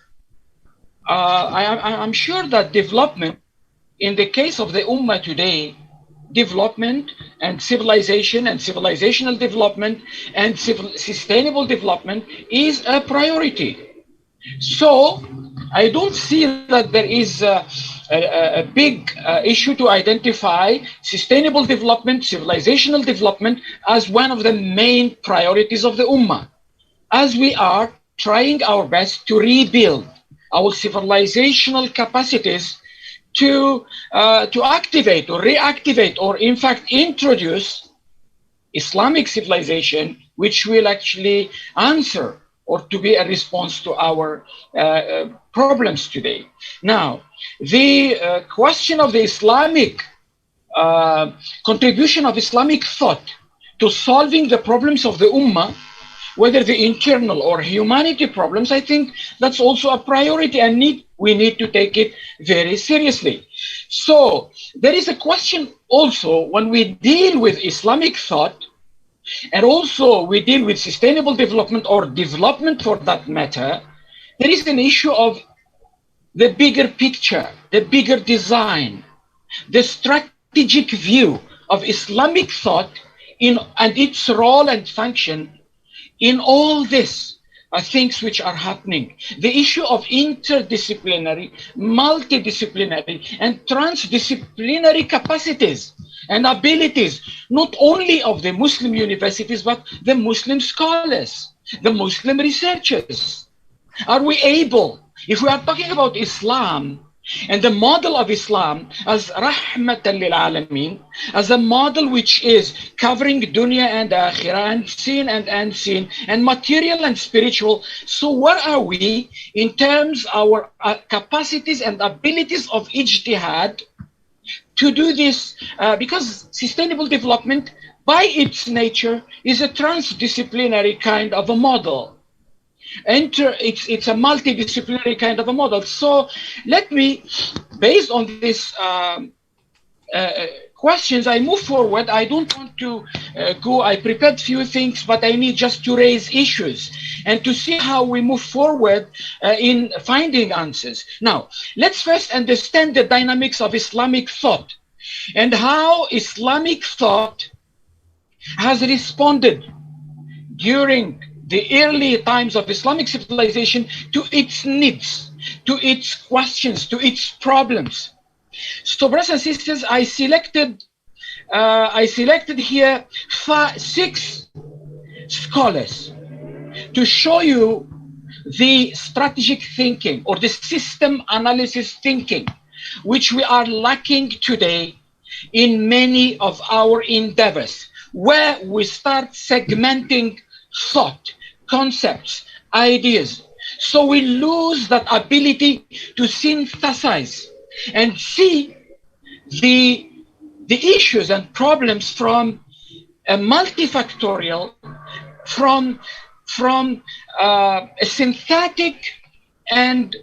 I'm sure that development, in the case of the Ummah today, development and civilization and civilizational development and sustainable development is a priority. So I don't see that there is a big issue to identify sustainable development, civilizational development as one of the main priorities of the Ummah, as we are trying our best to rebuild our civilizational capacities to activate or reactivate or in fact introduce Islamic civilization, which will actually answer or to be a response to our problems today. Now, the question of the Islamic contribution of Islamic thought to solving the problems of the Ummah, whether the internal or humanity problems, I think that's also a priority and we need to take it very seriously. So there is a question also when we deal with Islamic thought, and also we deal with sustainable development or development for that matter, there is an issue of the bigger picture, the bigger design, the strategic view of Islamic thought and its role and function in all this things which are happening. The issue of interdisciplinary, multidisciplinary, and transdisciplinary capacities and abilities, not only of the Muslim universities, but the Muslim scholars, the Muslim researchers. Are we able, if we are talking about Islam and the model of Islam as rahmatan lil alameen, as a model which is covering dunya and akhirah, and seen and unseen, and material and spiritual, so where are we in terms of our capacities and abilities of ijtihad to do this? Because sustainable development by its nature is a transdisciplinary kind of a model. it's a multidisciplinary kind of a model. So let me, based on this questions, I move forward. I don't want to go, I prepared few things, but I need just to raise issues and to see how we move forward in finding answers. Now, let's first understand the dynamics of Islamic thought and how Islamic thought has responded during the early times of Islamic civilization to its needs, to its questions, to its problems. So, brothers and sisters, I selected here 6 scholars to show you the strategic thinking or the system analysis thinking, which we are lacking today in many of our endeavors, where we start segmenting thought, concepts, ideas. So we lose that ability to synthesize and see the issues and problems from a multifactorial, from a synthetic and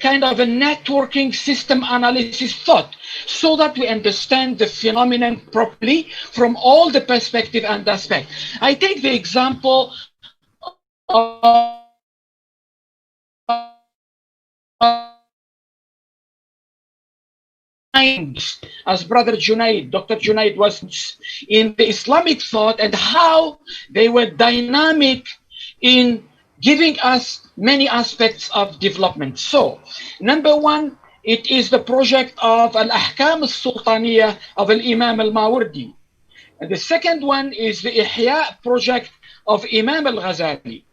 kind of a networking system analysis thought, so that we understand the phenomenon properly from all the perspective and aspect. I take the example of as Brother Junaid, Dr. Junaid was in the Islamic thought and how they were dynamic in giving us many aspects of development. So, number one, it is the project of Al-Ahkam al-Sultaniyah of Al-Imam al-Mawardi. And the second one is the Ihya project of Imam al-Ghazali.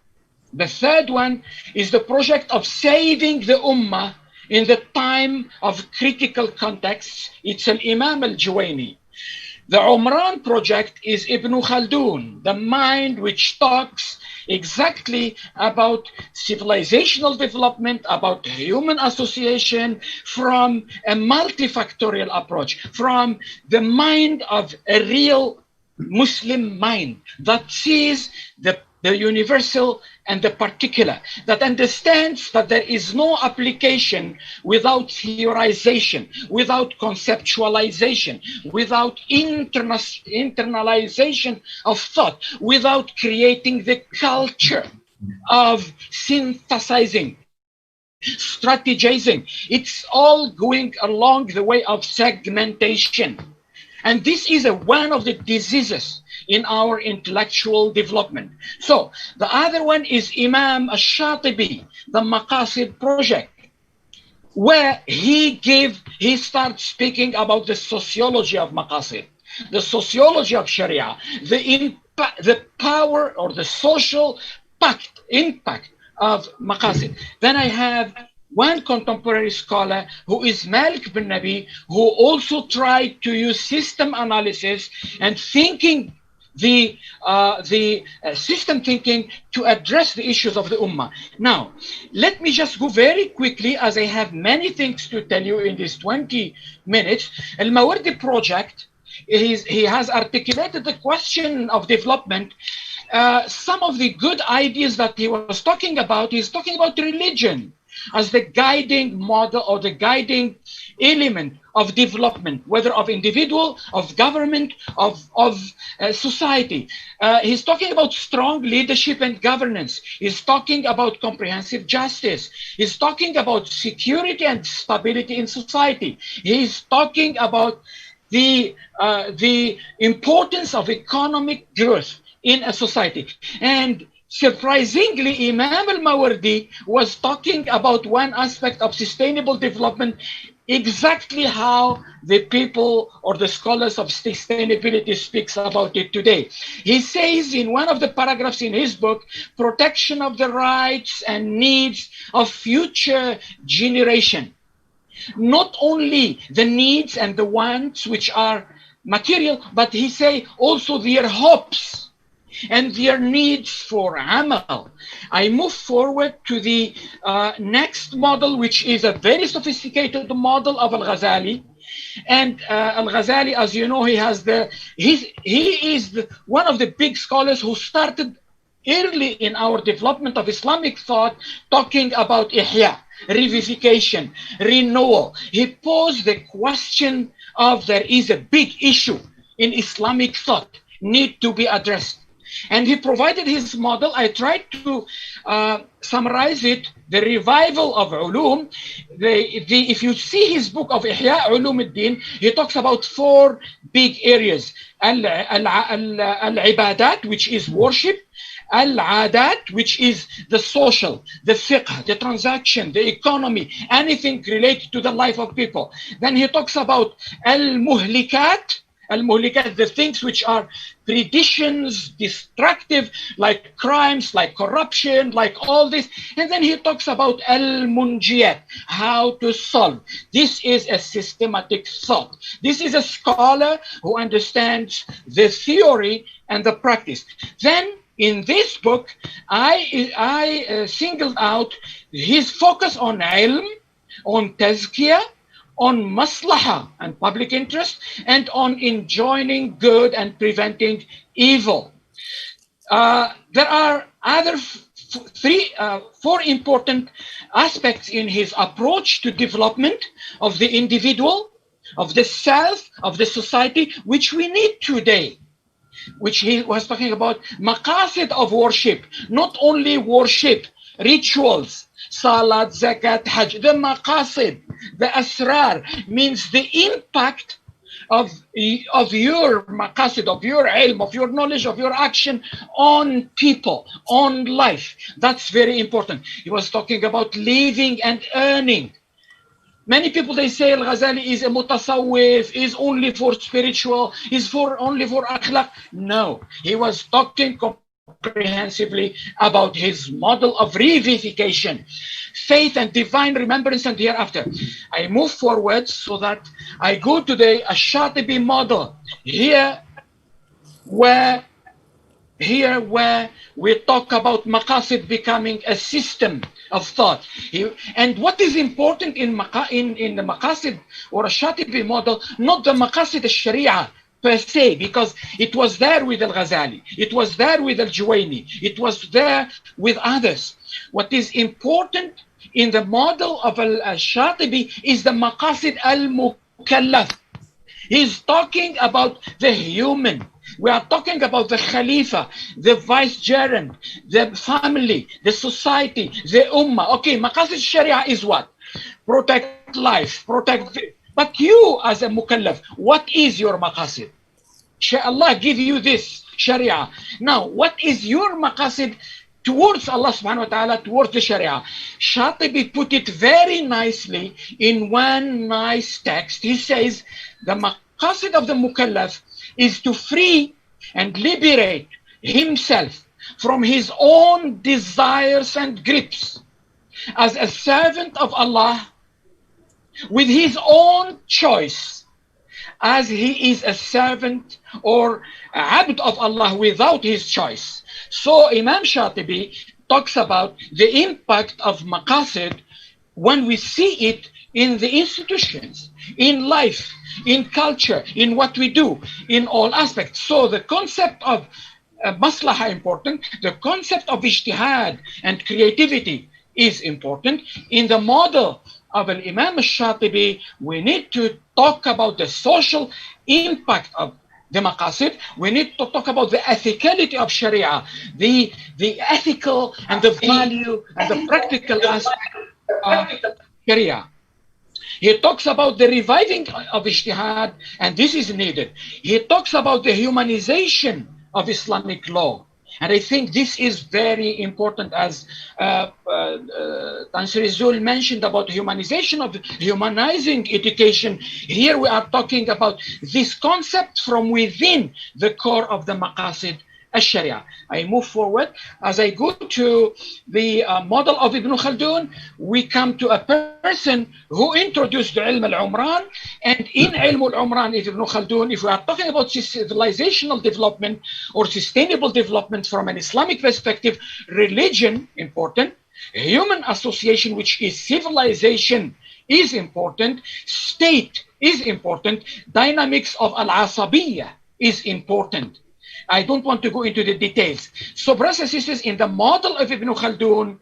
The third one is the project of saving the Ummah in the time of critical contexts. It's Al-Imam al-Juwayni. The Umran project is Ibn Khaldun, the mind which talks exactly about civilizational development, about human association from a multifactorial approach, from the mind of a real Muslim mind that sees the universal and the particular, that understands that there is no application without theorization, without conceptualization, without internalization of thought, without creating the culture of synthesizing, strategizing. It's all going along the way of segmentation. And this is one of the diseases in our intellectual development. So the other one is Imam al-Shatibi, the Maqasid project, where he starts speaking about the sociology of Maqasid, the sociology of Sharia, the power or the social impact of Maqasid. Then I have one contemporary scholar who is Malik bin Nabi, who also tried to use system analysis and thinking the system thinking to address the issues of the Ummah. Now, let me just go very quickly, as I have many things to tell you in these 20 minutes. Al-Mawardi project, he has articulated the question of development. Some of the good ideas that he was talking about, he's talking about religion as the guiding model or the guiding element of development, whether of individual, of government, of society. He's talking about strong leadership and governance. He's talking about comprehensive justice. He's talking about security and stability in society. He's talking about the importance of economic growth in a society. And surprisingly, Imam al-Mawardi was talking about one aspect of sustainable development, exactly how the people or the scholars of sustainability speaks about it today. He says in one of the paragraphs in his book, protection of the rights and needs of future generation. Not only the needs and the wants which are material, but he say also their hopes and their needs for amal. I move forward to the next model, which is a very sophisticated model of Al-Ghazali. And Al-Ghazali, as you know, he is one of the big scholars who started early in our development of Islamic thought, talking about ihya, revivification, renewal. He posed the question of there is a big issue in Islamic thought need to be addressed. And he provided his model. I tried to summarize it, the revival of ulum. If you see his book of Ihya Ulum al-Din, he talks about 4 big areas. Al-Ibadat, which is worship. Al-Adat, which is the social, the fiqh, the transaction, the economy, anything related to the life of people. Then he talks about Al-Muhlikat, the things which are traditions, destructive, like crimes, like corruption, like all this. And then he talks about al-munjiyat, how to solve. This is a systematic thought. This is a scholar who understands the theory and the practice. Then in this book, I singled out his focus on ilm, on tazkiyah, on maslaha and public interest, and on enjoining good and preventing evil. There are other 4 important aspects in his approach to development of the individual, of the self, of the society, which we need today. Which he was talking about maqasid of worship, not only worship, rituals, salat, zakat, hajj, the maqasid, the asrar, means the impact of your maqasid, of your ilm, of your knowledge, of your action on people, on life. That's very important. He was talking about living and earning. Many people, they say Al-Ghazali is a mutasawwif, is only for spiritual, is only for akhlaq. No, he was talking comprehensively about his model of revivification, faith and divine remembrance and hereafter. I move forward so that I go to the Ash-Shatibi model here where we talk about maqasid becoming a system of thought. And what is important in the maqasid or Ash-Shatibi model, not the maqasid al-Sharia per se, because it was there with Al-Ghazali, it was there with Al-Juwayni, it was there with others. What is important in the model of Al-Shatibi is the maqasid al-Mukallaf. He's talking about the human. We are talking about the Khalifa, the vicegerent, the family, the society, the ummah. Okay, maqasid sharia is what? Protect life, protect. But you as a mukallaf, what is your maqasid? Allah give you this sharia. Now, what is your maqasid towards Allah subhanahu wa ta'ala, towards the sharia? Shatibi put it very nicely in one nice text. He says, the maqasid of the mukallaf is to free and liberate himself from his own desires and grips as a servant of Allah with his own choice, as he is a servant or abd of Allah without his choice. So Imam Shatibi talks about the impact of maqasid when we see it in the institutions, in life, in culture, in what we do, in all aspects. So the concept of maslaha important, the concept of ijtihad and creativity is important. In the model of Imam al-Shatibi, we need to talk about the social impact of the maqasid. We need to talk about the ethicality of Sharia, the ethical and the value and the practical aspect of Sharia. He talks about the reviving of ijtihad, and this is needed. He talks about the humanization of Islamic law. And I think this is very important, as Tansir Zul mentioned about humanization of humanizing education. Here we are talking about this concept from within the core of the maqasid al-Sharia. I move forward. As I go to the model of Ibn Khaldun, we come to a person who introduced the Ilm al-Umran. And in Ilm al-Umran, if Ibn Khaldun, if we are talking about civilizational development or sustainable development from an Islamic perspective, religion, important. Human association, which is civilization, is important. State is important. Dynamics of al-Asabiyya is important. I don't want to go into the details. So, brothers and sisters, in the model of Ibn Khaldun,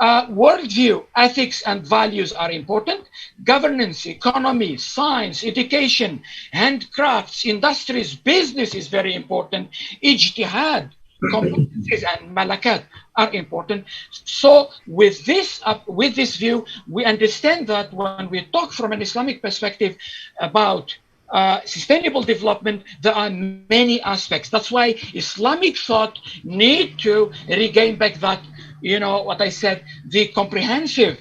worldview, ethics, and values are important. Governance, economy, science, education, handcrafts, industries, business is very important. Ijtihad, competencies, and malakat are important. So with this view, we understand that when we talk from an Islamic perspective about sustainable development, there are many aspects. That's why Islamic thought need to regain back that, you know, what I said, the comprehensive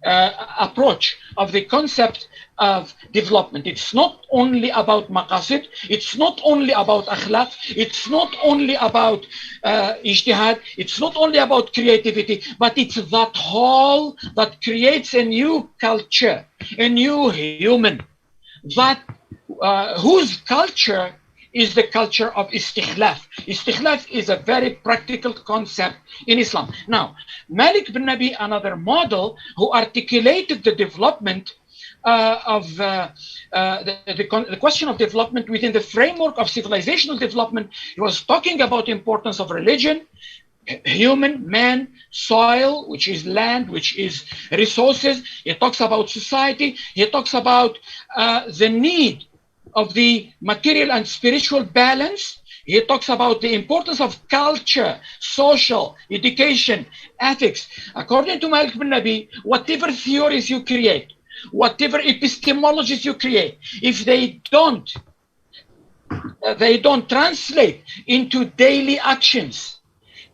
approach of the concept of development. It's not only about maqasid, it's not only about akhlaq, it's not only about ijtihad, it's not only about creativity, but it's that whole that creates a new culture, a new human, that whose culture is the culture of istikhlaf. Istikhlaf is a very practical concept in Islam. Now, Malik bin Nabi, another model who articulated the development of the question of development within the framework of civilizational development, he was talking about the importance of religion, human, man, soil, which is land, which is resources. He talks about society. He talks about the need of the material and spiritual balance. He talks about the importance of culture, social, education, ethics. According to Malik bin Nabi, whatever theories you create, whatever epistemologies you create, if they don't translate into daily actions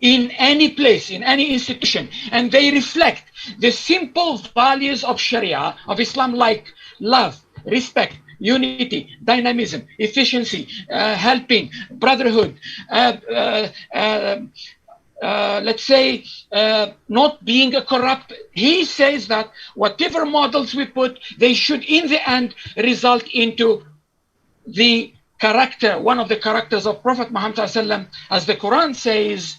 in any place, in any institution, and they reflect the simple values of Sharia, of Islam, like love, respect, unity, dynamism, efficiency, helping, brotherhood, let's say, not being a corrupt. He says that whatever models we put, they should in the end result into the character, one of the characters of Prophet Muhammad ﷺ, as the Quran says,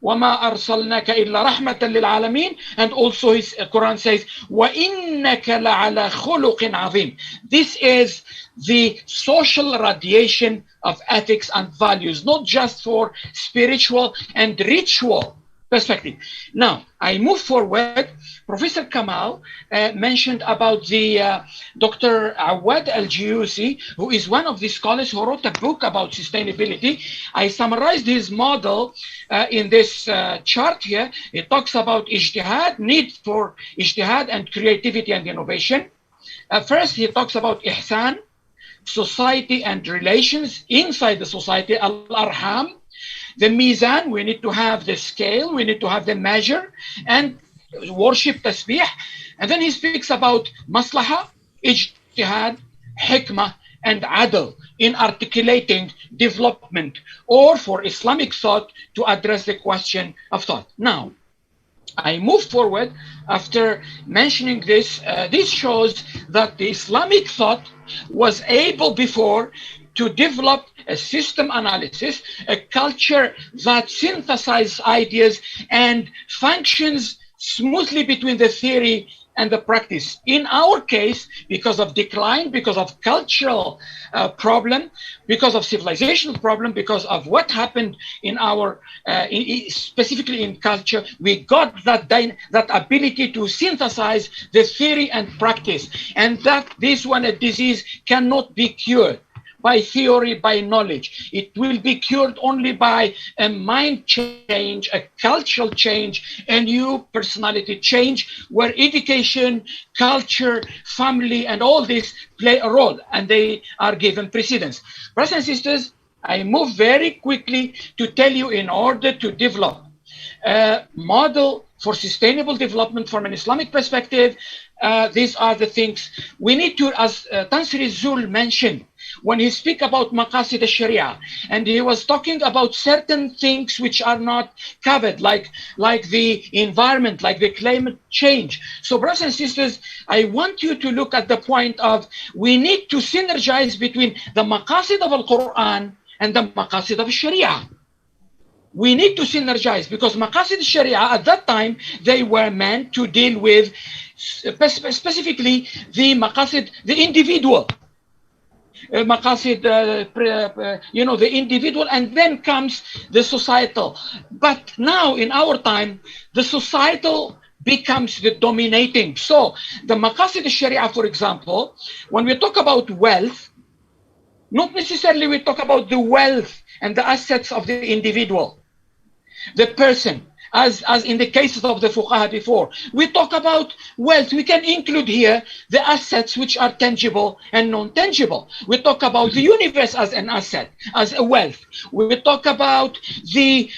وَمَا أَرْسَلْنَاكَ إِلَّا رَحْمَةً لِلْعَالَمِينَ, and also his Quran says, وَإِنَّكَ لَعَلَى خُلُقٍ عَظِيمٍ. This is the social radiation of ethics and values, not just for spiritual and ritual perspective. Now, I move forward. Professor Kamal mentioned about the Dr. Awad Al-Jiyusi, who is one of the scholars who wrote a book about sustainability. I summarized his model in this chart here. It talks about ijtihad, need for ijtihad and creativity and innovation. First, he talks about ihsan, society and relations inside the society, al-arham. The mizan, we need to have the scale, we need to have the measure, and worship tasbih. And then he speaks about maslaha, ijtihad, hikmah, and adl in articulating development, or for Islamic thought to address the question of thought. Now, I move forward after mentioning this. This shows that the Islamic thought was able before to develop a system analysis, a culture that synthesizes ideas and functions smoothly between the theory and the practice. In our case, because of decline, because of cultural problem, because of civilizational problem, because of what happened in our, specifically in culture, we got that ability to synthesize the theory and practice. And that this one, a disease, cannot be cured by theory, by knowledge. It will be cured only by a mind change, a cultural change, a new personality change, where education, culture, family, and all this play a role, and they are given precedence. Brothers and sisters, I move very quickly to tell you, in order to develop a model for sustainable development from an Islamic perspective, these are the things we need to, as Tansri Zul mentioned, when he speak about maqasid al-sharia, and he was talking about certain things which are not covered, like the environment, like the climate change. So, brothers and sisters, I want you to look at the point of we need to synergize between the maqasid of al-Quran and the maqasid of sharia. We need to synergize, because maqasid al-sharia at that time, they were meant to deal with specifically the maqasid, the individual. maqasid, the individual, and then comes the societal. But now in our time, the societal becomes the dominating. So the maqasid al-sharia, for example, when we talk about wealth, not necessarily we talk about the wealth and the assets of the individual, the person, as in the cases of the fuqaha before. We talk about wealth. We can include here the assets which are tangible and non-tangible. We talk about the universe as an asset, as a wealth. We talk about the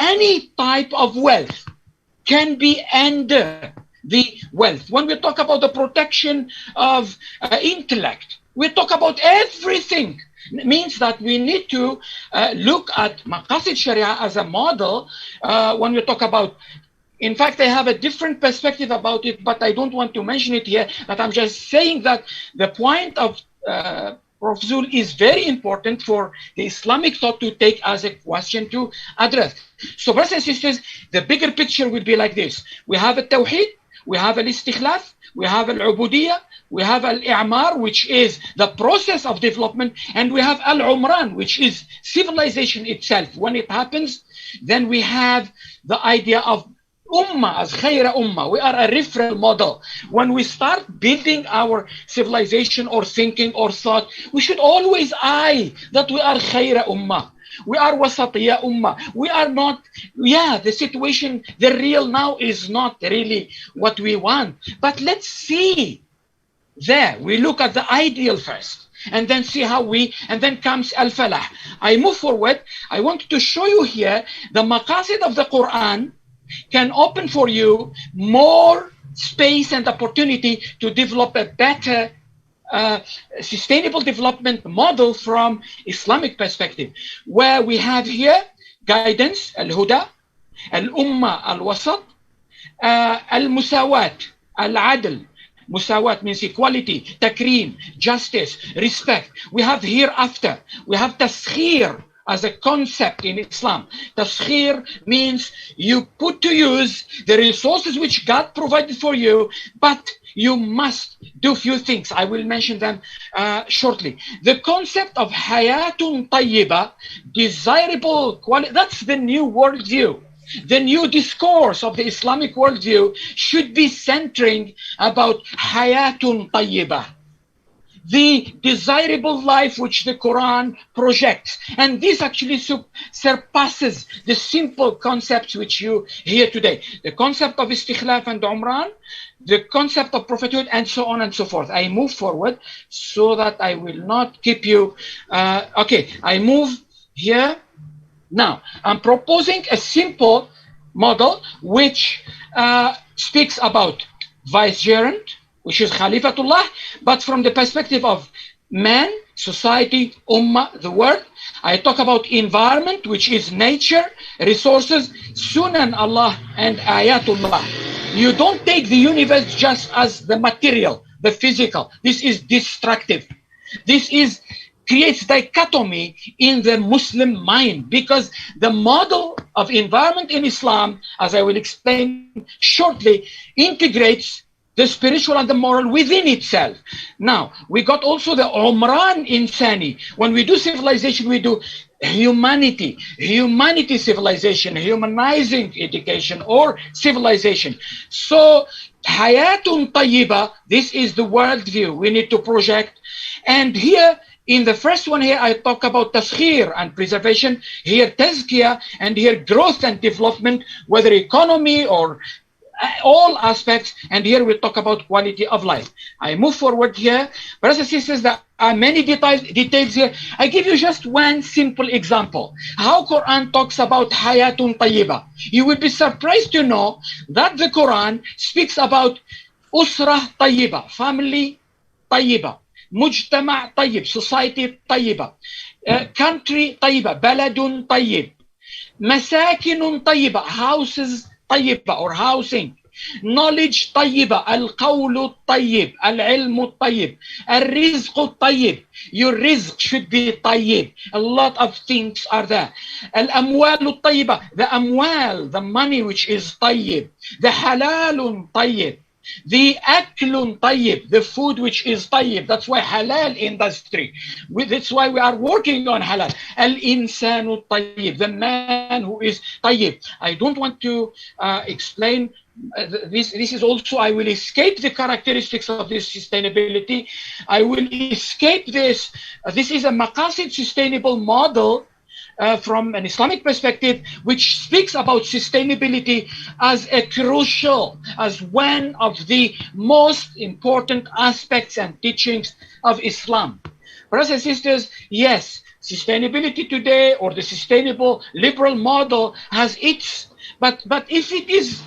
any type of wealth can be under the wealth. When we talk about the protection of intellect, we talk about everything. It means that we need to look at maqasid sharia as a model when we talk about. In fact, I have a different perspective about it, but I don't want to mention it here. But I'm just saying that the point of Prof. Zul is very important for the Islamic thought to take as a question to address. So, brothers and sisters, the bigger picture will be like this. We have a tawheed, we have an istikhlaf, we have al-ubudiyya, we have al-i'mar, which is the process of development, and we have al-umran, which is civilization itself. When it happens, then we have the idea of ummah as khayra ummah. We are a referral model. When we start building our civilization or thinking or thought, we should always eye that we are khayra ummah. We are wasatiyya ummah. We are not, the situation, the real now is not really what we want. But let's see. There, we look at the ideal first, and then see how and then comes al-falah. I move forward. I want to show you here the maqasid of the Quran can open for you more space and opportunity to develop a better sustainable development model from Islamic perspective, where we have here guidance, al-huda, al-ummah, al-wasat, al-musawat, al-adl. Musawat means equality, takreem, justice, respect. We have hereafter. We have taskhir as a concept in Islam. Taskhir means you put to use the resources which God provided for you, but you must do few things. I will mention them shortly. The concept of hayatun tayyiba, desirable quality, that's the new worldview. The new discourse of the Islamic worldview should be centering about hayatun tayyibah, the desirable life which the Quran projects. And this actually surpasses the simple concepts which you hear today. The concept of istikhlaf and umran, the concept of prophethood, and so on and so forth. I move forward so that I will not keep you. Okay, I move here. Now, I'm proposing a simple model which speaks about vicegerent, which is Khalifatullah, but from the perspective of man, society, ummah, the world. I talk about environment, which is nature, resources, sunan Allah, and ayatullah. You don't take the universe just as the material, the physical. This is destructive. This creates dichotomy in the Muslim mind, because the model of environment in Islam, as I will explain shortly, integrates the spiritual and the moral within itself. Now, we got also the Umran Insani. When we do civilization, we do humanity civilization, humanizing education or civilization. So, Hayatun Tayyiba, this is the worldview we need to project. And here, in the first one here, I talk about taskhir and preservation, here tazkiyah, and here growth and development, whether economy or all aspects, and here we talk about quality of life. I move forward here. Brothers and sisters, there are many details here. I give you just one simple example. How Quran talks about hayatun tayyiba. You will be surprised to know that the Quran speaks about usrah tayyiba, family tayyiba, mujtama' tayyib, society tayyiba, country tayyiba, baladun tayyib, masakinun tayyiba, houses tayyiba or housing, knowledge tayyiba, al-qawlu tayyib, al-ilmu tayyib, al-rizqu tayyib. Your rizq should be tayyib. A lot of things are there. Al-amwalu tayyiba, the amwal, the money which is tayyib, the halalun tayyib. The aklun tayyib, the food which is tayyib. That's why halal industry. That's why we are working on halal. Al-insanu tayyib, the man who is tayyib. I don't want to explain this is also, I will escape the characteristics of this sustainability. I will escape this. This is a maqasid sustainable model from an Islamic perspective, which speaks about sustainability as a crucial, as one of the most important aspects and teachings of Islam. Brothers and sisters, yes, sustainability today, or the sustainable liberal model, has its, but if it is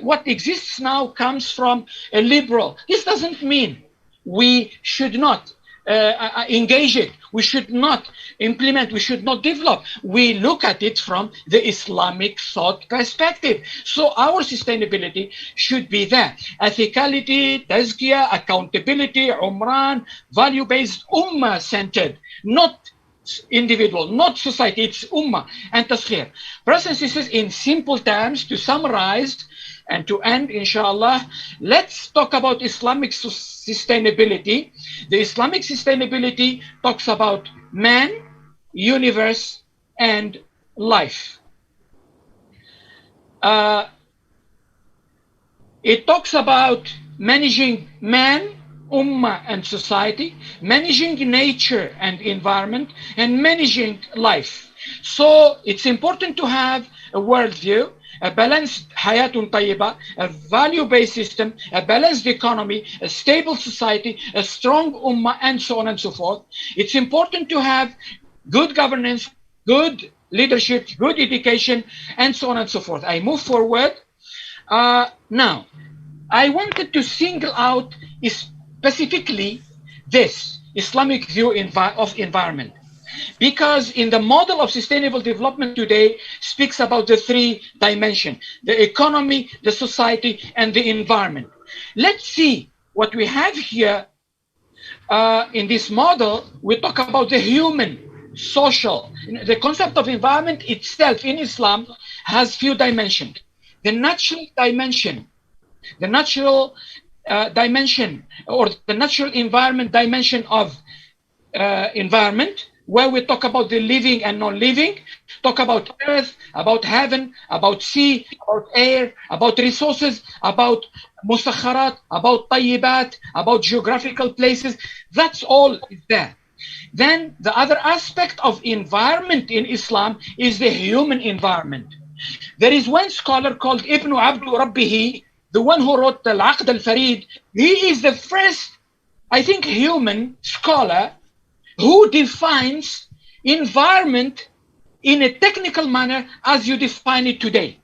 what exists now comes from a liberal, this doesn't mean we should not engage it, we should not implement, we should not develop. We look at it from the Islamic thought perspective. So our sustainability should be there. Ethicality, tazkiyah, accountability, umran, value-based, ummah-centered, not individual, not society, it's ummah and taskhir. Brothers and sisters, in simple terms, to summarize and to end, inshallah, let's talk about Islamic sustainability. The Islamic sustainability talks about man, universe, and life. It talks about managing man, ummah, and society, managing nature and environment, and managing life. So it's important to have a worldview, a balanced hayatun tayyiba, a value-based system, a balanced economy, a stable society, a strong ummah, and so on and so forth. It's important to have good governance, good leadership, good education, and so on and so forth. I move forward. Now, I wanted to single out specifically this Islamic view of environment, because in the model of sustainable development today speaks about the three dimensions: the economy, the society, and the environment. Let's see what we have here. In this model, we talk about the human, social. The concept of environment itself in Islam has few dimensions. The natural dimension, the natural dimension, or the natural environment dimension of environment, where we talk about the living and non-living, talk about earth, about heaven, about sea, about air, about resources, about musakharat, about tayyibat, about geographical places. That's all is there. Then the other aspect of environment in Islam is the human environment. There is one scholar called Ibn Abdul Rabbihi, the one who wrote the Al-Aqd al-Farid. He is the first, I think, human scholar who defines environment in a technical manner as you define it today.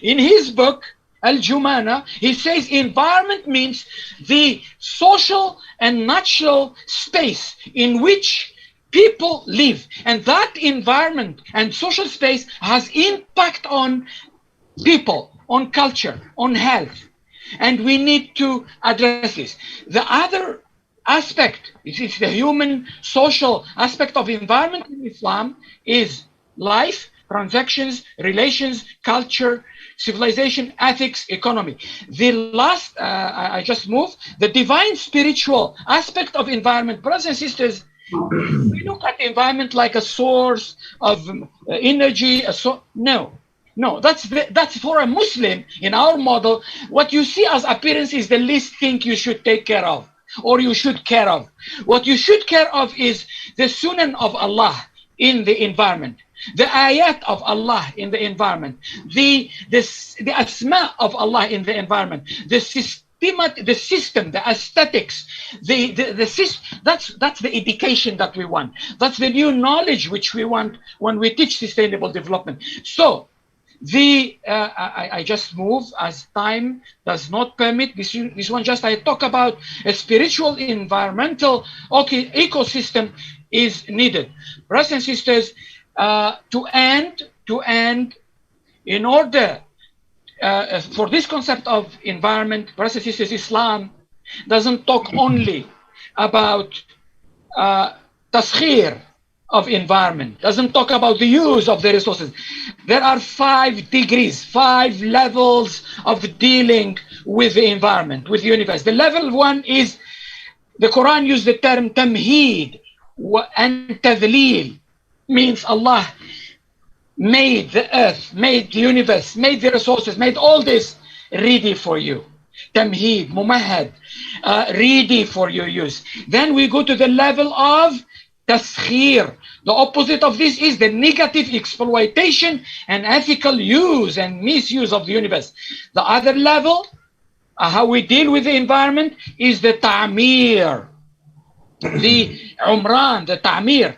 In his book, Al-Jumana, he says environment means the social and natural space in which people live. And that environment and social space has impact on people, on culture, on health. And we need to address this. The other aspect, it's the human social aspect of environment in Islam, is life, transactions, relations, culture, civilization, ethics, economy. The last, I just moved, the divine spiritual aspect of environment. Brothers and sisters, we look at the environment like a source of energy. No, that's for a Muslim. In our model, what you see as appearance is the least thing you should take care of, or you should care of. What you should care of is the sunan of Allah in the environment, the ayat of Allah in the environment, the asma of Allah in the environment, the system, the aesthetics, that's the education that we want. That's the new knowledge which we want when we teach sustainable development. So I just move as time does not permit. This one just I talk about a spiritual environmental ecosystem is needed. Brothers and sisters, to end, in order for this concept of environment, brothers and sisters, Islam doesn't talk only about taskhir, of environment, doesn't talk about the use of the resources. There are 5 degrees, 5 levels of dealing with the environment, with the universe. The level 1 is, the Quran used the term tamheed and tadleel, means Allah made the earth, made the universe, made the resources, made all this ready for you. Tamheed, mumahad, ready for your use. Then we go to the level of taskhir. The opposite of this is the negative exploitation and ethical use and misuse of the universe. The other level, how we deal with the environment, is the ta'mir. The umran, the ta'mir,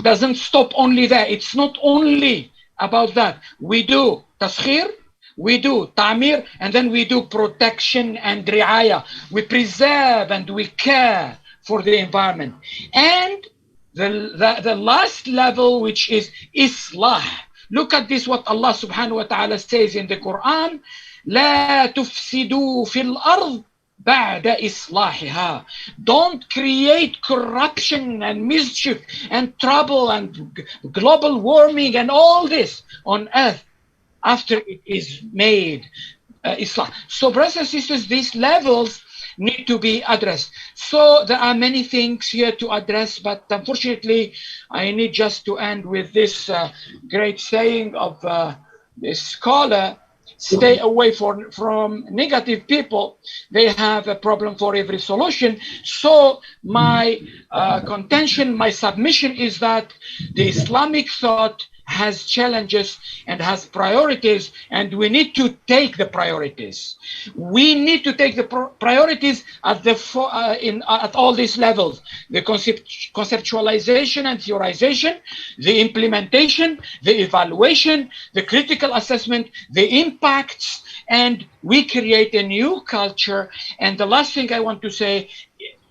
doesn't stop only there. It's not only about that. We do taskhir, we do ta'mir, and then we do protection and ri'aya. We preserve and we care for the environment. And the last level, which is islah. Look at this, what Allah subhanahu wa ta'ala says in the Quran. لا تفسدوا في الأرض بعد إصلاحها. Don't create corruption and mischief and trouble and global warming and all this on earth after it is made Islah. So brothers and sisters, these levels need to be addressed. So there are many things here to address, but unfortunately I need just to end with this great saying of this scholar: stay away from negative people. They have a problem for every solution. So my contention, my submission is that the Islamic thought has challenges and has priorities, and we need to take the priorities. We need to take the priorities at at all these levels: the conceptualization and theorization, the implementation, the evaluation, the critical assessment, the impacts, and we create a new culture. And the last thing I want to say,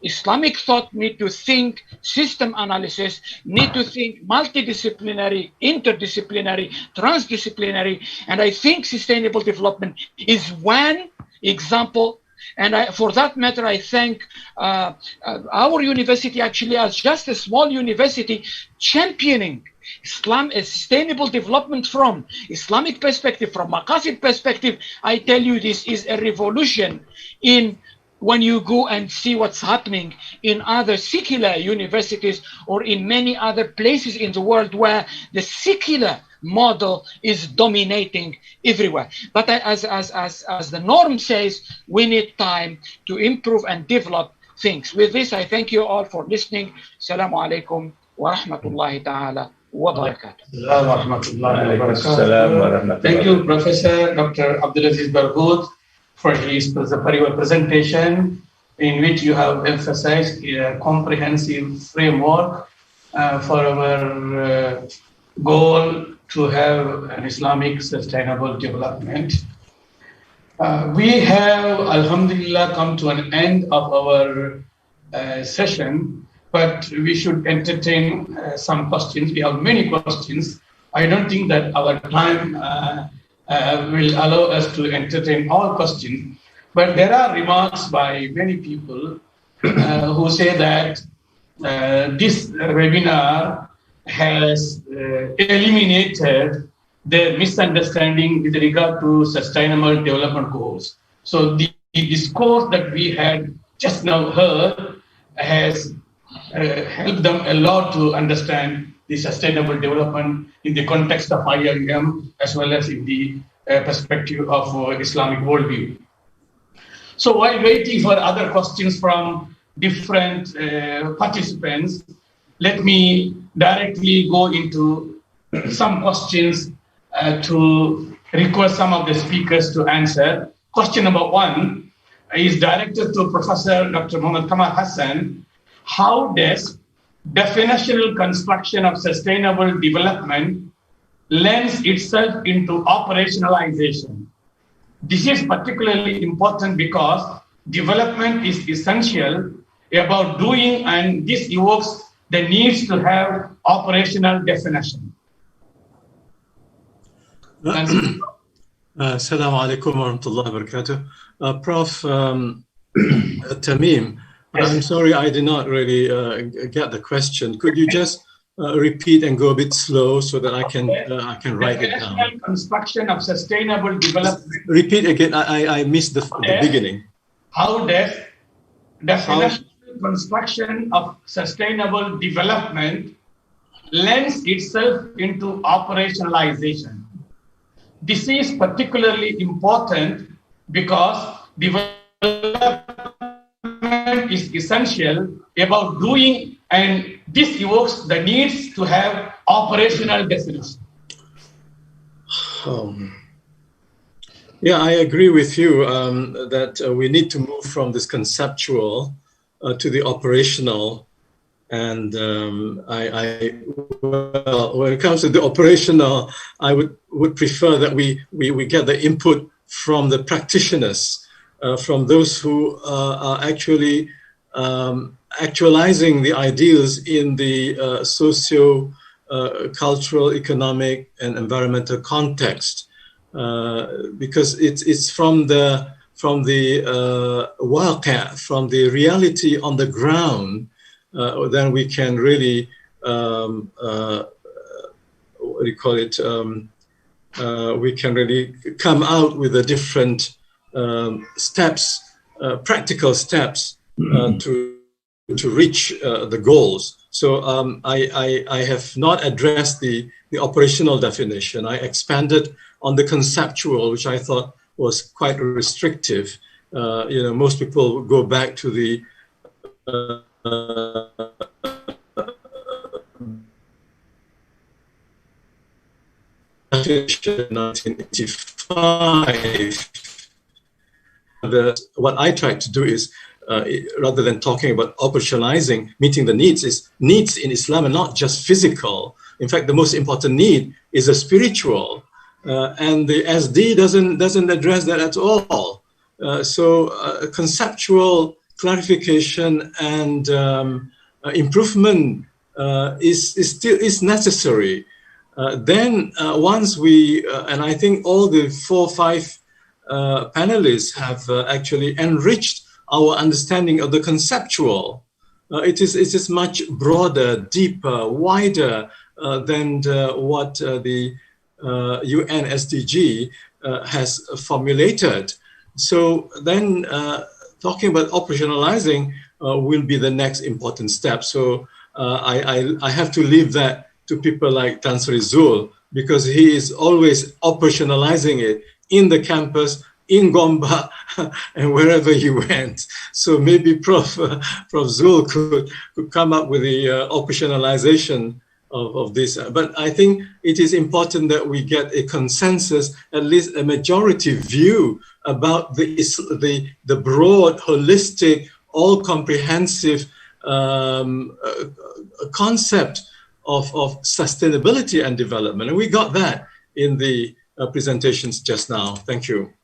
Islamic thought need to think system analysis, need to think multidisciplinary, interdisciplinary, transdisciplinary, and I think sustainable development is one example. And for that matter, I thank our university actually as just a small university championing sustainable development from Islamic perspective, from Maqasid perspective. I tell you, this is a revolution when you go and see what's happening in other secular universities or in many other places in the world where the secular model is dominating everywhere. But as the norm says, we need time to improve and develop things. With this, I thank you all for listening. Assalamu alaikum wa rahmatullahi ta'ala wa barakatuh. Thank you, Professor Dr. ABDELAZIZ BERGHOUT, for his very well presentation, in which you have emphasized a comprehensive framework for our goal to have an Islamic sustainable development. We have, alhamdulillah, come to an end of our session, but we should entertain some questions. We have many questions. I don't think that our time will allow us to entertain all questions, but there are remarks by many people who say that this webinar has eliminated their misunderstanding with regard to sustainable development goals. So the discourse that we had just now heard has helped them a lot to understand the sustainable development in the context of IIUM as well as in the perspective of Islamic worldview. So while waiting for other questions from different participants, let me directly go into some questions to request some of the speakers to answer. Question number 1 is directed to Professor Dr. Muhammad Kamal Hassan. How does definitional construction of sustainable development lends itself into operationalization? This is particularly important because development is essential about doing, and this evokes the needs to have operational definition. Assalamu alaikum wa rahmatullahi wa barakatuh. Prof. THAMEEM, I'm sorry I did not really get the question. Could you just repeat and go a bit slow so that I can write it down. Construction of sustainable development. Repeat again. I missed the beginning. How does definition construction of sustainable development lends itself into operationalization? This is particularly important because development is essential about doing, and this evokes the needs to have operational definition. Yeah, I agree with you that we need to move from this conceptual to the operational. And well, when it comes to the operational, I would prefer that we get the input from the practitioners, from those who are actually actualizing the ideals in the socio-cultural, economic, and environmental context, because it's from the waqi', from the reality on the ground. Then we can really, what do you call it? We can really come out with the different steps, practical steps to reach the goals. So I have not addressed the operational definition. I expanded on the conceptual, which I thought was quite restrictive. Most people go back to the definition 1985. What I tried to do is, rather than talking about operationalizing, meeting the needs, is needs in Islam are not just physical. In fact, the most important need is a spiritual, and the SD doesn't address that at all. So conceptual clarification and improvement is necessary. Then once we, and I think all the 4 or 5 panelists have actually enriched our understanding of the conceptual. It is much broader, deeper, wider than what the UN SDG has formulated. So then talking about operationalizing will be the next important step. So I have to leave that to people like Tan Sri Zul, because he is always operationalizing it in the campus, in Gombak, and wherever he went. So maybe Prof. Zul could come up with the operationalization of this. But I think it is important that we get a consensus, at least a majority view about the broad, holistic, all-comprehensive concept of sustainability and development. And we got that in the presentations just now. Thank you.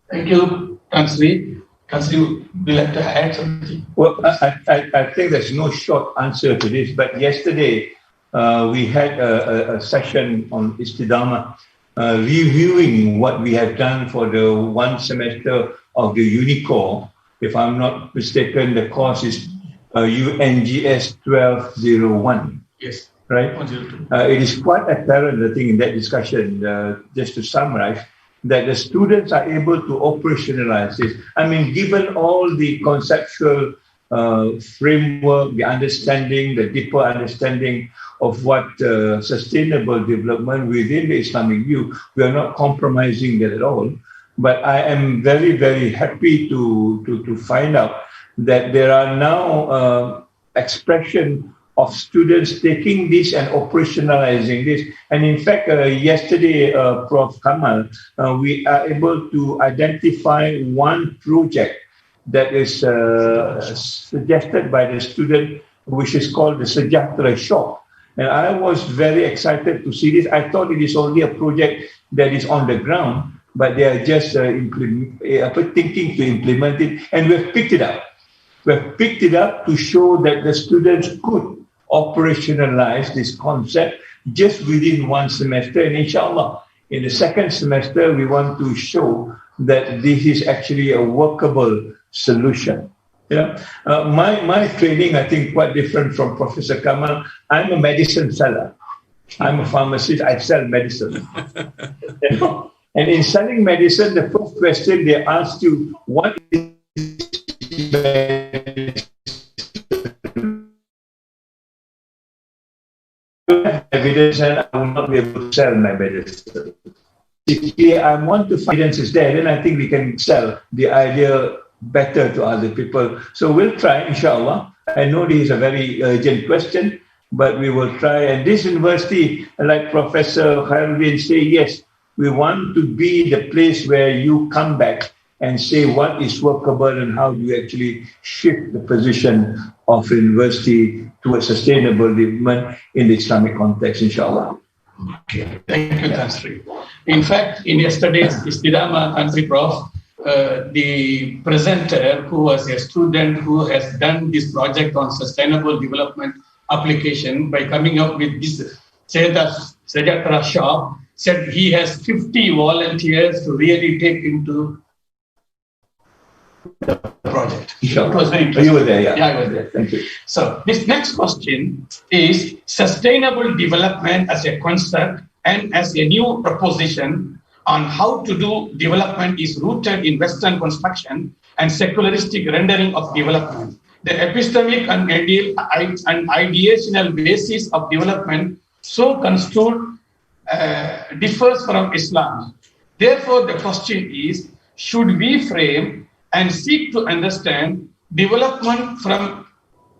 Thank you, Tan Sri. Tan Sri, would you like to add something? Well, I think there's no short answer to this, but yesterday we had a session on Istidamah, reviewing what we have done for the 1 semester of the UNICOR. If I'm not mistaken, the course is UNGS 1201. Yes. Right? It is quite apparent, I think, in that discussion, just to summarize, that the students are able to operationalize this. I mean, given all the conceptual framework, the understanding, the deeper understanding of what sustainable development within the Islamic view, we are not compromising that at all. But I am very, very happy to find out that there are now expression of students taking this and operationalizing this. And in fact, yesterday, Prof. KAMAL, we are able to identify one project that is suggested by the student, which is called the Sejahtera Shop. And I was very excited to see this. I thought it is only a project that is on the ground, but they are just thinking to implement it, and we've picked it up. We've picked it up to show that the students could operationalize this concept just within 1 semester, and inshallah, in the 2nd semester, we want to show that this is actually a workable solution. Yeah, my training, I think, quite different from Professor Kamal. I'm a medicine seller. I'm a pharmacist. I sell medicine. You know? And in selling medicine, the first question they ask you, what is medicine? Evidence, and I will not be able to sell my medicine. If I want to find evidence is there, then I think we can sell the idea better to other people. So we'll try, inshallah. I know this is a very urgent question, but we will try. And this university, like Professor KHAIRUDIN say, yes, we want to be the place where you come back and say what is workable and how do you actually shift the position of university towards sustainable development in the Islamic context, inshallah. Okay, thank you, Tansri. In fact, in yesterday's Istidama country, Prof, the presenter who was a student who has done this project on sustainable development application by coming up with this JAKARTA shop, said he has 50 volunteers to really take into the project. Sure. It was very interesting. You were there, yeah. Yeah, I was there. Thank you. So this next question is sustainable development as a concept and as a new proposition on how to do development is rooted in Western construction and secularistic rendering of development. The epistemic and ideational basis of development so construed differs from Islam. Therefore, the question is, should we frame and seek to understand development from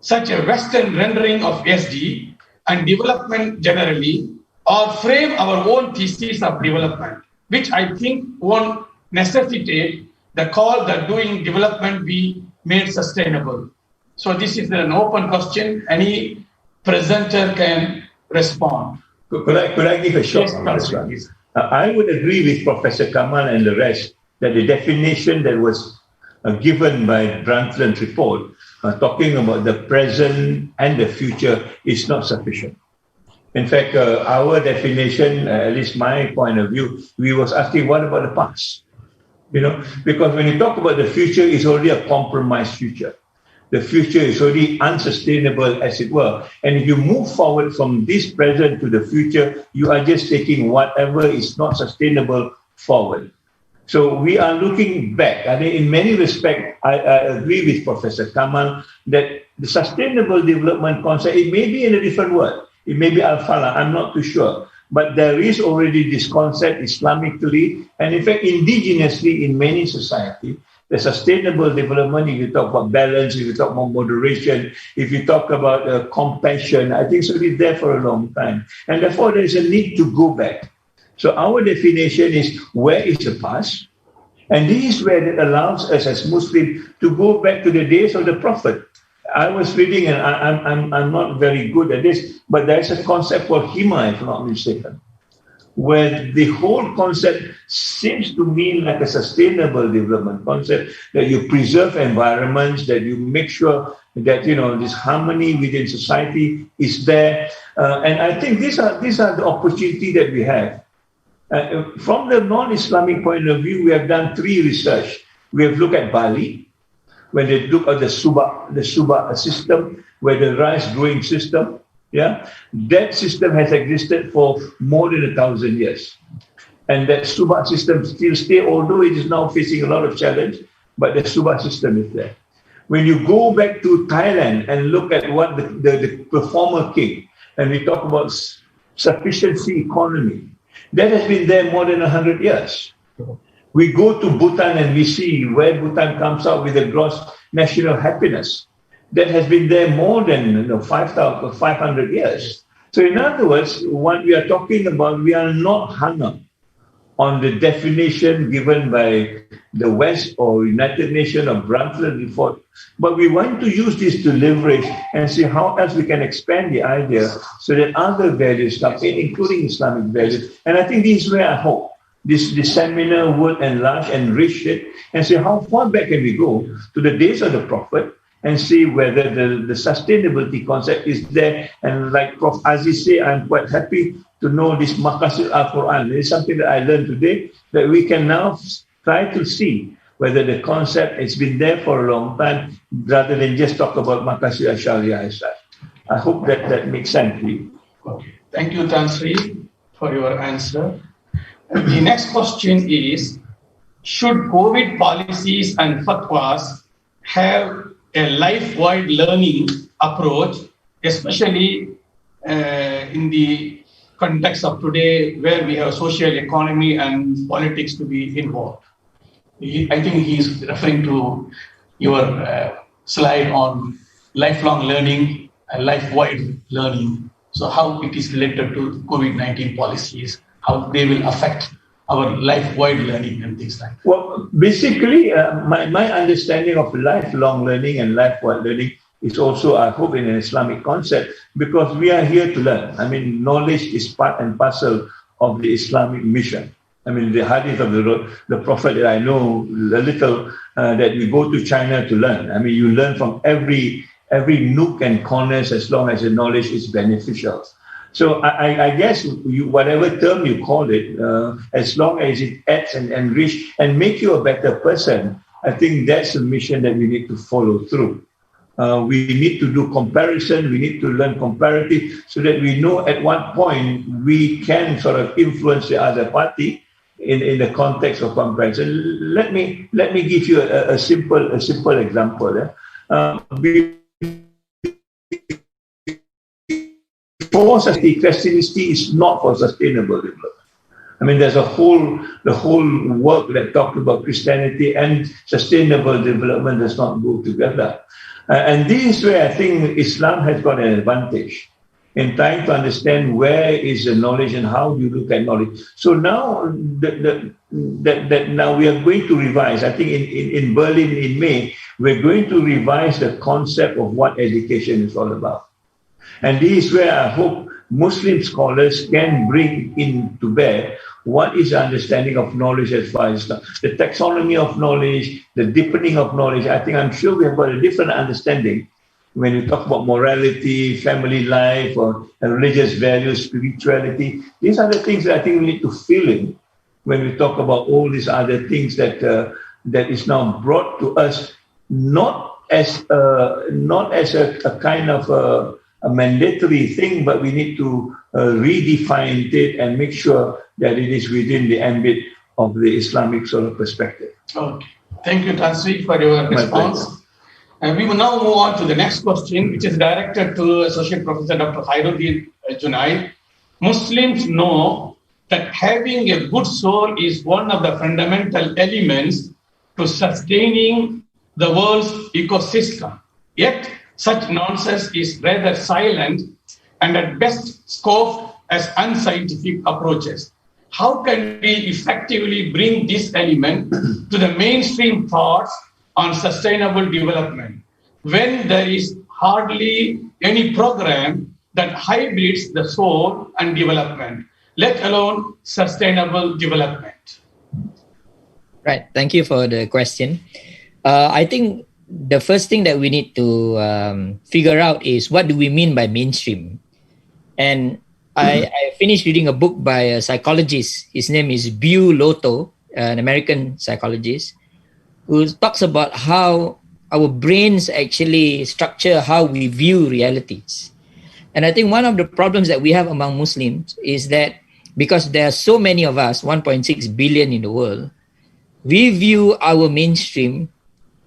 such a Western rendering of SD and development generally, or frame our own thesis of development, which I think won't necessitate the call that doing development be made sustainable. So this is an open question. Any presenter can respond. Could I give a shot on this one? I would agree with Professor Kamal and the rest that the definition that was given by Brundtland's report, talking about the present and the future, is not sufficient. In fact, our definition, at least my point of view, we was asking, what about the past? You know, because when you talk about the future, it's already a compromised future. The future is already unsustainable, as it were. And if you move forward from this present to the future, you are just taking whatever is not sustainable forward. So we are looking back. I mean, in many respects, I agree with Professor Kamal that the sustainable development concept, it may be in a different word. It may be Al-Falah, I'm not too sure. But there is already this concept Islamically, and in fact, indigenously in many societies, the sustainable development, if you talk about balance, if you talk about moderation, if you talk about compassion, I think it's already there for a long time. And therefore, there is a need to go back. So our definition is, where is the past? And this is where it allows us as Muslims to go back to the days of the Prophet. I was reading, and I'm not very good at this, but there's a concept called hima, if I'm not mistaken, where the whole concept seems to mean like a sustainable development concept, that you preserve environments, that you make sure that, you know, this harmony within society is there. And I think these are the opportunity that we have. From the non-Islamic point of view, we have done 3 research. We have looked at Bali, when they look at the Subak system, where the rice growing system, yeah, that system has existed for more than 1,000 years. And that Subak system still stays, although it is now facing a lot of challenge, but the Subak system is there. When you go back to Thailand and look at what the performer king, and we talk about sufficiency economy, that has been there more than 100 years. We go to Bhutan and we see where Bhutan comes out with a gross national happiness. That has been there more than 500 years. So in other words, what we are talking about, we are not hung up on the definition given by the West or United Nations or Brundtland report, but we want to use this to leverage and see how else we can expand the idea so that other values come in, including Islamic values. And I think this is where I hope this seminar will enlarge and enrich it and see how far back can we go to the days of the Prophet and see whether the sustainability concept is there. And like Prof. Aziz said, I'm quite happy to know this Maqasid Al-Quran. It's something that I learned today, that we can now try to see whether the concept has been there for a long time, rather than just talk about Maqasid al-Sharia as such. I hope that makes sense to you. Okay. Thank you, Tan Sri, for your answer. The next question is, should COVID policies and fatwas have a life-wide learning approach, especially in the context of today where we have social economy and politics to be involved? I think he's referring to your slide on lifelong learning and life-wide learning. So how it is related to COVID-19 policies, how they will affect our life-wide learning and things like that. Well, basically, my understanding of lifelong learning and life-wide learning is also, I hope, in an Islamic concept, because we are here to learn. I mean, knowledge is part and parcel of the Islamic mission. I mean, the hadith of the Prophet that I know a little, that we go to China to learn. I mean, you learn from every nook and corners as long as the knowledge is beneficial. So I guess whatever term you call it, as long as it adds and enrich and make you a better person, I think that's the mission that we need to follow through. We need to do comparison, we need to learn comparative so that we know at what point we can sort of influence the other party in the context of comparison. Let me give you a simple example. Before Christianity is not for sustainable development. I mean, there's the whole work that talked about Christianity and sustainable development does not go together. And this is where I think Islam has got an advantage in trying to understand where is the knowledge and how do you look at knowledge. So now now we are going to revise. I think in Berlin in May, we're going to revise the concept of what education is all about. And this is where I hope Muslim scholars can bring into bear what is the understanding of knowledge as far as the taxonomy of knowledge, the deepening of knowledge. I'm sure we have got a different understanding when we talk about morality, family life, or religious values, spirituality. These are the things that I think we need to fill in when we talk about all these other things that is now brought to us, not as a kind of a mandatory thing, but we need to redefine it and make sure that it is within the ambit of the Islamic sort of perspective. Okay. Thank you, Tan Sri, for your response. And we will now move on to the next question, which is directed to Associate Professor Dr. KHAIRUDIN Junaid. Muslims know that having a good soul is one of the fundamental elements to sustaining the world's ecosystem. Yet, such nonsense is rather silent and at best scoffed as unscientific approaches. How can we effectively bring this element to the mainstream thoughts on sustainable development when there is hardly any program that hybrids the soul and development, let alone sustainable development? Right. Thank you for the question. I think the first thing that we need to figure out is what do we mean by mainstream? And I finished reading a book by a psychologist. His name is Lotto, an American psychologist, who talks about how our brains actually structure how we view realities. And I think one of the problems that we have among Muslims is that because there are so many of us, 1.6 billion in the world, we view our mainstream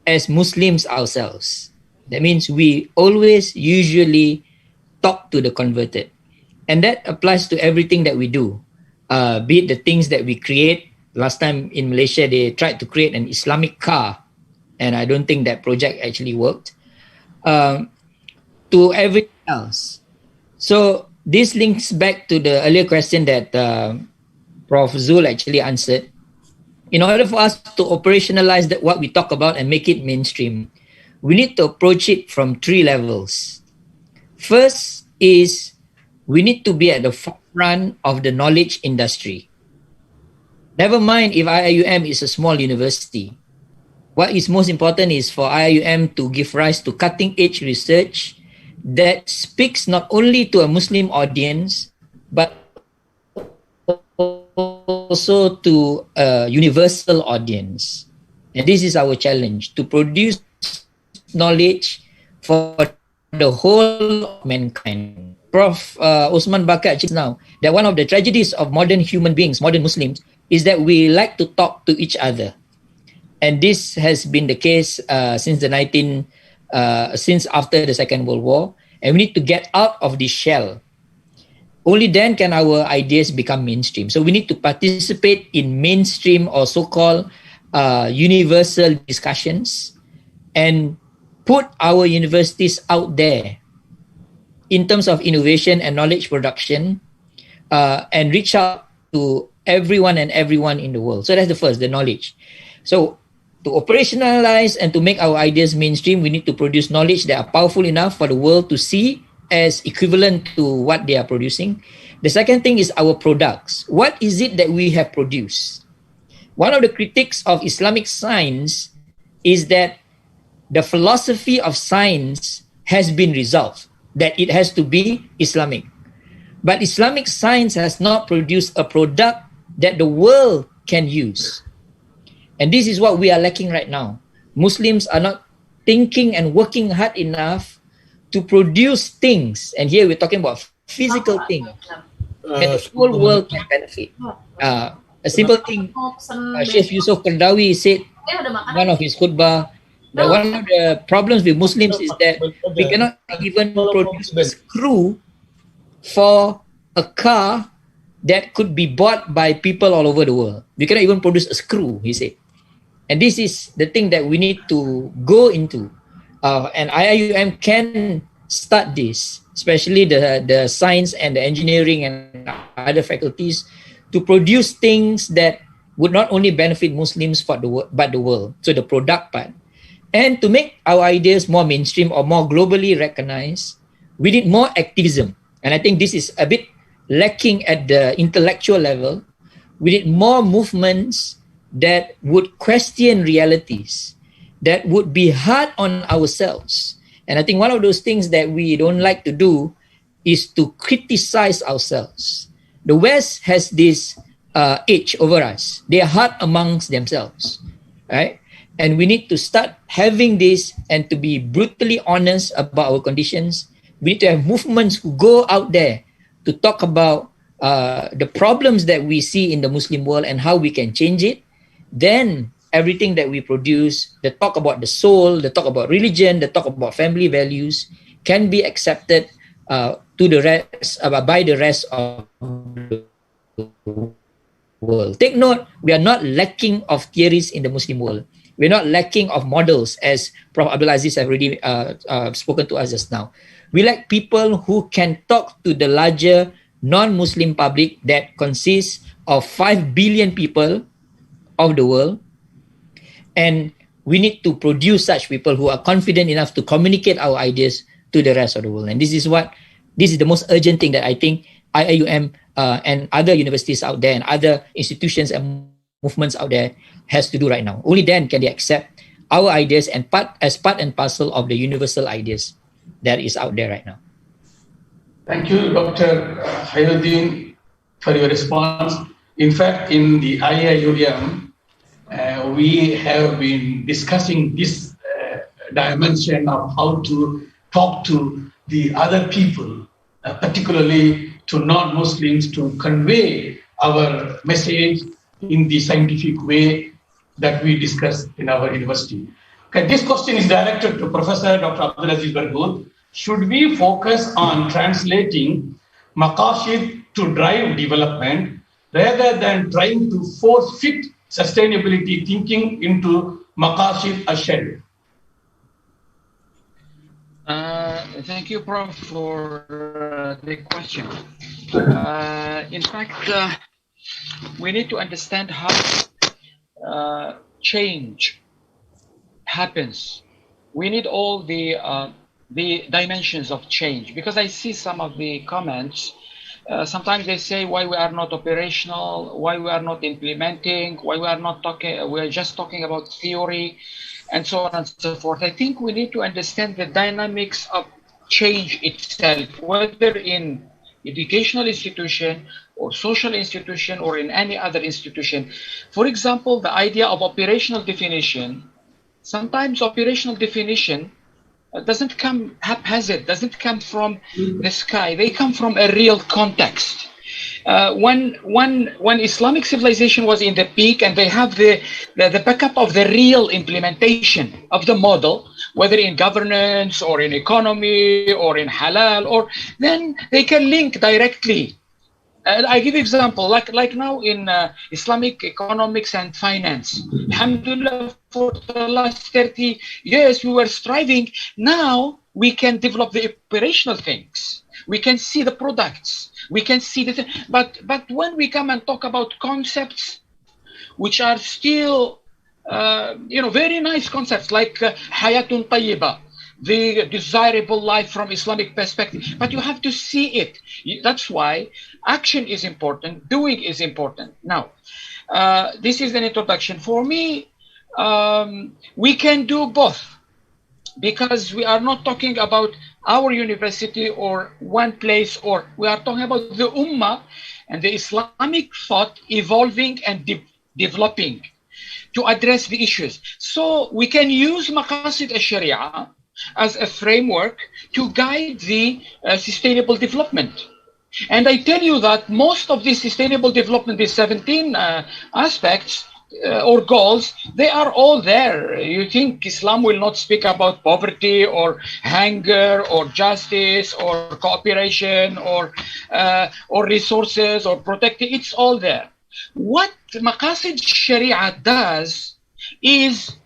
as Muslims ourselves. That means we always usually talk to the converted. And that applies to everything that we do, be it the things that we create. Last time in Malaysia, they tried to create an Islamic car, and I don't think that project actually worked, to everything else. So this links back to the earlier question that Prof. Zul actually answered. In order for us to operationalize what we talk about and make it mainstream, we need to approach it from 3 levels. First is we need to be at the forefront of the knowledge industry. Never mind if IIUM is a small university. What is most important is for IIUM to give rise to cutting-edge research that speaks not only to a Muslim audience, but also to a universal audience. And this is our challenge, to produce knowledge for the whole of mankind. Prof. Osman Bakar just now, that one of the tragedies of modern human beings, modern Muslims, is that we like to talk to each other. And this has been the case since after the Second World War. And we need to get out of this shell. Only then can our ideas become mainstream. So we need to participate in mainstream or so-called universal discussions and put our universities out there in terms of innovation and knowledge production and reach out to everyone and everyone in the world. So that's the first, the knowledge. So to operationalize and to make our ideas mainstream, we need to produce knowledge that are powerful enough for the world to see as equivalent to what they are producing. The second thing is our products. What is it that we have produced? One of the critics of Islamic science is that the philosophy of science has been resolved, that it has to be Islamic. But Islamic science has not produced a product that the world can use. And this is what we are lacking right now. Muslims are not thinking and working hard enough to produce things. And here we're talking about physical things that the whole world can benefit. A simple thing, Sheikh Yusuf Qaradawi said one of his khutbah, that one of the problems with Muslims is that we cannot even produce a screw for a car that could be bought by people all over the world. We cannot even produce a screw, he said. And this is the thing that we need to go into. And IIUM can start this, especially the science and the engineering and other faculties, to produce things that would not only benefit Muslims but the world. So the product part. And to make our ideas more mainstream or more globally recognized, we need more activism. And I think this is a bit lacking at the intellectual level. We need more movements that would question realities, that would be hard on ourselves. And I think one of those things that we don't like to do is to criticize ourselves. The West has this edge over us. They are hard amongst themselves, right? And we need to start having this and to be brutally honest about our conditions. We need to have movements who go out there to talk about the problems that we see in the Muslim world and how we can change it. Then everything that we produce, the talk about the soul, the talk about religion, the talk about family values can be accepted to the rest, by the rest of the world. Take note, we are not lacking of theories in the Muslim world. We're not lacking of models, as Prof. ABDELAZIZ have already spoken to us just now. We lack people who can talk to the larger non-Muslim public that consists of 5 billion people of the world. And we need to produce such people who are confident enough to communicate our ideas to the rest of the world. And this is the most urgent thing that I think IIUM and other universities out there and other institutions and movements out there has to do right now. Only then can they accept our ideas and as part and parcel of the universal ideas that is out there right now. Thank you, Dr. KHAIRUDIN, for your response. In fact, in the IIUM, we have been discussing this dimension of how to talk to the other people, particularly to non-Muslims, to convey our message in the scientific way that we discussed in our university. Okay, this question is directed to Professor Dr. ABDELAZIZ BERGHOUT. Should we focus on translating maqasid to drive development rather than trying to force fit sustainability thinking into maqasid al-sharia? Thank you, Prof, for the question. In fact, we need to understand how change happens. We need all the dimensions of change, because I see some of the comments. Sometimes they say why we are not operational, why we are not implementing, why we are not talking, we are just talking about theory, and so on and so forth. I think we need to understand the dynamics of change itself, whether in educational institution, or social institution or in any other institution. For example, the idea of operational definition, sometimes operational definition doesn't come haphazard, doesn't come from the sky. They come from a real context. When Islamic civilization was in the peak and they have the backup of the real implementation of the model, whether in governance or in economy or in halal, or then they can link directly. I give example, like now in Islamic economics and finance. Alhamdulillah, for the last 30 years, we were striving. Now we can develop the operational things. We can see the products. We can see the but when we come and talk about concepts, which are still, very nice concepts like hayatun tayyiba, the desirable life from Islamic perspective, but you have to see it. That's why action is important, doing is important. Now, this is an introduction. For me, we can do both, because we are not talking about our university or one place, or we are talking about the Ummah and the Islamic thought evolving and developing to address the issues. So we can use Maqasid al-Sharia as a framework to guide the sustainable development. And I tell you that most of the sustainable development, the 17 aspects or goals, they are all there. You think Islam will not speak about poverty or hunger or justice or cooperation or resources or protecting? It's all there. What Maqasid Sharia does is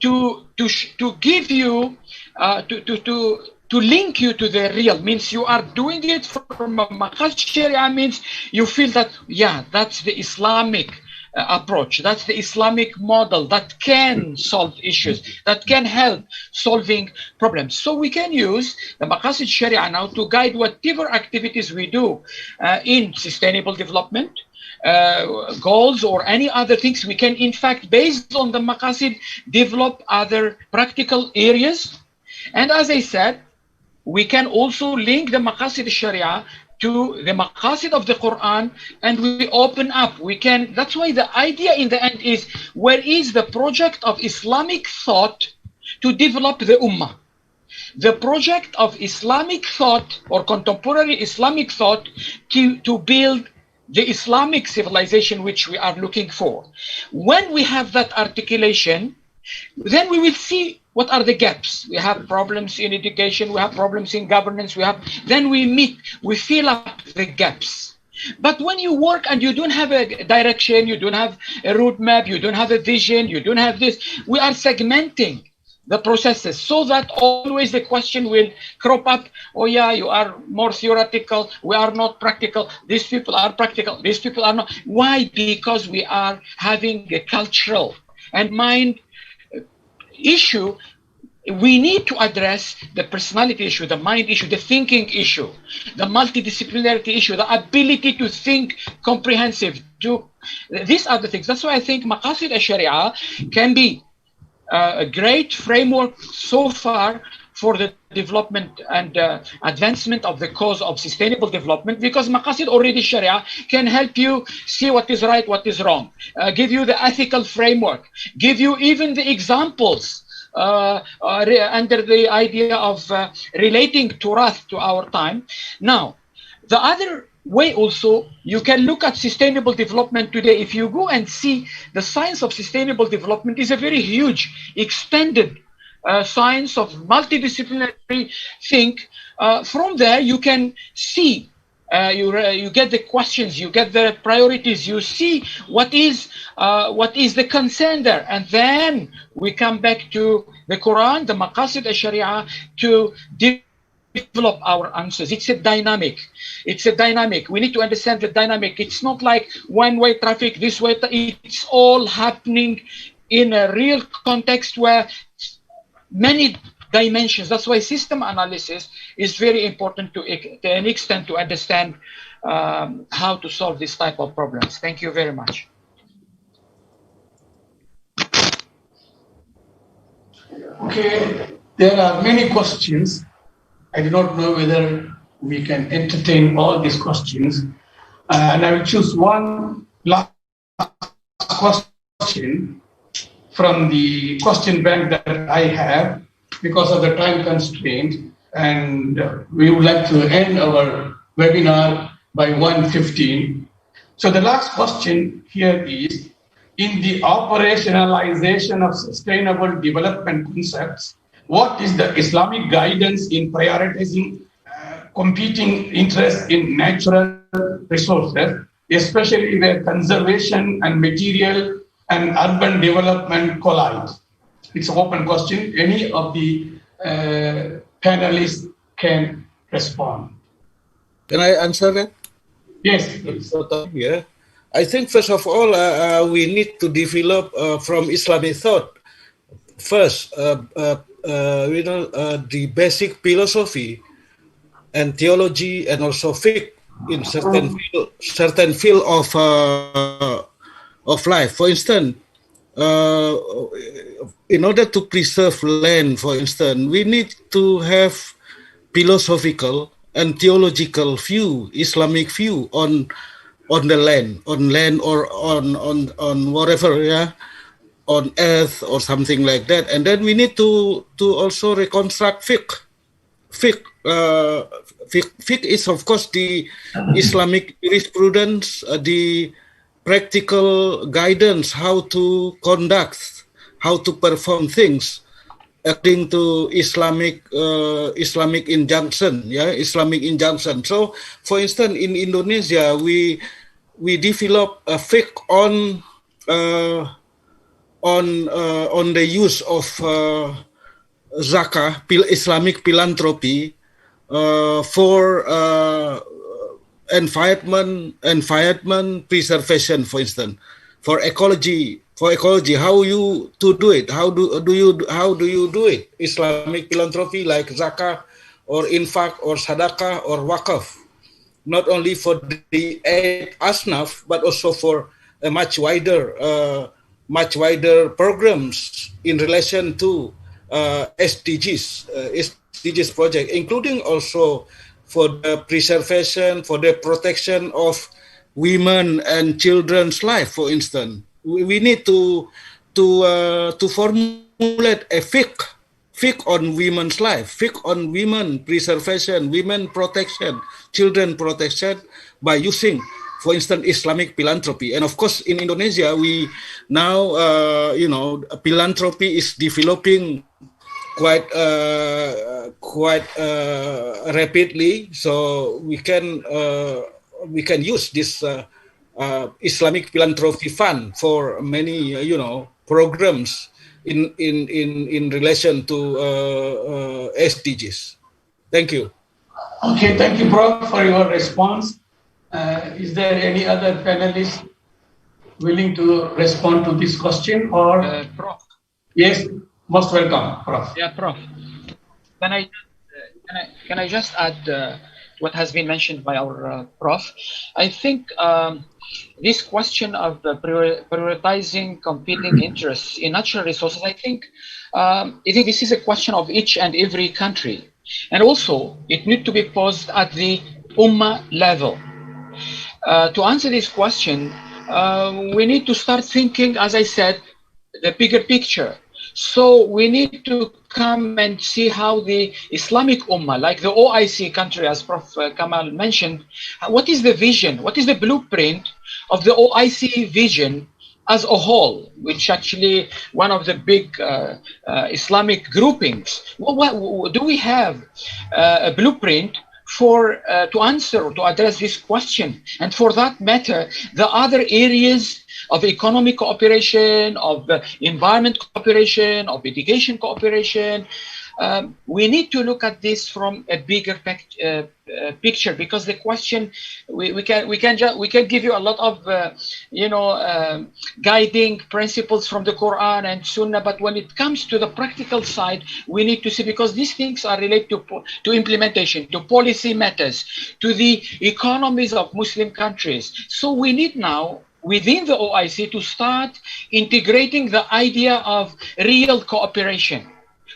to give you to link you to the real, means you are doing it from a Maqasid Sharia, means you feel that, yeah, that's the Islamic approach, that's the Islamic model that can solve issues, that can help solving problems. So we can use the Maqasid Sharia now to guide whatever activities we do in sustainable development, goals or any other things. We can, in fact, based on the Maqasid, develop other practical areas. And as I said, we can also link the Maqasid Sharia to the Maqasid of the Quran, and we open up. We can, that's why the idea in the end is, where is the project of Islamic thought to develop the Ummah? The project of Islamic thought or contemporary Islamic thought to build the Islamic civilization which we are looking for. When we have that articulation, then we will see what are the gaps. We have problems in education, we have problems in governance, then we fill up the gaps. But when you work and you don't have a direction, you don't have a roadmap, you don't have a vision, you don't have this, we are segmenting the processes so that always the question will crop up. Oh yeah, you are more theoretical, we are not practical, these people are practical, these people are not. Why? Because we are having a cultural and mind issue. We need to address the personality issue, the mind issue, the thinking issue, the multidisciplinarity issue, the ability to think comprehensive. These are the things. That's why I think Maqasid al-Sharia can be a great framework so far for the development and advancement of the cause of sustainable development, because Maqasid already Sharia can help you see what is right, what is wrong, give you the ethical framework, give you even the examples under the idea of relating Turath to our time. Now, the other way also, you can look at sustainable development today. If you go and see the science of sustainable development is a very huge, extended science of multidisciplinary think. From there, you can see, you get the questions, you get the priorities, you see what is the concern there, and then we come back to the Quran, the Maqasid al-Sharia, to develop our answers. It's a dynamic. It's a dynamic. We need to understand the dynamic. It's not like one-way traffic, this way. It's all happening in a real context where many dimensions. That's why system analysis is very important to an extent to understand how to solve this type of problems. Thank you very much. Okay, there are many questions. I do not know whether we can entertain all these questions. And I will choose one last question from the question bank that I have because of the time constraint. And we would like to end our webinar by 1:15. So the last question here is, in the operationalization of sustainable development concepts, what is the Islamic guidance in prioritizing competing interests in natural resources, especially where conservation and material and urban development collide? It's an open question. Any of the panelists can respond. Can I answer that? Yes, please. Yeah. I think first of all, we need to develop from Islamic thought first, the basic philosophy and theology, and also fiqh in certain field of life. For instance, in order to preserve land, for instance, we need to have philosophical and theological view, Islamic view on the land, or on whatever, yeah, on earth or something like that. And then we need to also reconstruct fiqh. Fiqh is, of course, the Islamic jurisprudence, the practical guidance, how to conduct, how to perform things according to Islamic injunction, yeah, Islamic injunction. So, for instance, in Indonesia, we develop a fiqh on the use of zakah, Islamic philanthropy, for environment preservation, for instance, for ecology, how you to do it, how do you do it? Islamic philanthropy like zakah or infaq or sadaqah or waqaf, not only for the 8 asnaf, but also for a much wider programs in relation to SDGs project, including also for the preservation, for the protection of women and children's life. For instance, we need to formulate a fiqh on women's life, fiqh on women preservation, women protection, children protection, by using, for instance, Islamic philanthropy. And of course, in Indonesia, we now, philanthropy is developing quite rapidly. So we can use this Islamic philanthropy fund for many, programs in relation to SDGs. Thank you. Okay, thank you, Prof, for your response. Is there any other panelist willing to respond to this question? Or Prof. Yes, most welcome, Prof. Yeah, Prof. Can I just add what has been mentioned by our Prof? I think this question of prioritizing competing interests in natural resources, I think this is a question of each and every country, and also it needs to be posed at the Ummah level. To answer this question, we need to start thinking, as I said, the bigger picture. So we need to come and see how the Islamic Ummah, like the OIC country, as Prof. Kamal mentioned, what is the vision, what is the blueprint of the OIC vision as a whole, which actually one of the big Islamic groupings. Do we have a blueprint for to answer or to address this question? And for that matter, the other areas of economic cooperation, of environment cooperation, of education cooperation, we need to look at this from a bigger picture, because the question we can give you a lot of guiding principles from the Quran and Sunnah, but when it comes to the practical side, we need to see, because these things are related to implementation, to policy matters, to the economies of Muslim countries. So we need now, within the OIC, to start integrating the idea of real cooperation.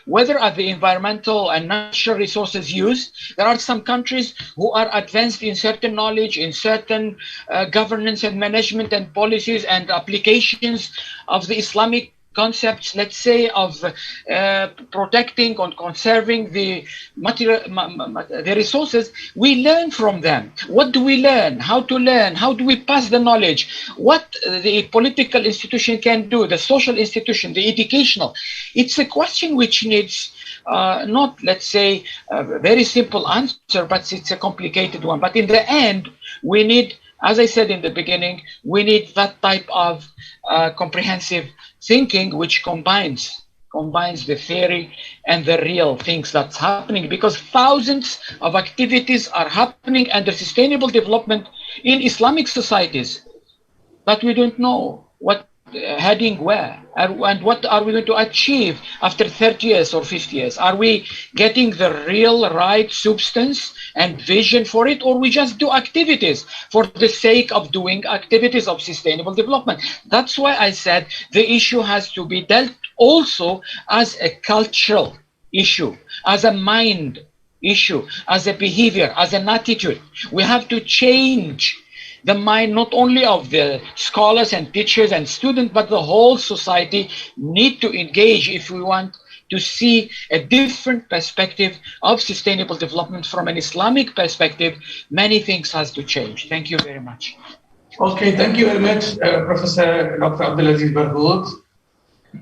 whether are the environmental and natural resources used. There are some countries who are advanced in certain knowledge, in certain governance and management and policies and applications of the Islamic concepts, let's say, of protecting and conserving the the resources. We learn from them. What do we learn? How to learn? How do we pass the knowledge? What the political institution can do, the social institution, the educational. It's a question which needs not, let's say, a very simple answer, but it's a complicated one. But in the end, we need, as I said in the beginning, we need that type of comprehensive thinking which combines the theory and the real things that's happening, because thousands of activities are happening under sustainable development in Islamic societies, but we don't know what heading where and what are we going to achieve after 30 years or 50 years. Are we getting the real right substance and vision for it, or we just do activities for the sake of doing activities of sustainable development? That's why I said the issue has to be dealt also as a cultural issue, as a mind issue, as a behavior, as an attitude. We have to change the mind not only of the scholars and teachers and students, but the whole society need to engage if we want to see a different perspective of sustainable development from an Islamic perspective. Many things has to change. Thank you very much. Okay, thank you very much, Professor Dr. ABDELAZIZ BERGHOUT.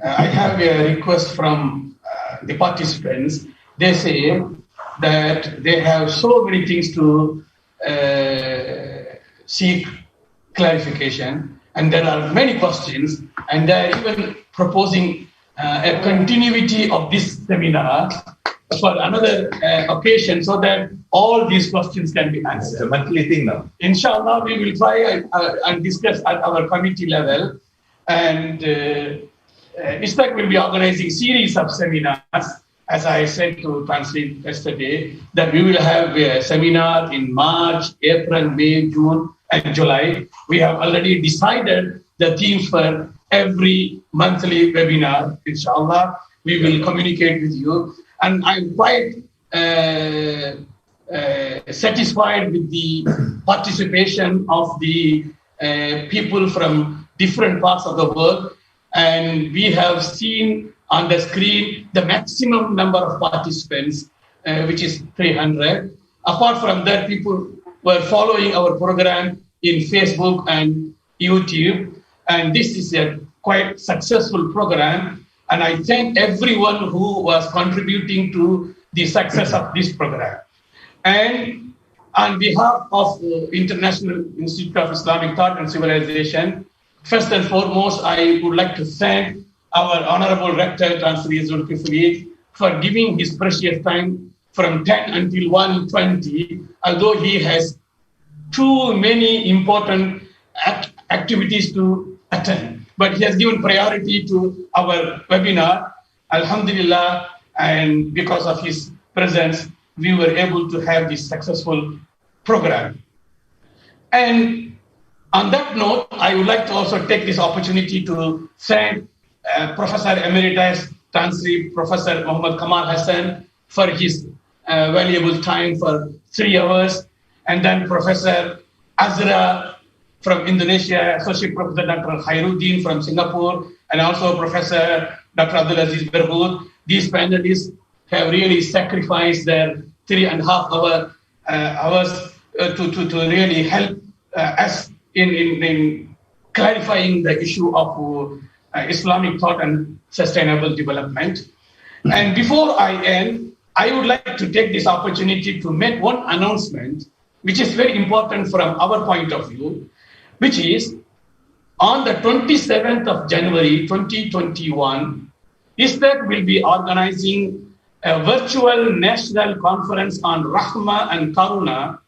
I have a request from the participants. They say that they have so many things to seek clarification, and there are many questions, and they are even proposing a continuity of this seminar for another occasion, so that all these questions can be answered. It's a monthly thing now. Inshallah, we will try and discuss at our committee level, and ISTAC will be organizing series of seminars. As I said to Translate yesterday, that we will have a seminar in March, April, May, June, and July. We have already decided the themes for every monthly webinar. Inshallah, we will communicate with you. And I'm quite satisfied with the participation of the people from different parts of the world. And we have seen on the screen the maximum number of participants, which is 300. Apart from that, people were following our program in Facebook and YouTube. And this is a quite successful program. And I thank everyone who was contributing to the success of this program. And on behalf of the International Institute of Islamic Thought and Civilization, first and foremost, I would like to thank our Honorable Rector, Chancellor DZULKIFLI, for giving his precious time from 10 until 1:20, although he has too many important activities to attend. But he has given priority to our webinar, Alhamdulillah, and because of his presence, we were able to have this successful program. And on that note, I would like to also take this opportunity to thank Professor Emeritus Tansri, Professor Muhammad Kamal Hassan, for his valuable time for 3 hours, and then Professor AZRA from Indonesia, Associate Professor Dr. KHAIRUDIN from Singapore, and also Professor Dr. ABDULAZIZ BERGHOUT. These panelists have really sacrificed their 3.5 hours to really help us in clarifying the issue of Islamic thought and sustainable development. And before I end, I would like to take this opportunity to make one announcement, which is very important from our point of view, which is on the 27th of January 2021, ISTAC will be organizing a virtual national conference on Rahma and Karuna,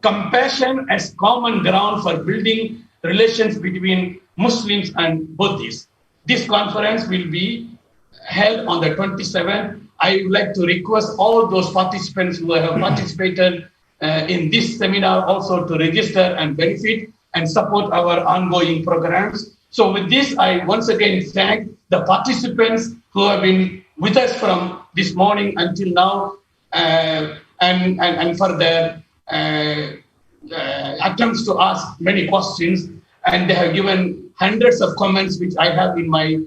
compassion as common ground for building relations between Muslims and Buddhists. This conference will be held on the 27th. I would like to request all those participants who have participated in this seminar also to register and benefit and support our ongoing programs. So with this, I once again thank the participants who have been with us from this morning until now, and for their attempts to ask many questions, and they have given hundreds of comments which I have in my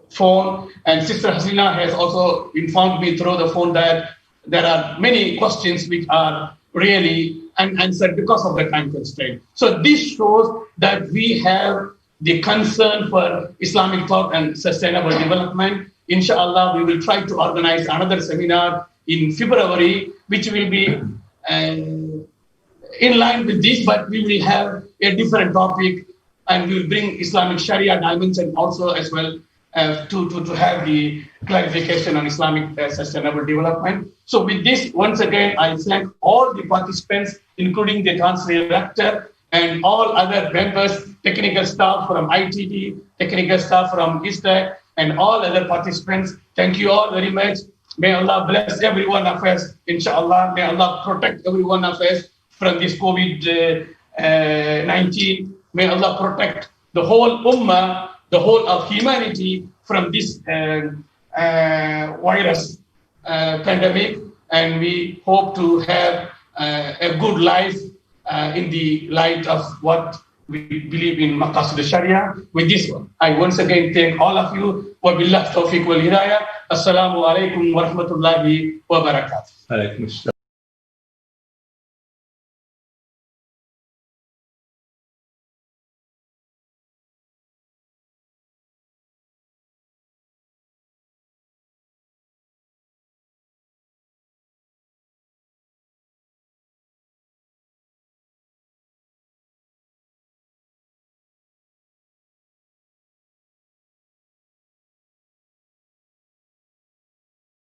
phone, and Sister Hasina has also informed me through the phone that there are many questions which are really unanswered because of the time constraint. So this shows that we have the concern for Islamic thought and sustainable development. Inshallah, we will try to organize another seminar in February, which will be in line with this, but we will have a different topic, and we will bring Islamic Sharia dimension also as well to have the clarification on Islamic sustainable development. So with this, once again, I thank all the participants, including the Chancellor Rector and all other members, technical staff from ITT, technical staff from ISTAC, and all other participants. Thank you all very much. May Allah bless every one of us, inshallah. May Allah protect every one of us from this COVID-19. May Allah protect the whole ummah, the whole of humanity from this virus pandemic. And we hope to have a good life in the light of what we believe in Maqasid al-Sharia. With this one, I once again thank all of you. Wa billah tawfiq wal hidayah. Assalamu alaikum wa rahmatullahi wa barakatuh.